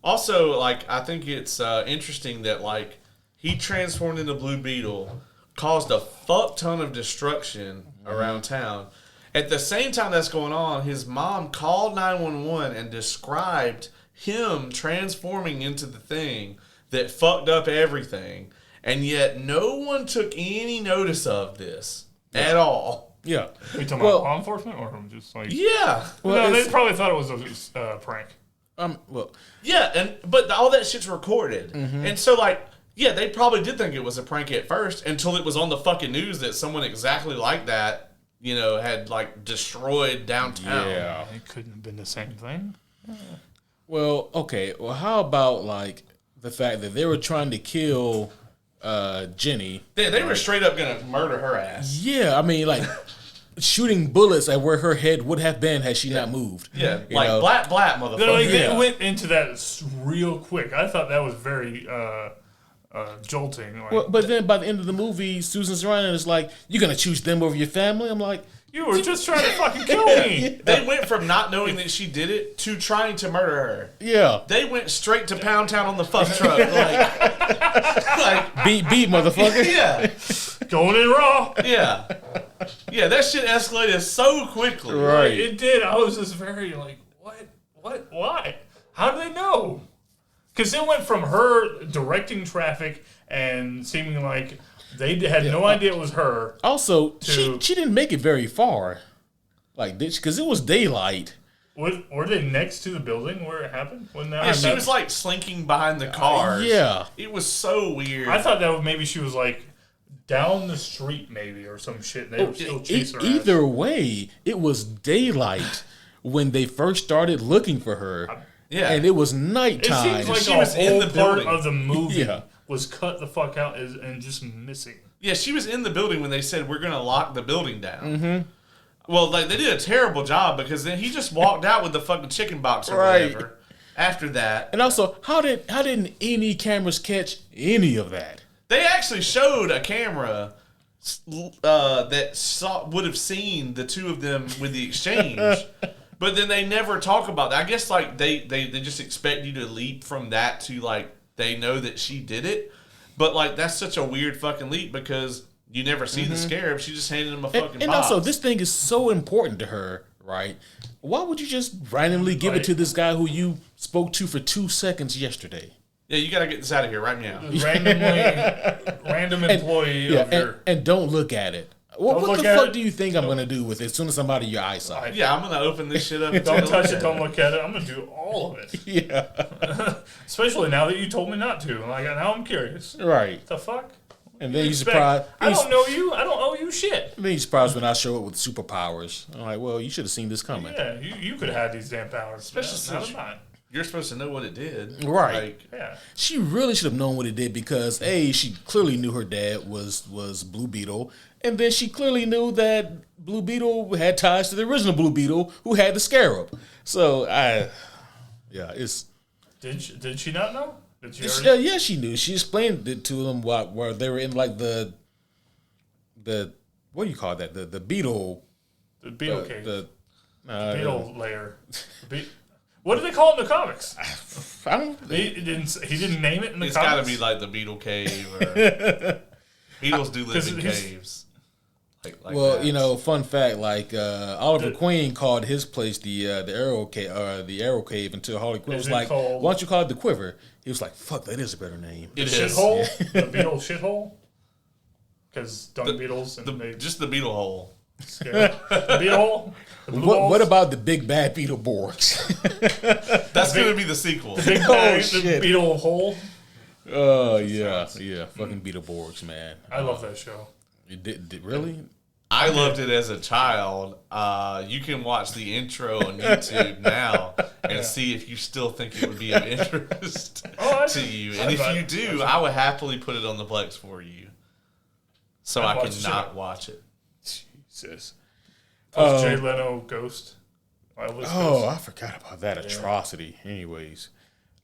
Also, like, I think it's interesting that, like, he transformed into Blue Beetle, caused a fuck ton of destruction around town. At the same time that's going on, his mom called 911 and described him transforming into the thing that fucked up everything. And yet no one took any notice of this at all. Yeah. Are you talking about law enforcement or just like... Yeah. Well, no, they probably thought it was a prank. Yeah, but all that shit's recorded. Mm-hmm. And so, like, yeah, they probably did think it was a prank at first until it was on the fucking news that someone exactly like that, had, like, destroyed downtown. Yeah. It couldn't have been the same thing. Well, okay. Well, how about, like, the fact that they were trying to kill Jenny? They were straight up going to murder her ass. Yeah, I mean, like, shooting bullets at where her head would have been had she not moved. Yeah, like, blat, motherfucker. They went into that real quick. I thought that was very... jolting. Like, but then by the end of the movie, Susan Sarandon is like, "You're gonna choose them over your family?" I'm like, "You were just trying to fucking kill me." They went from not knowing that she did it to trying to murder her. Yeah, they went straight to Pound Town on the fuck truck, like beat motherfucker. Yeah, going in raw. Yeah, that shit escalated so quickly. Right, it did. I was just very like, what, why? How do they know? Because it went from her directing traffic and seeming like they had no idea it was her. Also, she didn't make it very far. Like, because it was daylight. Were they next to the building where it happened? She was like slinking behind the cars. Yeah. It was so weird. I thought that maybe she was like down the street maybe or some shit. They were still chasing her. Either way, it was daylight when they first started looking for her. Yeah, and it was nighttime. It seems like she was in the building of the movie was cut the fuck out and just missing. Yeah, she was in the building when they said we're gonna lock the building down. Mm-hmm. Well, like they did a terrible job because then he just walked out with the fucking chicken box or whatever. After that, and also, how didn't any cameras catch any of that? They actually showed a camera that would have seen the two of them with the exchange. But then they never talk about that. I guess like they just expect you to leap from that to like they know that she did it. But like that's such a weird fucking leap because you never see the Scarab. She just handed him a fucking and box. Also, this thing is so important to her, right? Why would you just randomly give it to this guy who you spoke to for 2 seconds yesterday? Yeah, you gotta get this out of here right now. Random employee and don't look at it. What the fuck do you think I'm going to do with it as soon as I'm out of your eyesight? Yeah, I'm going to open this shit up. Don't touch it. Don't look at it. I'm going to do all of it. Yeah. Especially now that you told me not to. Like, now I'm curious. Right. What the fuck? And then you're surprised. I don't know you. I don't owe you shit. And then you're surprised when I show up with superpowers. I'm like, well, you should have seen this coming. Yeah, you could have had these damn powers. Especially since you're supposed to know what it did. Right. Like, yeah. She really should have known what it did because, A, she clearly knew her dad was Blue Beetle. And then she clearly knew that Blue Beetle had ties to the original Blue Beetle who had the scarab. So, it's... Did she not know? Did she already? Yeah, she knew. She explained it to them while they were in like the what do you call that? The beetle. The beetle cave. The beetle layer. What do they call it in the comics? I don't. He didn't name it in the It's comics. got to be like the Beetle Cave. Or beetles do live in caves. Like Well, that. fun fact, like Oliver Queen called his place the Arrow Cave, the Arrow Cave until Harley Quinn was like, called... "Why don't you call it the Quiver?" He was like, "Fuck, that is a better name." It the is. shithole, the beetle shithole, because dung beetles and Just the beetle hole. the beetle hole. The blue holes. What about the big bad Beetleborgs? That's going to be the sequel. Big Oh, bag, shit. the beetle hole? Oh yeah, fucking Beetleborgs, man. I love that show. You did really? I loved it as a child. You can watch the intro on YouTube now and see if you still think it would be of interest to you. And if you do, I would happily put it on the Plex for you, so I can not watch it. Jesus. Jay Leno Ghost. I forgot about that atrocity. Anyways,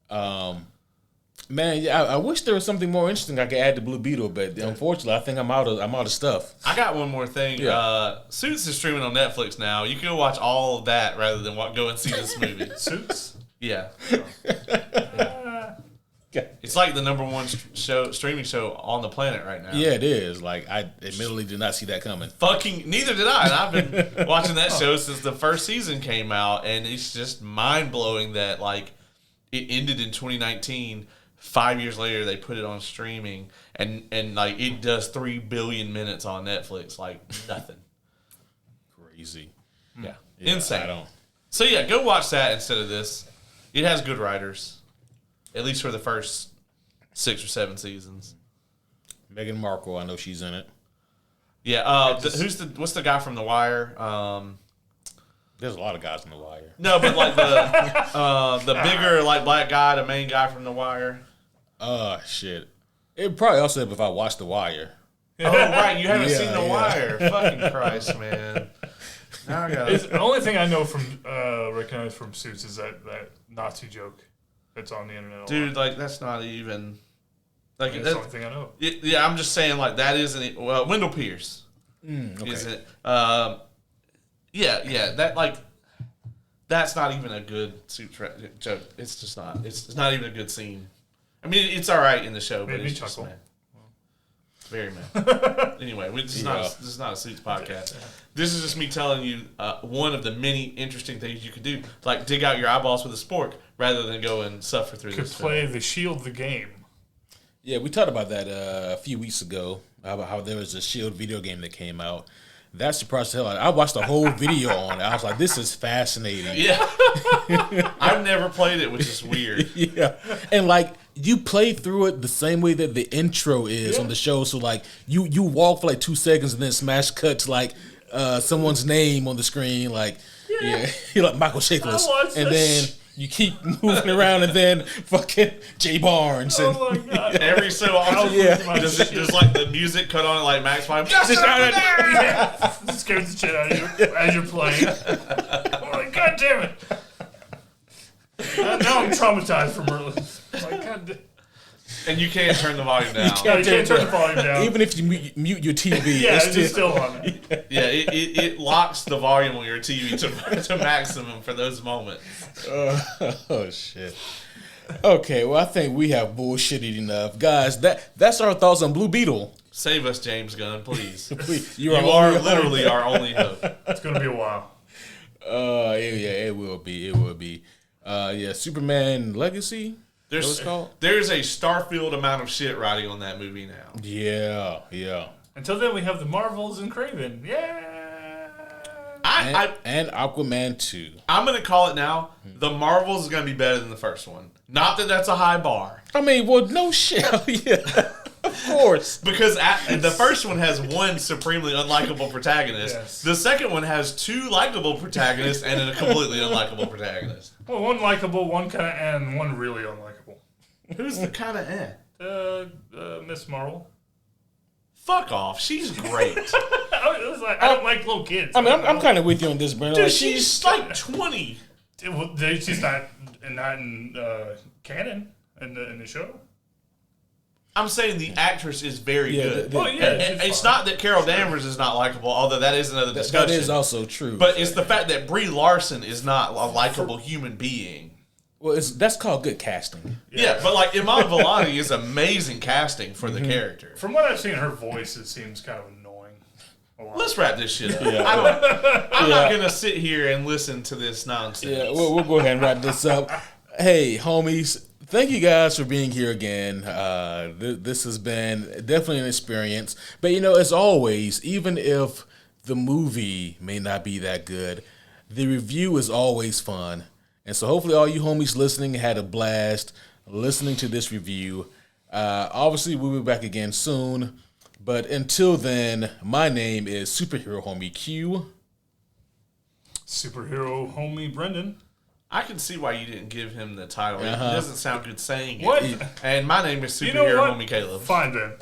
man, yeah, I wish there was something more interesting I could add to Blue Beetle, but unfortunately, I think I'm out of stuff. I got one more thing. Yeah. Suits is streaming on Netflix now. You can go watch all of that rather than go and see this movie. Suits? Yeah. It's like the number one streaming show on the planet right now. Yeah, it is. Like, I admittedly did not see that coming. Fucking neither did I. And I've been watching that show since the first season came out, and it's just mind blowing that like it ended in 2019. 5 years later, they put it on streaming, and like it does 3 billion minutes on Netflix, like nothing. Crazy. Yeah, Yeah, insane. I don't. So yeah, go watch that instead of this. It has good writers, at least for the first 6 or 7 seasons. Meghan Markle, I know she's in it. Yeah. What's the guy from The Wire? There's a lot of guys in The Wire. No, but like the bigger like black guy, the main guy from The Wire. Shit. It probably also if I watched The Wire. Oh right, you haven't Yeah, seen The yeah. Wire. Fucking Christ, man. Now I gotta... The only thing I know recognize from Suits is that Nazi joke that's on the internet. Dude, like that's not even like That's the only thing I know. Yeah, I'm just saying like that isn't. Well, Wendell Pierce Okay. isn't. Yeah, that like that's not even a good suit joke. It's just not. It's not even a good scene. I mean, it's all right in the show, but Made me it's just chuckle. man. Very man. Anyway, this is not a Suits podcast. This is just me telling you one of the many interesting things you could do, like dig out your eyeballs with a spork rather than go and suffer through Could this. play the Shield the game. Yeah, we talked about that a few weeks ago, about how there was a Shield video game that came out. That surprised the hell out of me. I watched the whole video on it. I was like, this is fascinating. Yeah. I've never played it, which is weird. Yeah. And like you play through it the same way that the intro is on the show. So like you walk for like 2 seconds and then smash cuts like someone's name on the screen, like you're like Michael Chiklis. And then you keep moving around and then fucking Jay Barnes and Oh my god! Every so often, does like the music cut on it like Max Pine? Just over there! Yeah, it scares the shit out of you as you're playing. I'm like, god damn it! Now I'm traumatized from early. Like, god damn. And you can't turn the volume down. You can't turn the volume down. even if you mute your TV, Yeah, it's still on. Yeah, it locks the volume on your TV to maximum for those moments. oh shit. Okay, well I think we have bullshitted enough, guys. That's our thoughts on Blue Beetle. Save us, James Gunn, please. You are literally our only hope. It's gonna be a while. Yeah, it will be. It will be. Yeah, Superman Legacy. There's a Starfield amount of shit riding on that movie now. Yeah. Until then, we have the Marvels and Kraven. Yeah. And Aquaman 2. I'm gonna call it now. The Marvels is gonna be better than the first one. Not that that's a high bar. I mean, well, no shit. Yeah, of course. Because the first one has one supremely unlikable protagonist. Yes. The second one has 2 likable protagonists and a completely unlikable protagonist. Well, one likable, one kind of, and one really unlikable. Who's the kind of Miss Marvel. Fuck off. She's great. I don't like little kids. I mean, I'm kind of with you on this, Brandon. Dude, Like, she's like 20. She's not in canon in the show. I'm saying the actress is very good. It's not that Carol Danvers is not likable, although that is another discussion. That is also true. But it's the fact that Brie Larson is not a likable human being. Well, that's called good casting. Yeah, but like Iman Vellani is amazing casting for the character. From what I've seen, her voice seems kind of annoying. Let's wrap this shit up. Yeah. I'm not going to sit here and listen to this nonsense. Yeah, we'll go ahead and wrap this up. Hey, homies, thank you guys for being here again. This has been definitely an experience. But, as always, even if the movie may not be that good, the review is always fun. And so hopefully all you homies listening had a blast listening to this review. Obviously, we'll be back again soon. But until then, my name is Superhero Homie Q. Superhero Homie Brendan. I can see why you didn't give him the title. It doesn't sound good saying it. What? And my name is Superhero Homie Caleb. Fine then.